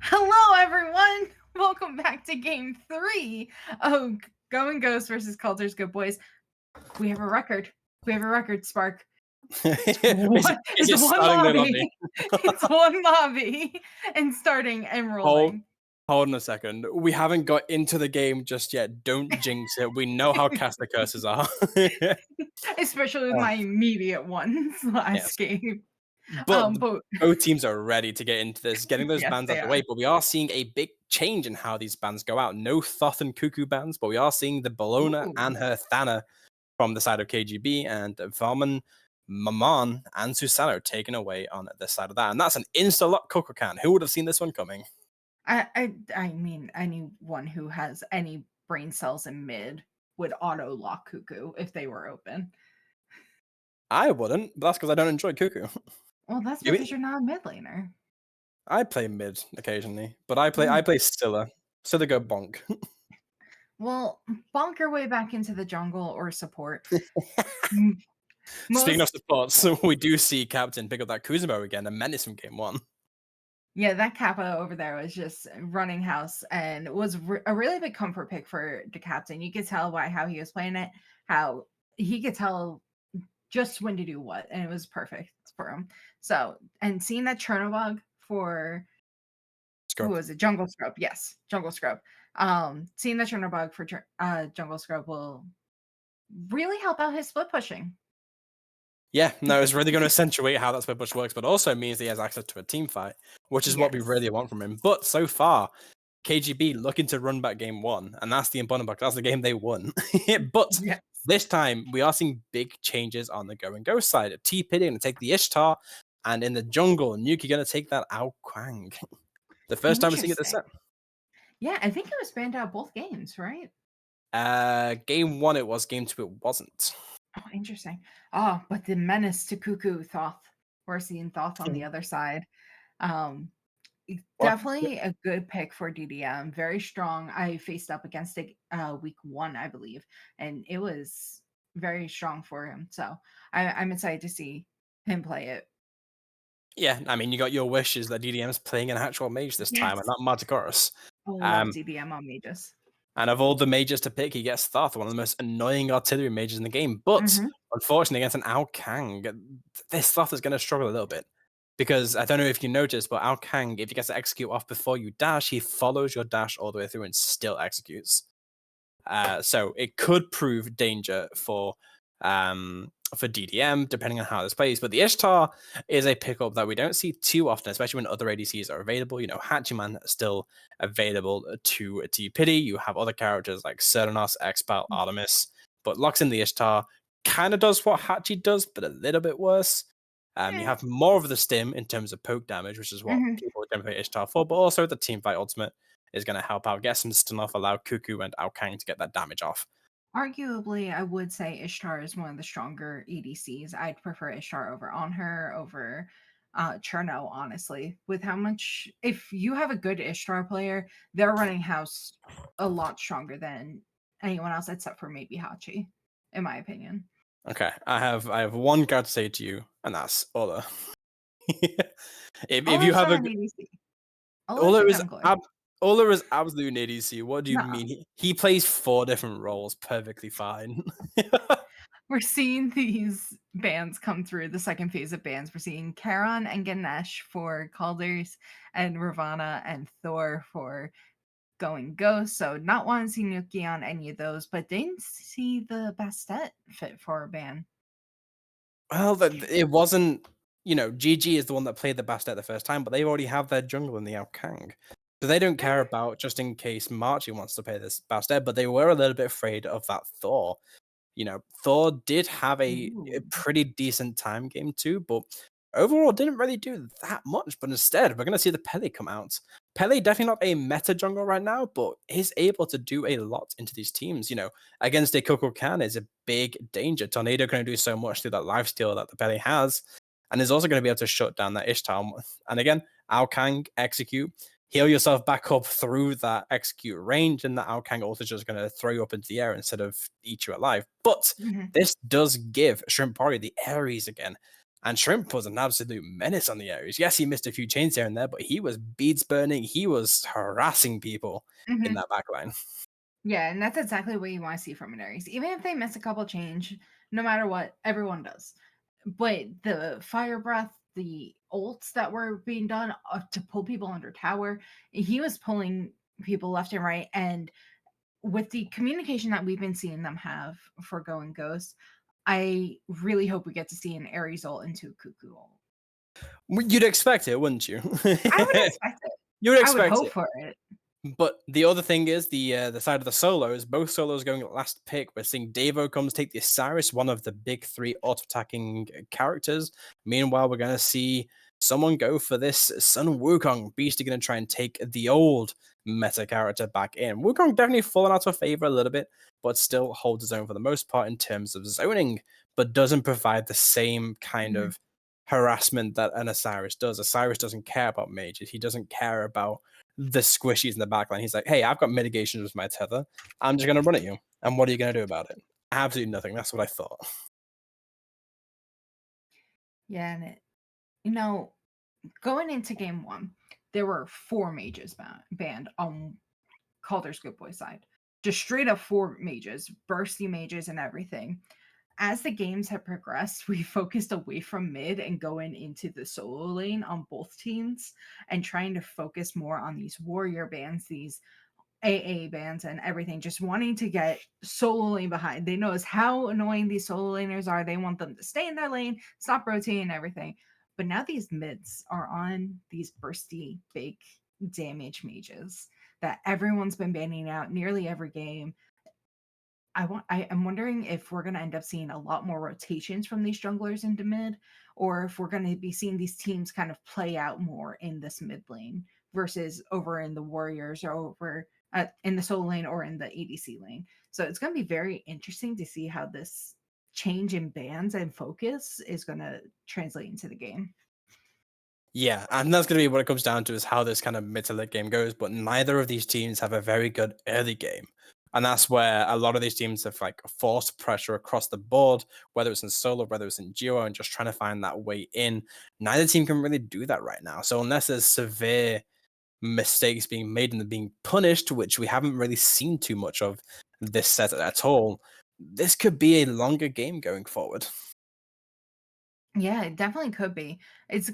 Hello, everyone. Welcome back to Game 3 of Going Ghost versus Kaldrs Good Boys. We have a record. We have a record, Spark. is is It's it one starting the lobby. lobby? It's one lobby and starting and Hold, rolling. hold on a second. We haven't got into the game just yet. Don't jinx it. We know how cast the curses are. Especially with Oh, my immediate ones last yes, game. but But both teams are ready to get into this, getting those yes, bans out they the are. way. But we are seeing a big change in how these bans go out. No Thoth and Cuckoo bans, but we are seeing the Bologna Ooh. and her Thana from the side of KGB, and Varman, Maman, and Susano taken away on the side of that. And that's an insta-lock Coco can. Who would have seen this one coming? I mean, anyone who has any brain cells in mid would auto lock Cuckoo if they were open. I wouldn't, but that's because I don't enjoy Cuckoo. Well, that's Give because me, you're not a mid laner. I play mid occasionally, but I Mm. play Stilla. Stilla go bonk. Well, bonk your way back into the jungle or support. M- Speaking of Most, supports, we do see Captain pick up that Kuzmo again and menace from game one. yeah, that Kappa over there was just running house and was a really big comfort pick for the captain. You could tell by how he was playing it, how he could tell just when to do what, and it was perfect for him. So, and seeing that Chernobog for who Scrub. was it? Jungle Scrub. Yes, Jungle Scrub. Seeing the Chernobog for Jungle Scrub will really help out his split pushing. Yeah, no, it's really going to accentuate how that split push works, but also means that he has access to a team fight, which is what we Yes. really want from him. But so far, KGB looking to run back game one, and that's the important part. That's the game they won. But Yes. this time, we are seeing big changes on the Go and Go side. T Pity going to take the Ishtar, and in the jungle, Nuki going to take that Ao Kwang. The first time we're seeing it this Interesting. set. Yeah, I think it was banned out both games, right? Game one it was, game two it wasn't. Oh, interesting. Oh, but the menace to Cuckoo Thoth. We're seeing Thoth on the other side. Um, Well, Definitely a good pick for DDM. Very strong. I faced up against it week one, I believe, and it was very strong for him. So I'm excited to see him play it. yeah, I mean, you got your wishes that DDM's playing an actual mage this time and Yes. not Marticorus. I love Um, DDM on mages. And of all the mages to pick, he gets Thoth, one of the most annoying artillery mages in the game. But Hmm. unfortunately, against an Ao Kang, this Thoth is going to struggle a little bit. Because I don't know if you noticed, but Ao Kang, if he gets to execute off before you dash, he follows your dash all the way through and still executes. So it could prove danger for DDM, depending on how this plays. But the Ishtar is a pickup that we don't see too often, especially when other ADCs are available. You know, Hachiman is still available to T Pity. You have other characters like Cernos, Expal, Artemis, but locks in the Ishtar, kind of does what Hachi does, but a little bit worse. You Yeah. have more of the stim in terms of poke damage, which is what Hmm. people generally play Ishtar for, but also the teamfight ultimate is going to help out, get some stun off, allow Cuckoo and Ao Kang to get that damage off. Arguably, I would say Ishtar is one of the stronger EDCs. I'd prefer Ishtar over on her over Cherno, honestly. With how much, if you have a good Ishtar player, they're running house a lot stronger than anyone else except for maybe Hachi, in my opinion. Okay, I have one card to say to you, and that's Ola. if you Ola's have not a an EDC. Ola's Ola a is jungler. Ola is absolute an ADC. What do you Nuh-uh. mean? He plays four different roles perfectly fine. We're seeing these bans come through the second phase of bans. We're seeing Charon and Ganesh for Kaldrs and Ravana and Thor for Going Ghost. So not wanting to see Nuki on any of those, but didn't see the Bastet fit for a ban. Well, it wasn't. You know, GG is the one that played the Bastet the first time, but they already have their jungle in the Ao Kang. So they don't care about just in case Marchie wants to play this Bastet, but they were a little bit afraid of that Thor. You know, Thor did have a Ooh. pretty decent time game too, but overall didn't really do that much. But instead, we're going to see the Pele come out. Pele definitely not a meta jungle right now, but is able to do a lot into these teams. You know, against a Coco Can is a big danger. Tornado going to do so much through that lifesteal that the Pele has, and is also going to be able to shut down that Ishtar. And again, Ao Kang execute. Heal yourself back up through that execute range, and that Ao Kang also just going to throw you up into the air instead of eat you alive. But Mhm. this does give Shrimp Party the Ares again. And Shrimp was an absolute menace on the Ares. Yes, he missed a few chains here and there, but he was beads burning. He was harassing people in Mhm. that backline. Yeah, and that's exactly what you want to see from an Ares. Even if they miss a couple change, no matter what, everyone does. But the fire breath, the ults that were being done to pull people under tower, he was pulling people left and right. And with the communication that we've been seeing them have for Going Ghost, I really hope we get to see an Ares ult into Cuckoo ult. You'd expect it, wouldn't you? I would expect it. You would I would expect hope it. for it. But the other thing is the side of the solos. Both solos going at last pick. We're seeing Davo comes take the Osiris, one of the big three auto-attacking characters. Meanwhile, we're going to see someone go for this Sun Wukong. Beast are going to try and take the old meta character back in. Wukong definitely fallen out of favor a little bit, but still holds his own for the most part in terms of zoning, but doesn't provide the same kind Mhm. of harassment that an Osiris does. Osiris doesn't care about mages. He doesn't care about the squishies in the backline. He's like, hey, I've got mitigations with my tether. I'm just going to run at you. And what are you going to do about it? Absolutely nothing. That's what I thought. Yeah, and you know, going into game one, there were four mages banned on Kaldrs Good Boy side. Just straight up four mages, bursty mages, and everything. As the games have progressed, we focused away from mid and going into the solo lane on both teams and trying to focus more on these warrior bands, these AA bands and everything, just wanting to get solo lane behind. They know how annoying these solo laners are. They want them to stay in their lane, stop rotating and everything. But now these mids are on these bursty, big damage mages that everyone's been banning out nearly every game. I am wondering if we're gonna end up seeing a lot more rotations from these junglers into mid, or if we're gonna be seeing these teams kind of play out more in this mid lane versus over in the warriors or over in the solo lane or in the ADC lane. So it's gonna be very interesting to see how this change in bans and focus is gonna translate into the game. Yeah, and that's going to be what it comes down to is how this kind of mid to late game goes. But neither of these teams have a very good early game. And that's where a lot of these teams have like forced pressure across the board, whether it's in solo, whether it's in duo, and just trying to find that way in. Neither team can really do that right now. So unless there's severe mistakes being made and being punished, which we haven't really seen too much of this set at all, this could be a longer game going forward. Yeah, it definitely could be. It's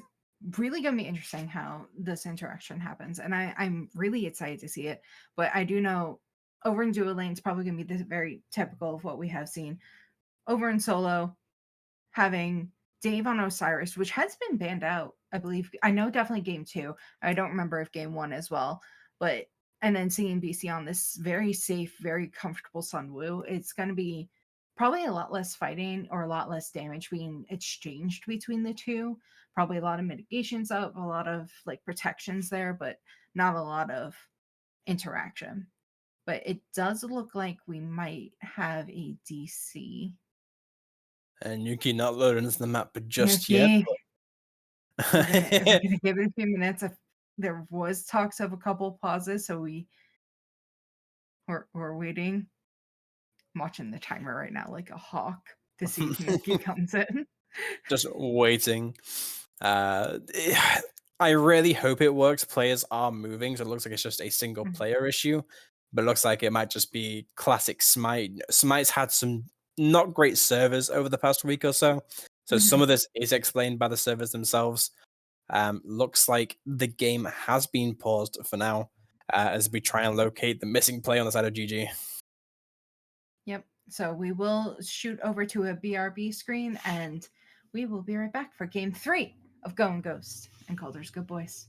really going to be interesting how this interaction happens, and I'm really excited to see it. But I do know over in duo lane, it's probably going to be this very typical of what we have seen over in solo, having Dave on Osiris, which has been banned out. I believe I know definitely game two. I don't remember if game one as well, but and then seeing BC on this very safe, very comfortable Sunwoo, it's going to be probably a lot less fighting or a lot less damage being exchanged between the two. Probably a lot of mitigations up, a lot of like protections there, but not a lot of interaction. But it does look like we might have a DC. And Yuki not loading into the map just yet. Okay, we're gonna give it a few minutes. If there was talks of a couple pauses, so we're waiting. I'm watching the timer right now like a hawk to see if Yuki comes in. Just waiting. I really hope it works. Players are moving, so it looks like it's just a single player issue, but it looks like it might just be classic Smite. Smite's had some not great servers over the past week or so, so some of this is explained by the servers themselves. Looks like the game has been paused for now as we try and locate the missing player on the side of GG. Yep. So we will shoot over to a BRB screen and we will be right back for game 3 of Going Ghost and Kaldrs Good Boys.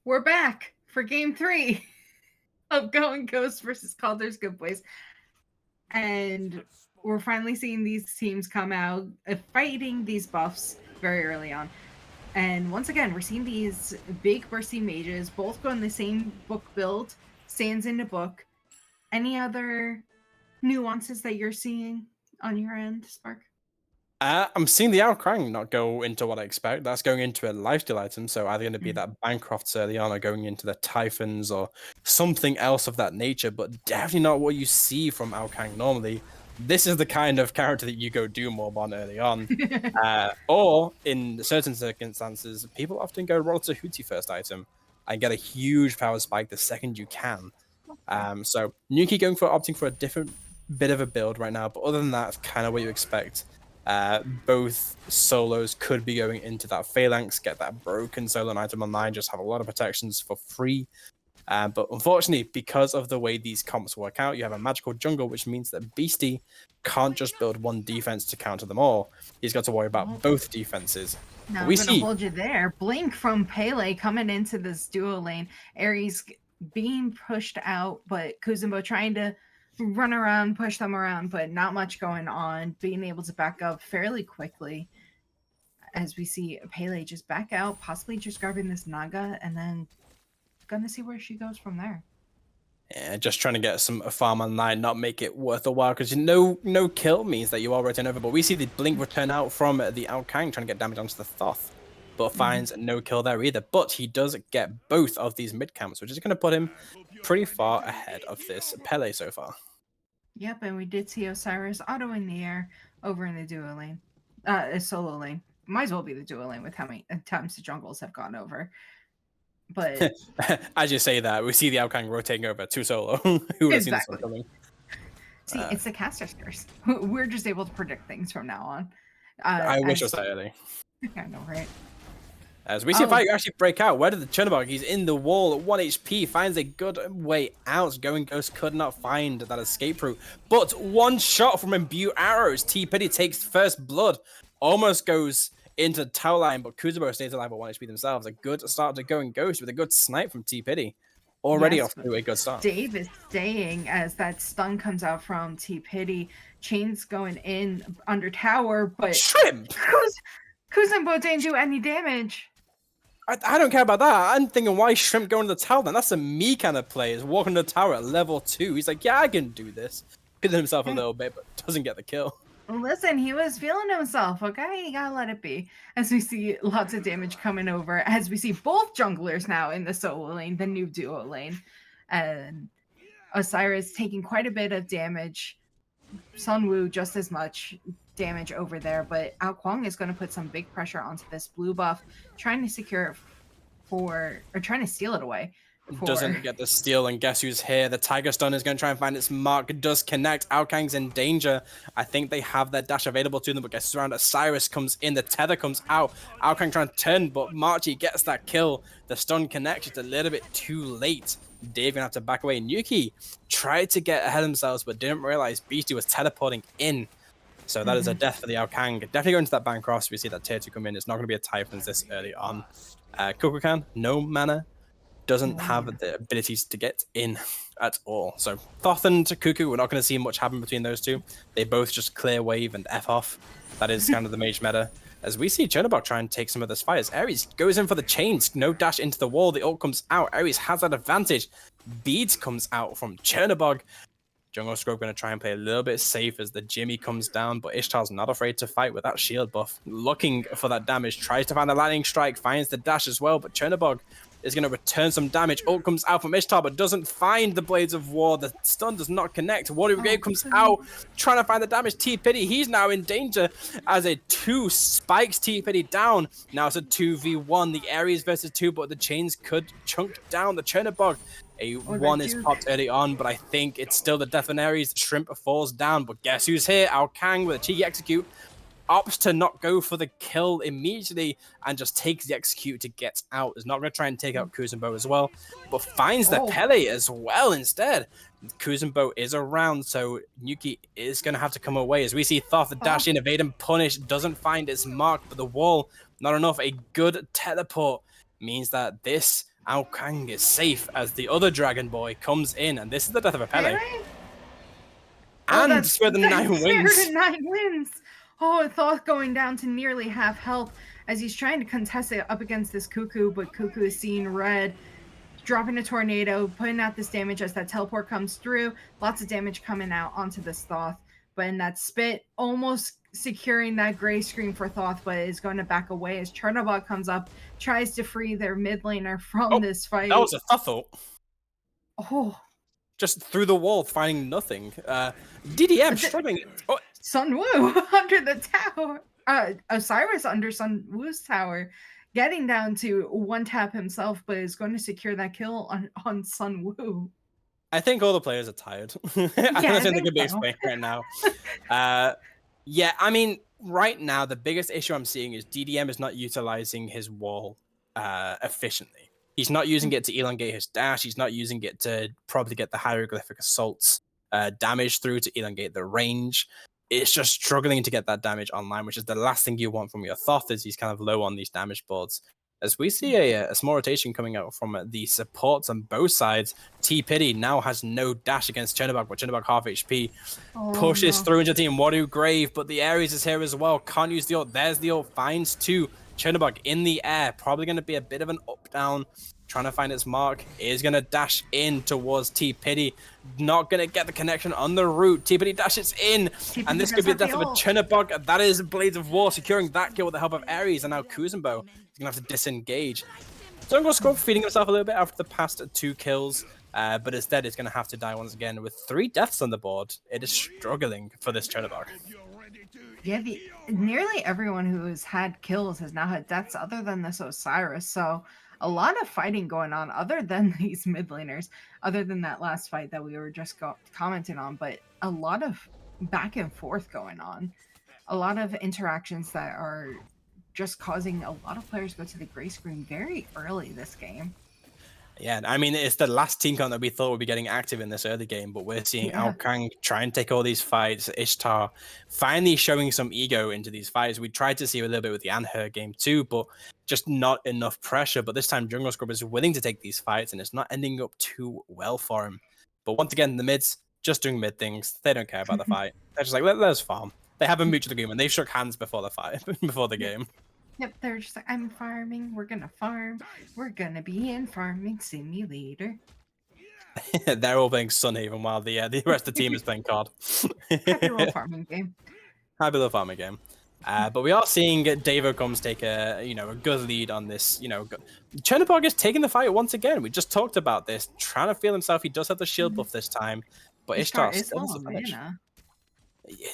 we're back for game 3 of Going Ghost versus Kaldrs Good Boys. And we're finally seeing these teams come out fighting these buffs very early on. And once again, we're seeing these big bursty mages both go in the same book build, stands in the book. Any other nuances that you're seeing on your end, Spark? I'm seeing the Outcrying not go into what I expect. That's going into a lifesteal item, so either going to be that Bancrofts early on or going into the Typhons or something else of that nature, but definitely not what you see from Outcrying normally. This is the kind of character that you go Doom Orb on early on. Or in certain circumstances, people often go Roll to Hootie first item and get a huge power spike the second you can. So Nuki going for opting for a different bit of a build right now, but other than that, it's kind of what you expect. Both solos could be going into that Phalanx, get that broken solo item online, just have a lot of protections for free. But unfortunately, because of the way these comps work out, you have a magical jungle, which means that Beastie can't just build one defense to counter them all. He's got to worry about both defenses. Now I'm going to hold you there. Blink from Pele coming into this duo lane. Ares being pushed out, but Kuzumbo trying to run around, push them around, but not much going on. Being able to back up fairly quickly as we see Pele just back out, possibly just grabbing this Naga, and then gonna see where she goes from there. Yeah, just trying to get some farm online, not make it worth a while, because no kill means that you are rotating over. But we see the Blink return out from the Alkang, trying to get damage onto the Thoth, but finds no kill there either. But he does get both of these mid camps, which is going to put him pretty far ahead of this Pele so far. Yep, and we did see Osiris auto in the air over in the duo lane, solo lane. Might as well be the duo lane with how many times the jungles have gone over. But as you say that, we see the Alkang rotating over to solo. Who would have seen this one coming? See, it's the caster's curse. We're just able to predict things from now on. I wish it was that early. I know, right? As we see a fight actually break out. Where did the Chernobog? He's in the wall at 1 HP, finds a good way out. Going Ghost could not find that escape route, but one shot from Imbue arrows. T-Pity takes first blood, almost goes into the tower line, but Kuzubo stays alive at 1 HP themselves. A good start to Going Ghost with a good snipe from T-Pity. Already off to a good start. Dave is staying as that stun comes out from T-Pity. Chains going in under tower, but Shrimp! Kuzumbo didn't do any damage. I don't care about that. I'm thinking, why Shrimp going to the tower then? That's a me kind of play. Is walking to the tower at level 2. He's like, yeah, I can do this. Killing himself a little bit, but doesn't get the kill. Listen, he was feeling himself, okay? You gotta let it be. As we see lots of damage coming over, as we see both junglers now in the solo lane, the new duo lane. And Osiris taking quite a bit of damage. Sunwoo just as much damage over there, but Ao Kwang is going to put some big pressure onto this blue buff, trying to secure it or trying to steal it away. Doesn't get the steal, and guess who's here? The Tiger Stun is going to try and find its mark. It does connect. Alkang's in danger. I think they have their dash available to them, but guess who's around? Osiris comes in. The tether comes out. Alkang trying to turn, but Marchi gets that kill. The stun connects. It's a little bit too late. Dave gonna have to back away. Nuki tried to get ahead of themselves, but didn't realize Beastie was teleporting in. So that is a death for the Alkang. Definitely going to that Bancroft. We see that tier 2 come in. It's not going to be a Typhons this early on. Kukulkan, no mana. Doesn't have the abilities to get in at all. So Thoth and Cuckoo, we're not going to see much happen between those two. They both just clear wave and F off. That is kind of the mage meta. As we see Chernobog try and take some of this fight, as Ares goes in for the chains, no dash into the wall, the ult comes out, Ares has that advantage. Beads comes out from Chernobog. Jungle Scrub going to try and play a little bit safe as the Jimmy comes down, but Ishtar's not afraid to fight with that shield buff. Looking for that damage, tries to find a lightning strike, finds the dash as well, but Chernobog is going to return some damage. Ult comes out from Ishtar, but doesn't find the Blades of War. The stun does not connect. Warrior Brigade comes out, trying to find the damage. T-Pity, he's now in danger as a 2 spikes T-Pity down. Now it's a 2v1. The Ares versus 2, but the chains could chunk down the Chernobog. A 1 is popped early on, but I think it's still the death of Ares. Shrimp falls down, but guess who's here? Ao Kang with a cheeky execute. Opts to not go for the kill immediately and just takes the execute to get out. Is not going to try and take out Kuzumbo as well, but finds the Pele as well instead. Kuzumbo is around, so Nuki is going to have to come away. As we see Thoth dash in, evade and punish, doesn't find its mark, but the wall, not enough. A good teleport means that this Ao Kang is safe as the other Dragon Boy comes in, and this is the death of a Pele. Really? Oh, And that's Spirit of the Nine Spirit Winds. of Nine Winds. Oh, Thoth going down to nearly half health as he's trying to contest it up against this Cuckoo, but Cuckoo is seeing red, dropping a tornado, putting out this damage as that teleport comes through. Lots of damage coming out onto this Thoth. But in that spit, almost securing that gray screen for Thoth, but is going to back away as Chernobog comes up, tries to free their mid laner from this fight. That was a Thuthel. Oh. Just through the wall, finding nothing. DDM struggling. Oh. Sun Wu under the tower. Osiris under Sun Wu's tower, getting down to one tap himself, but is going to secure that kill on Sun Wu. I think all the players are tired. I don't think they can be explained right now. Yeah, I mean, right now, the biggest issue I'm seeing is DDM is not utilizing his wall efficiently. He's not using it to elongate his dash. He's not using it to probably get the hieroglyphic assaults damage through to elongate the range. It's just struggling to get that damage online, which is the last thing you want from your Thoth, as he's kind of low on these damage boards. As we see a small rotation coming out from the supports on both sides, T-Pity now has no dash against Chernobog, but Chernobog half HP. Pushes through into Team Wadu Grave, but the Ares is here as well. Can't use the ult. There's the ult. Finds two. Chernobog in the air. Probably going to be a bit of an up-down. Trying to find its mark. Is going to dash in towards T-Pity. Not going to get the connection on the route. T-Pity dashes in. And this could be the death of a Chernobog. That is Blades of War securing that kill with the help of Ares. And now Kuzenbo is going to have to disengage. Jungle Scrub feeding himself a little bit after the past 2 kills. But instead, it's going to have to die once again with 3 deaths on the board. It is struggling for this Chernobog. Yeah, nearly everyone who has had kills has now had deaths other than this Osiris. So a lot of fighting going on other than these mid laners, other than that last fight that we were just commenting on, but a lot of back and forth going on. A lot of interactions that are just causing a lot of players to go to the gray screen very early this game. Yeah, I mean, it's the last team count that we thought would be getting active in this early game, but we're seeing Ao Kang try and take all these fights. Ishtar finally showing some ego into these fights. We tried to see a little bit with the Anher game too, but just not enough pressure. But this time, Jungle Scrub is willing to take these fights, and it's not ending up too well for him. But once again, the mids just doing mid things. They don't care about the fight. They're just like, let us farm. They have a mutual agreement. They've shook hands before the fight, before the game. Yep, they're just like, I'm farming, we're gonna farm, we're gonna be in farming simulator. They're all playing Sunhaven while the rest of the team is playing COD. Happy little farming game. Happy little farming game. But we are seeing Davo Combs take a good lead on this. Chernobog is taking the fight once again. We just talked about this, trying to feel himself. He does have the shield buff this time, but Ishtar still has the damage.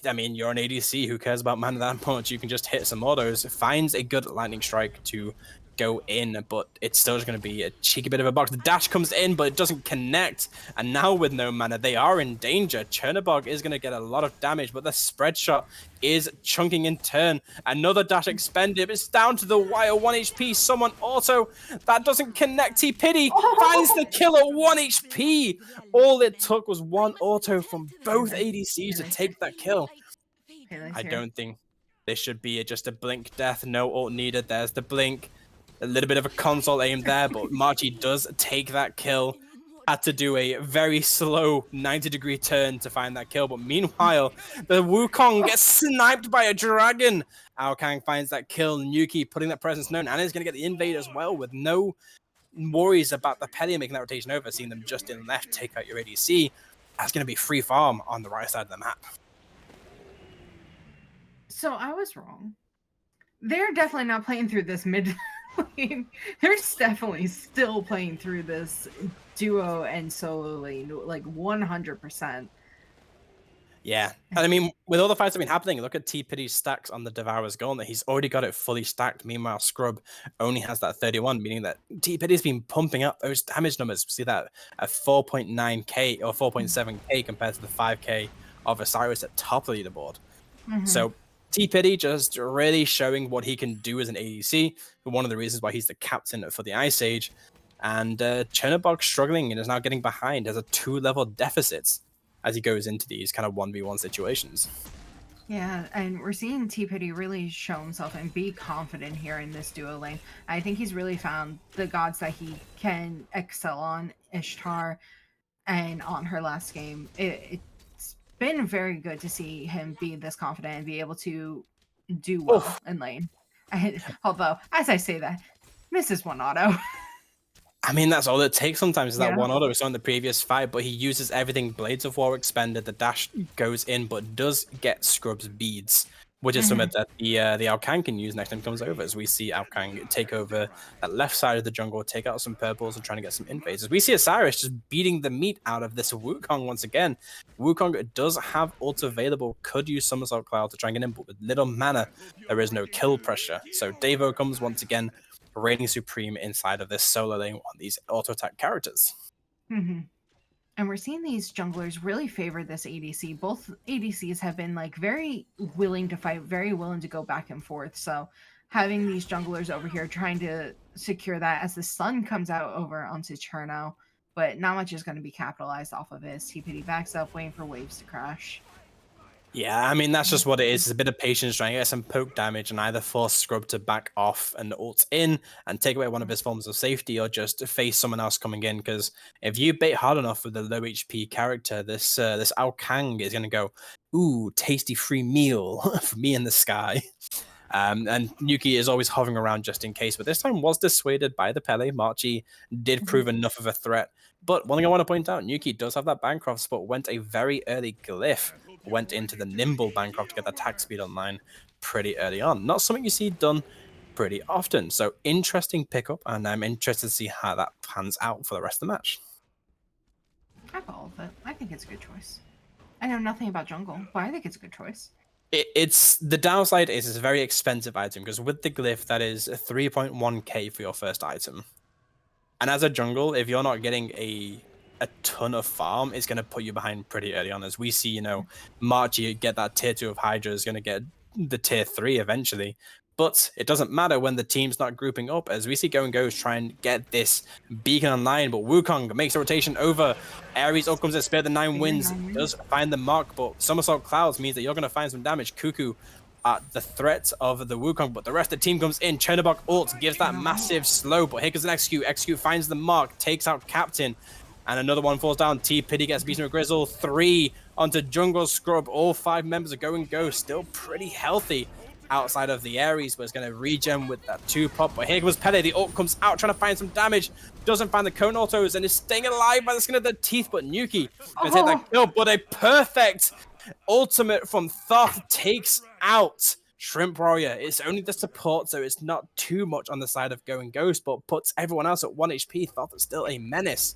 I mean, you're an ADC. Who cares about mana that much? You can just hit some autos. Finds a good lightning strike to go in, but it's still just going to be a cheeky bit of a box. The dash comes in, but it doesn't connect. And now with no mana, they are in danger. Chernobog is going to get a lot of damage, but the spread shot is chunking in turn. Another dash expended. It's down to the wire. 1 HP. Someone auto. That doesn't connect. T-Pity finds the kill at 1 HP. All it took was one auto from both ADCs to take that kill. I don't think this should be just a blink death. No ult needed. There's the blink. A little bit of a console aim there, but Marchi does take that kill. Had to do a very slow 90-degree turn to find that kill, but meanwhile, the Wukong gets sniped by a dragon. Ao Kang finds that kill. Nuki putting that presence known, and is going to get the invade as well with no worries about the Pele making that rotation over, seeing them just in left take out your ADC. That's going to be free farm on the right side of the map. So I was wrong. They're definitely not playing through this mid lane. They're definitely still playing through this duo and solo lane, like 100%. Yeah, and I mean, with all the fights that have been happening, look at T-Pity's stacks on the Devourer's Gauntlet. He's already got it fully stacked. Meanwhile, Scrub only has that 31, meaning that T-Pity's been pumping up those damage numbers. See that at 4.9k or 4.7k compared to the 5k of Osiris at top of the leaderboard. So T-Pity just really showing what he can do as an ADC. One of the reasons why he's the captain for the Ice Age. And Chernobog struggling and is now getting behind, has a 2-level deficit as he goes into these kind of 1v1 situations. Yeah, and we're seeing T Pity really show himself and be confident here in this duo lane. I think he's really found the gods that he can excel on, Ishtar, and on her last game. It's been very good to see him be this confident and be able to do well Oof. in lane. And although, as I say that, misses one auto. I mean, that's all it takes sometimes is that Yeah. one auto. We saw in the previous fight, but he uses everything. Blades of War expended, the dash goes in, but does get Scrub's beads, which is something Mhm. that the Alkang can use next time he comes over, as we see Alkang take over that left side of the jungle, take out some purples, and trying to get some invades. As we see Osiris just beating the meat out of this Wukong once again. Wukong does have ult available, could use Somersault Cloud to try and get in, but with little mana, there is no kill pressure. So Devo comes once again, reigning supreme inside of this solo lane on these auto attack characters. Mhm. And we're seeing these junglers really favor this ADC. Both ADCs have been like very willing to fight, very willing to go back and forth. So having these junglers over here trying to secure that as the sun comes out over onto Cherno, but not much is going to be capitalized off of it. As TPD backs up, waiting for waves to crash. Yeah, I mean, that's just what it is. It's a bit of patience trying to get some poke damage and either force Scrub to back off and ult in and take away one of his forms of safety or just face someone else coming in. Because if you bait hard enough with a low HP character, this Ao Kang is going to go, ooh, tasty free meal for me in the sky. And Yuki is always hovering around just in case, but this time was dissuaded by the Pele. Marchi did Mhm. prove enough of a threat. But one thing I want to point out, Yuki does have that Bancroft spot, went a very early glyph, went into the nimble Bancroft to get the attack speed online pretty early on. Not something you see done pretty often. So interesting pickup, and I'm interested to see how that pans out for the rest of the match. I follow it. I think it's a good choice. I know nothing about jungle, but I think it's a good choice. It's the downside is it's a very expensive item because with the glyph that is 3.1k for your first item. And as a jungle, if you're not getting a ton of farm, it's going to put you behind pretty early on. As we see, Marchi get that tier 2 of Hydra is going to get the tier 3 eventually. But it doesn't matter when the team's not grouping up, as we see Go and Go's try and get this beacon online, but Wukong makes a rotation over. Ares up comes at Spear the 9 Fair wins, 9 wins. does find the mark, but Somersault Clouds means that you're going to find some damage. Cuckoo at the threat of the Wukong, but the rest of the team comes in. Chernobog ult gives that massive slow, but here comes an Execute. Execute finds the mark, takes out Captain, and another one falls down. T Pity gets beaten with Grizzle. 3 onto Jungle Scrub. All 5 members are going go. Still pretty healthy outside of the Ares, but it's going to regen with that 2 pop. But here comes Pele. The ult comes out trying to find some damage. Doesn't find the cone autos and is staying alive by the skin of their teeth. But Nuki going to take that kill. But a perfect ultimate from Thoth takes out Shrimp Warrior. It's only the support, so it's not too much on the side of Going Ghost, but puts everyone else at 1 HP. Thoth is still a menace.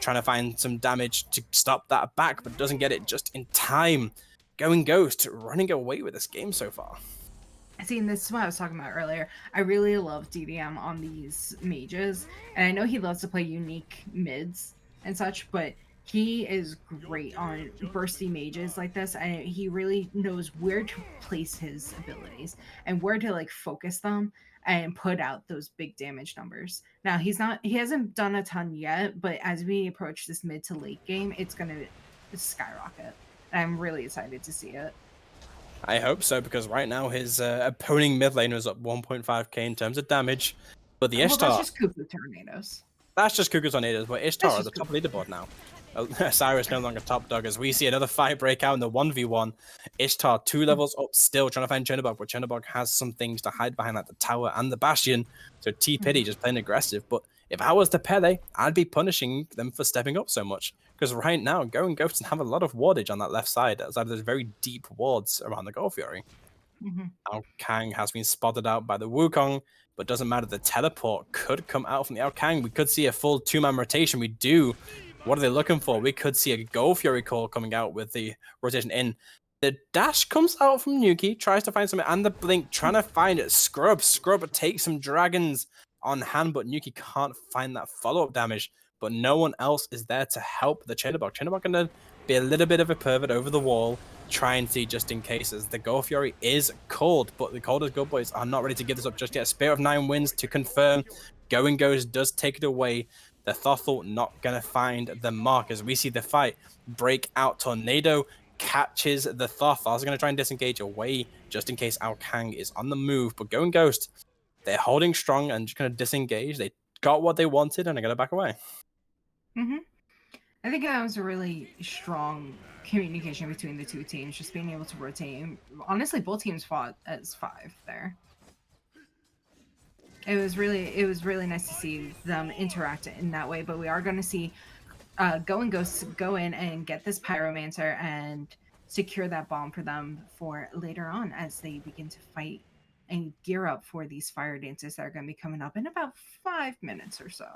Trying to find some damage to stop that back, but doesn't get it just in time. Going Ghost running away with this game so far. See, and this is what I was talking about earlier. I really love DDM on these mages, and I know he loves to play unique mids and such, but he is great on bursty mages like this, and he really knows where to place his abilities and where to like focus them and put out those big damage numbers. Now he hasn't done a ton yet, but as we approach this mid to late game, it's gonna skyrocket. And I'm really excited to see it. I hope so, because right now his opposing mid laner is up 1.5k in terms of damage, but the Well, that's Ishtar, just Cuckoo Tornadoes. that's just Cuckoo's Tornadoes, but Ishtar That's are the just top Cuckoo. leaderboard now. Cyrus no longer top dog, as we see another fight break out in the 1v1. Ishtar 2 levels up still, trying to find Chernobog, but Chernobog has some things to hide behind, like the tower and the bastion, so T-Pity just playing aggressive. But if I was the Pele, I'd be punishing them for stepping up so much, because right now, Going Ghosts have a lot of wardage on that left side, outside of those very deep wards around the Gold Fury. Mhm. Ao Kang has been spotted out by the Wukong, but doesn't matter. The teleport could come out from the Ao Kang. We could see a full 2-man rotation. We do. What are they looking for? We could see a Gold Fury call coming out with the rotation in. The dash comes out from Nuki, tries to find something, and the blink, trying to find it. Scrub takes some dragons on hand, but Nuki can't find that follow-up damage. But no one else is there to help the Chernobog. Chernobog gonna be a little bit of a pervert over the wall, try and see just in case, as the Gold Fury is cold, but the Coldest Gold Boys are not ready to give this up just yet. Spirit of 9 wins to confirm. Going Goes does take it away. The Thothel not going to find the mark, as we see the fight break out. Tornado catches the Thoth. Thoth's going to try and disengage away just in case Ao Kang is on the move. But Going Ghost, they're holding strong and just going to disengage. They got what they wanted and they're going to back away. Mm-hmm. I think that was a really strong communication between the two teams, just being able to rotate. Honestly, both teams fought as 5 there. It was really nice to see them interact in that way. But we are going to see Going Ghosts go in and get this Pyromancer and secure that bomb for them for later on as they begin to fight and gear up for these fire dances that are going to be coming up in about 5 minutes or so.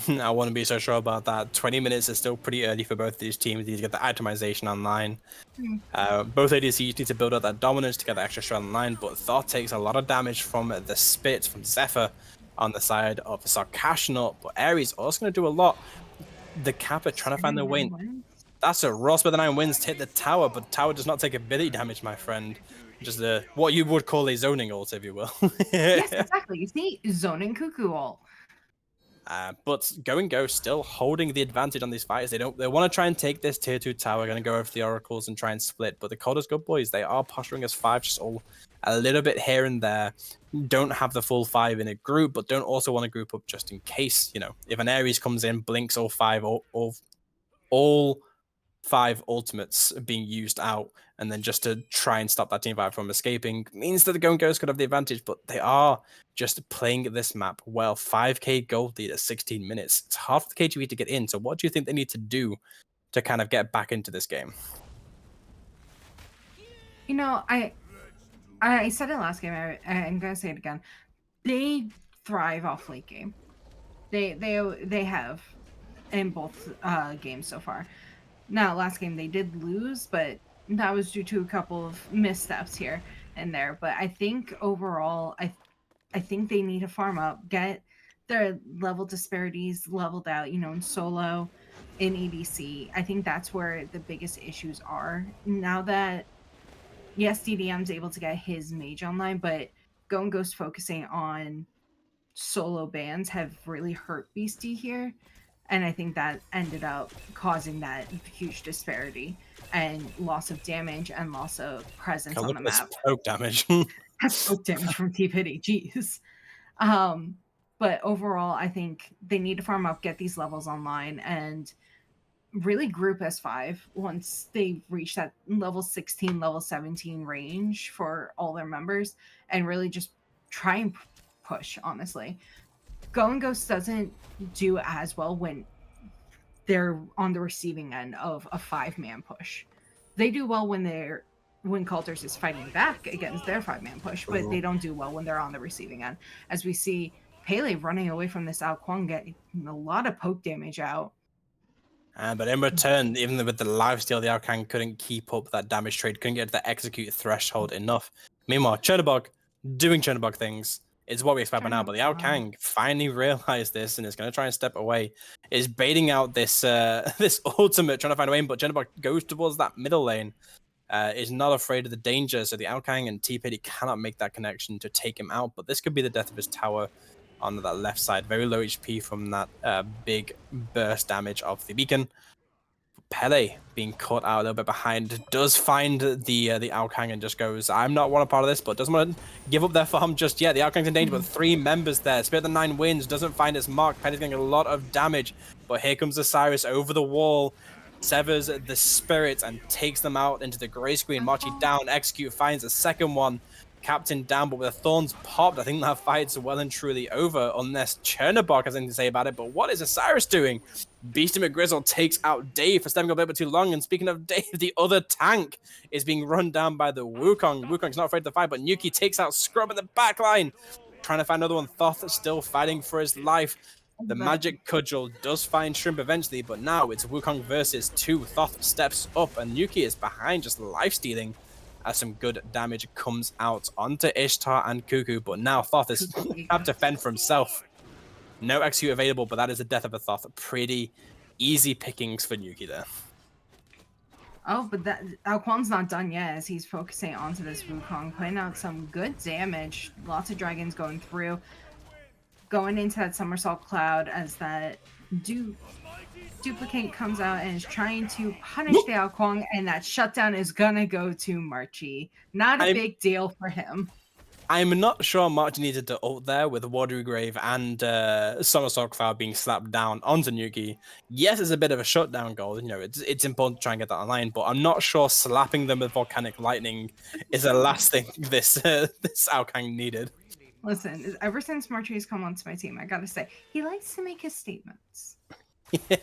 I wouldn't be so sure about that. 20 minutes is still pretty early for both these teams. They need to get the itemization online. Both ADCs need to build up that dominance to get the extra shot online, but Thoth takes a lot of damage from the Spit, from Zephyr on the side of Sarkashnut, but Ares also going to do a lot. The Kappa trying to find their way in. That's a Ross with the 9 wins to hit the tower, but the tower does not take ability damage, my friend. Just what you would call a zoning ult, if you will. Yes, exactly. You see, zoning cuckoo ult. But Going Ghost still holding the advantage on these fights. They want to try and take this tier 2 tower, going to go over the oracles and try and split. But the Kaldrs good boys, they are posturing as 5, just all a little bit here and there. Don't have the full 5 in a group, but don't also want to group up just in case. You know, if an Ares comes in, blinks all 5, all 5 ultimates being used out, and then just to try and stop that team fight from escaping means that the Going Ghosts could have the advantage, but they are just playing this map well. 5k gold lead at 16 minutes. It's half the KGB to get in, so what do you think they need to do to kind of get back into this game? You know, I said it last game, I'm going to say it again. They thrive off late game. They have in both games so far. Now, last game they did lose, but that was due to a couple of missteps here and there. But I think overall, I think they need to farm up, get their level disparities leveled out, you know, in solo, in EDC. I think that's where the biggest issues are. Now that, yes, DDM's able to get his mage online, but Going Ghost focusing on solo bans have really hurt Beastie here. And I think that ended up causing that huge disparity and loss of damage and loss of presence on the map. Poke damage. That's poke damage from T-Pity, jeez. But overall, I think they need to farm up, get these levels online, and really group as 5 once they reach that level 16, level 17 range for all their members, and really just try and push, honestly. Going Ghost doesn't do as well when they're on the receiving end of a 5-man push. They do well when Kaldrs is fighting back against their 5-man push, but they don't do well when they're on the receiving end. As we see Pele running away from this Ao Kwang getting a lot of poke damage out. But in return, even with the lifesteal, the Ao Kang couldn't keep up that damage trade, couldn't get to the execute threshold enough. Meanwhile, Chernobog doing Chernobog things. It's what we expect by now, but the Ao Kang finally realized this and is going to try and step away. Is baiting out this this ultimate, trying to find a way in, but Chernobog goes towards that middle lane. Is not afraid of the danger, so the Ao Kang and T-Pity cannot make that connection to take him out, but this could be the death of his tower on that left side. Very low HP from that big burst damage of the beacon. Pele being caught out a little bit behind, does find the Ao Kang and just goes, I'm not one a part of this, but doesn't want to give up their farm just yet. The Ao Kang's in danger, but 3 members there. Spirit of the 9 wins, doesn't find its mark. Pele's getting a lot of damage, but here comes Osiris over the wall, severs the Spirit and takes them out into the grey screen. Marchi down, Execute finds a second one. Captain down, but with the thorns popped, I think that fight's well and truly over, unless Chernobog has anything to say about it. But what is Osiris doing? Beastie McGrizzle takes out Dave for stepping up a bit too long. And speaking of Dave, the other tank is being run down by the Wukong. Wukong's not afraid to fight, but Nuki takes out Scrub in the back line. Trying to find another one. Thoth still fighting for his life. The magic cudgel does find Shrimp eventually, but now it's Wukong versus 2. Thoth steps up, and Nuki is behind, just life-stealing. As some good damage comes out onto Ishtar and Cuckoo, but now Thoth is have to fend for himself. No execute available, but that is the death of a Thoth. Pretty easy pickings for Nuki there. Oh, but that Ao Kwang's not done yet as he's focusing onto this Wukong, putting out some good damage. Lots of dragons going through. Going into that somersault cloud as that Duplicate comes out and is trying to punish the Ao Kuang, and that shutdown is gonna go to Marchi. Not a I'm big deal for him. I'm not sure March needed to ult there with Watery Grave and Somersault Cloud being slapped down onto Nuki. Yes, it's a bit of a shutdown goal. You know, it's important to try and get that online, but I'm not sure slapping them with Volcanic Lightning is the last thing this Aokang needed. Listen, ever since Marchi's come onto my team, I gotta say, he likes to make his statements. Hey,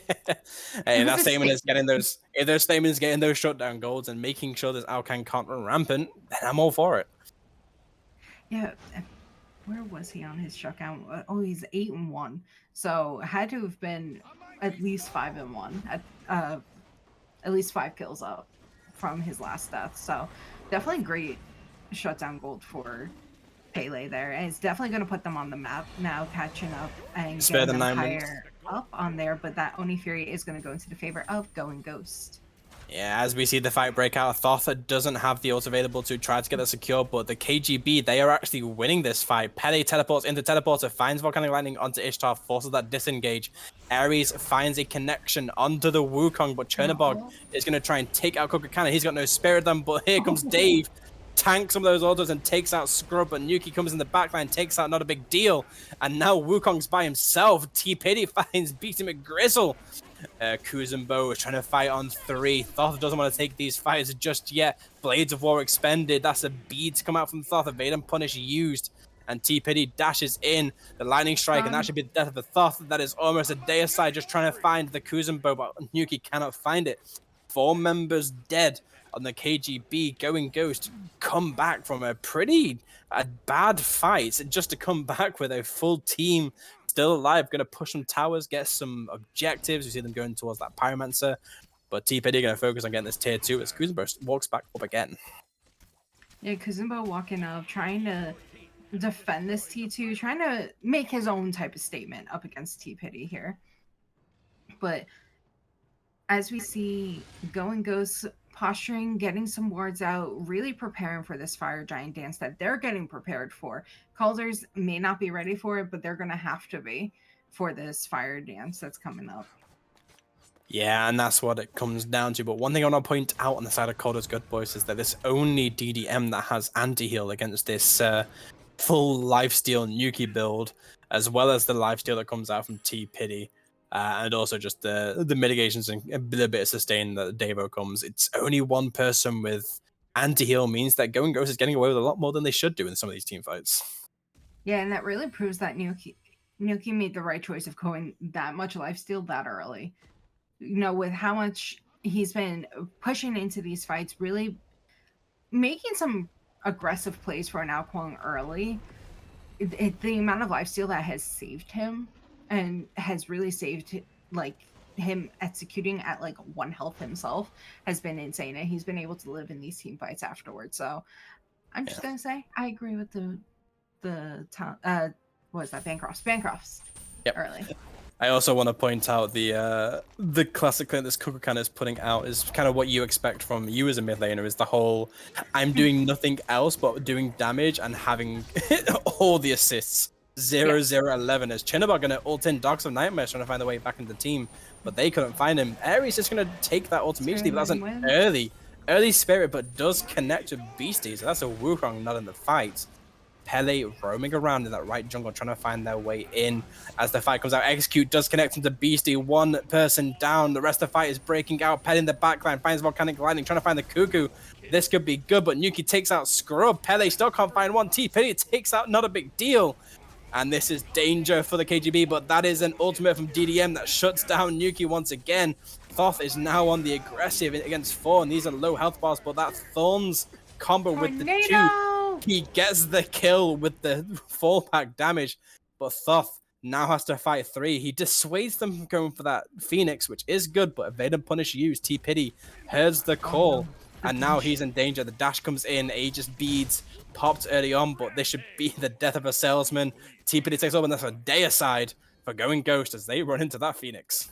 It was that a statement is getting statement. those. If their statement is getting those shutdown goals and making sure this Aokang can't run rampant, then I'm all for it. Yeah, where was he on his shutdown? Oh, he's 8-1. So had to have been at least 5-1. At least 5 kills up from his last death. So definitely great shutdown gold for Pele there. And it's definitely going to put them on the map now, catching up and Spare getting the them 9 wins. higher up on there. But that Oni Fury is going to go into the favor of Going Ghost. Yeah, as we see the fight break out, Thoth doesn't have the ult available to try to get that secure, but the KGB, they are actually winning this fight. Pele teleports into teleporter, finds Volcanic Lightning onto Ishtar, forces that disengage. Ares finds a connection onto the Wukong, but Chernobog is going to try and take out Kokokana. He's got no spare of them, but here comes Dave, tanks some of those autos and takes out Scrub, but Nuki comes in the backline, takes out Not a Big Deal, and now Wukong's by himself. T-Pity finds Beaty McGrizzle. Kuzumbo is trying to fight on 3. Thoth doesn't want to take these fights just yet. Blades of War expended. That's a bead to come out from Thoth. Evade and Punish used. And T-Pity dashes in the Lightning Strike, and that should be the death of the Thoth. That is almost a deicide just trying to find the Kuzumbo, but Nuki cannot find it. 4 members dead on the KGB. Going Ghost come back from a bad fight just to come back with a full team still alive, going to push some towers, get some objectives. We see them going towards that Pyromancer, but T-Pity going to focus on getting this tier 2 as Kuzumbo walks back up again. Yeah, Kuzumbo walking up, trying to defend this T2, trying to make his own type of statement up against T-Pity here. But as we see Going Ghost posturing, getting some wards out, really preparing for this Fire Giant dance that they're getting prepared for. Kaldrs may not be ready for it, but they're going to have to be for this Fire dance that's coming up. Yeah, and that's what it comes down to. But one thing I want to point out on the side of Kaldrs Good Boys is that this only DDM that has anti-heal against this full lifesteal Nuki build, as well as the lifesteal that comes out from T-Pity. And also just the mitigations and a bit of sustain that Devo comes. It's only one person with anti-heal means that Going Ghost is getting away with a lot more than they should do in some of these team fights. Yeah, and that really proves that Nuki made the right choice of going that much lifesteal that early. You know, with how much he's been pushing into these fights, really making some aggressive plays for an Ao Kuang early. The amount of lifesteal that has saved him and has really saved like him executing at like 1 health himself has been insane, and he's been able to live in these team fights afterwards. So I'm just gonna say I agree with the what is that, Bancrofts Yep. early. I also want to point out the classic that this Kukulkan is putting out is kind of what you expect from you as a mid laner, is the whole I'm doing nothing else but doing damage and having all the assists. 0-0-11 as Chernobog gonna ult in Dogs of Nightmares trying to find their way back into the team, but they couldn't find him. Ares just gonna take that ult immediately, but that's an early spirit, but does connect with Beastie, so that's a Wukong not in the fight. Pele roaming around in that right jungle, trying to find their way in as the fight comes out. Execute does connect into Beastie. 1 person down. The rest of the fight is breaking out. Pele in the backline finds Volcanic Lightning, trying to find the Cuckoo. This could be good, but Nuki takes out Scrub. Pele still can't find one. T-Pity takes out Not a Big Deal. And this is danger for the KGB, but that is an ultimate from DDM that shuts down Nuki once again. Thoth is now on the aggressive against 4, and these are low health bars, but that Thorns combo with the 2, he gets the kill with the 4-pack damage, but Thoth now has to fight 3. He dissuades them from going for that Phoenix, which is good, but Evade and Punish used. T-Pity hears the call, and now he's in danger. The dash comes in, Aegis beads popped early on, but this should be the death of a salesman. T-Pity takes over, and that's a deicide for Going Ghost as they run into that Phoenix.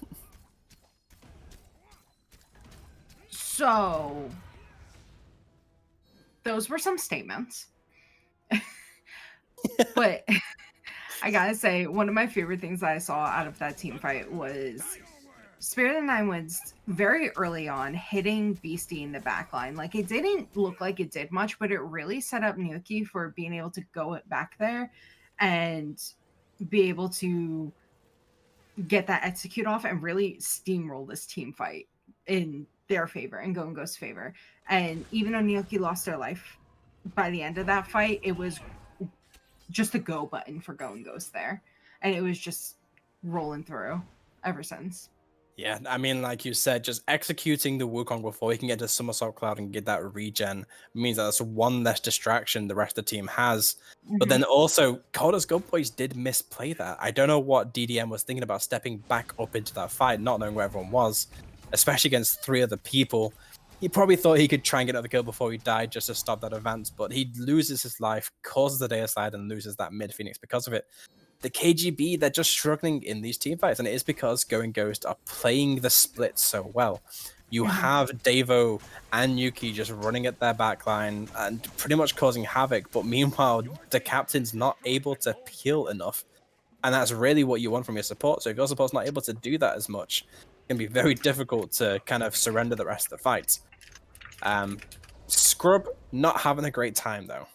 So those were some statements. But I gotta say, one of my favorite things that I saw out of that team fight was Spirit of the Nine Winds very early on hitting Beastie in the back line. Like it didn't look like it did much, but it really set up Nuki for being able to go back there and be able to get that execute off and really steamroll this team fight in their favor and Go and Ghost's favor. And even though Nuki lost their life by the end of that fight, it was just a go button for Go and Ghost there. And it was just rolling through ever since. Yeah, I mean, like you said, just executing the Wukong before he can get to Somersault Cloud and get that regen means that that's one less distraction the rest of the team has. But then also, Kaldrs Good Boys did misplay that. I don't know what DDM was thinking about stepping back up into that fight, not knowing where everyone was, especially against 3 other people. He probably thought he could try and get another kill before he died just to stop that advance, but he loses his life, causes the Deicide, and loses that mid Phoenix because of it. The KGB, they're just struggling in these team fights, and it is because Go and Ghost are playing the split so well. You have Devo and Yuki just running at their backline and pretty much causing havoc, but meanwhile, the captain's not able to peel enough. And that's really what you want from your support. So if your support's not able to do that as much, it can be very difficult to kind of surrender the rest of the fight. Scrub not having a great time though.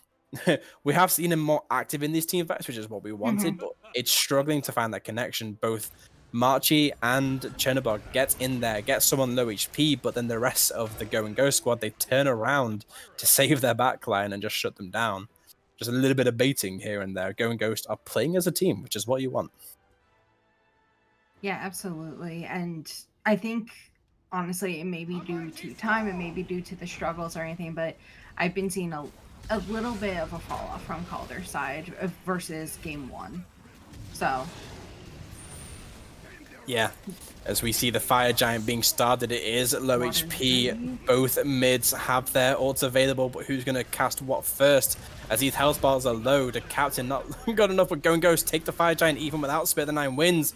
We have seen him more active in these team fights, which is what we wanted, but it's struggling to find that connection. Both Marchi and Chernobog get in there, get someone low HP, but then the rest of the Go and Go squad, they turn around to save their backline and just shut them down. Just a little bit of baiting here and there. Go and Ghost are playing as a team, which is what you want. Yeah, absolutely. And I think honestly, it may be due to time, it may be due to the struggles or anything, but I've been seeing a little bit of a fall off from Kaldrs' side versus game 1. So yeah, as we see the Fire Giant being started, it is low HP. Both mids have their ults available, but who's going to cast what first? As these health bars are low, the captain not got enough, but Go and Ghost take the Fire Giant even without Spirit of the Nine Winds.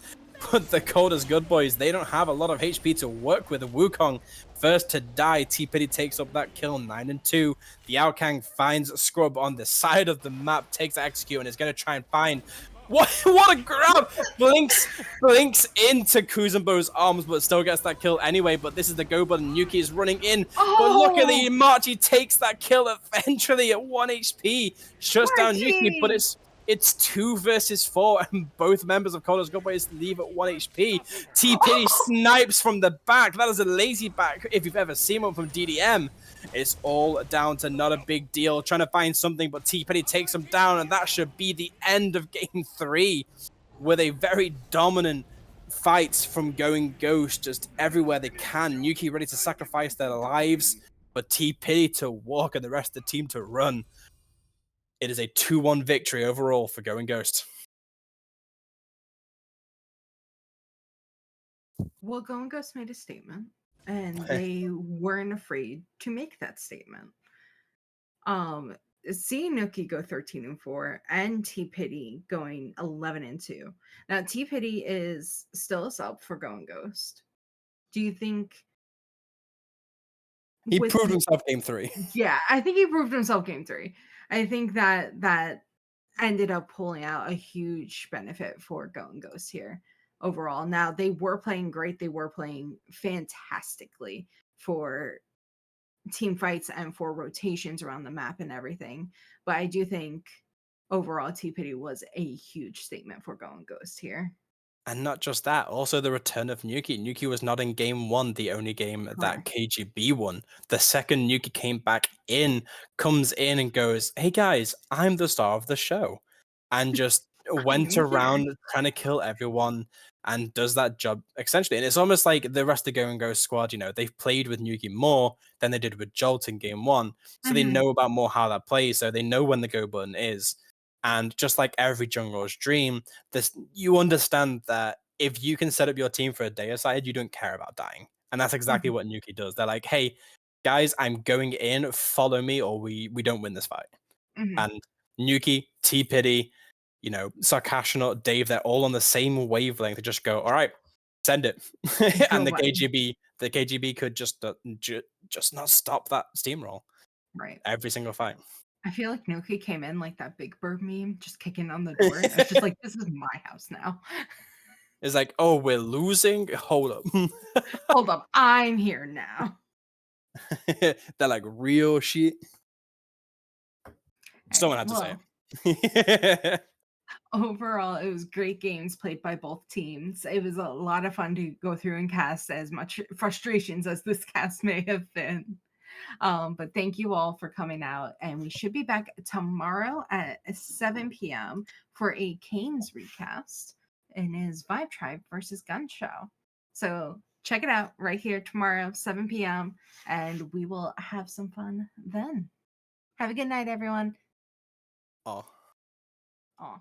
But the Kaldrs Good Boys, they don't have a lot of HP to work with. Wukong first to die. T-Pity takes up that kill, 9-2. The Aokang finds Scrub on the side of the map, takes the execute, and is going to try and find what a grab! Blinks into Kuzumbo's arms, but still gets that kill anyway. But this is the go button. Yuki is running in, but luckily Marchi takes that kill eventually at 1 HP. Shuts down Yuki, but it's 2 versus 4, and both members of Kaldrs Good Boys leave at 1 HP. T-Pity snipes from the back. That is a lazy back if you've ever seen one from DDM. It's all down to not a big deal, trying to find something, but T-Pity takes him down, and that should be the end of game 3, with a very dominant fight from Going Ghost just everywhere they can. Yuki ready to sacrifice their lives, but T-Pity to walk and the rest of the team to run. It is a 2-1 victory overall for Going Ghost. Well, Go and Ghost made a statement, and they weren't afraid to make that statement. Seeing Nuki go 13-4 and T-Pity going 11-2. Now T-Pity is still a sub for Go and Ghost. Do you think he proved himself game 3? Yeah, I think he proved himself game 3. I think that ended up pulling out a huge benefit for Go and Ghost here overall. Now they were playing great, they were playing fantastically for team fights and for rotations around the map and everything. But I do think overall T-Pity was a huge statement for Go and Ghost here. And not just that, also the return of Nuki. Nuki was not in game 1, the only game that KGB won. The second Nuki came back in, comes in and goes, hey guys, I'm the star of the show. And just went around trying to kill everyone and does that job essentially. And it's almost like the rest of Go and Go squad, you know, they've played with Nuki more than they did with Jolt in game 1. So they know about more how that plays, so they know when the go button is. And just like every jungler's dream, you understand that if you can set up your team for a Deicide, you don't care about dying. And that's exactly what Nuki does. They're like, hey, guys, I'm going in, follow me, or we don't win this fight. And Nuki, T-Pity, you know, Sarkastronaut, Dave, they're all on the same wavelength to just go, all right, send it. And the KGB could just not stop that steamroll. Right. Every single fight. I feel like Nuki came in like that Big Bird meme, just kicking on the door. It's just like, this is my house now. It's like, oh, we're losing. Hold up. Hold up, I'm here now. They're like real shit. All Someone right. had to say Well, it. overall, it was great games played by both teams. It was a lot of fun to go through and cast as much frustrations as this cast may have been. But thank you all for coming out, and we should be back tomorrow at 7 p.m. for a Kane's recast in his Vibe Tribe versus Gun Show. So check it out right here tomorrow, 7 p.m., and we will have some fun then. Have a good night, everyone. Oh. Aw.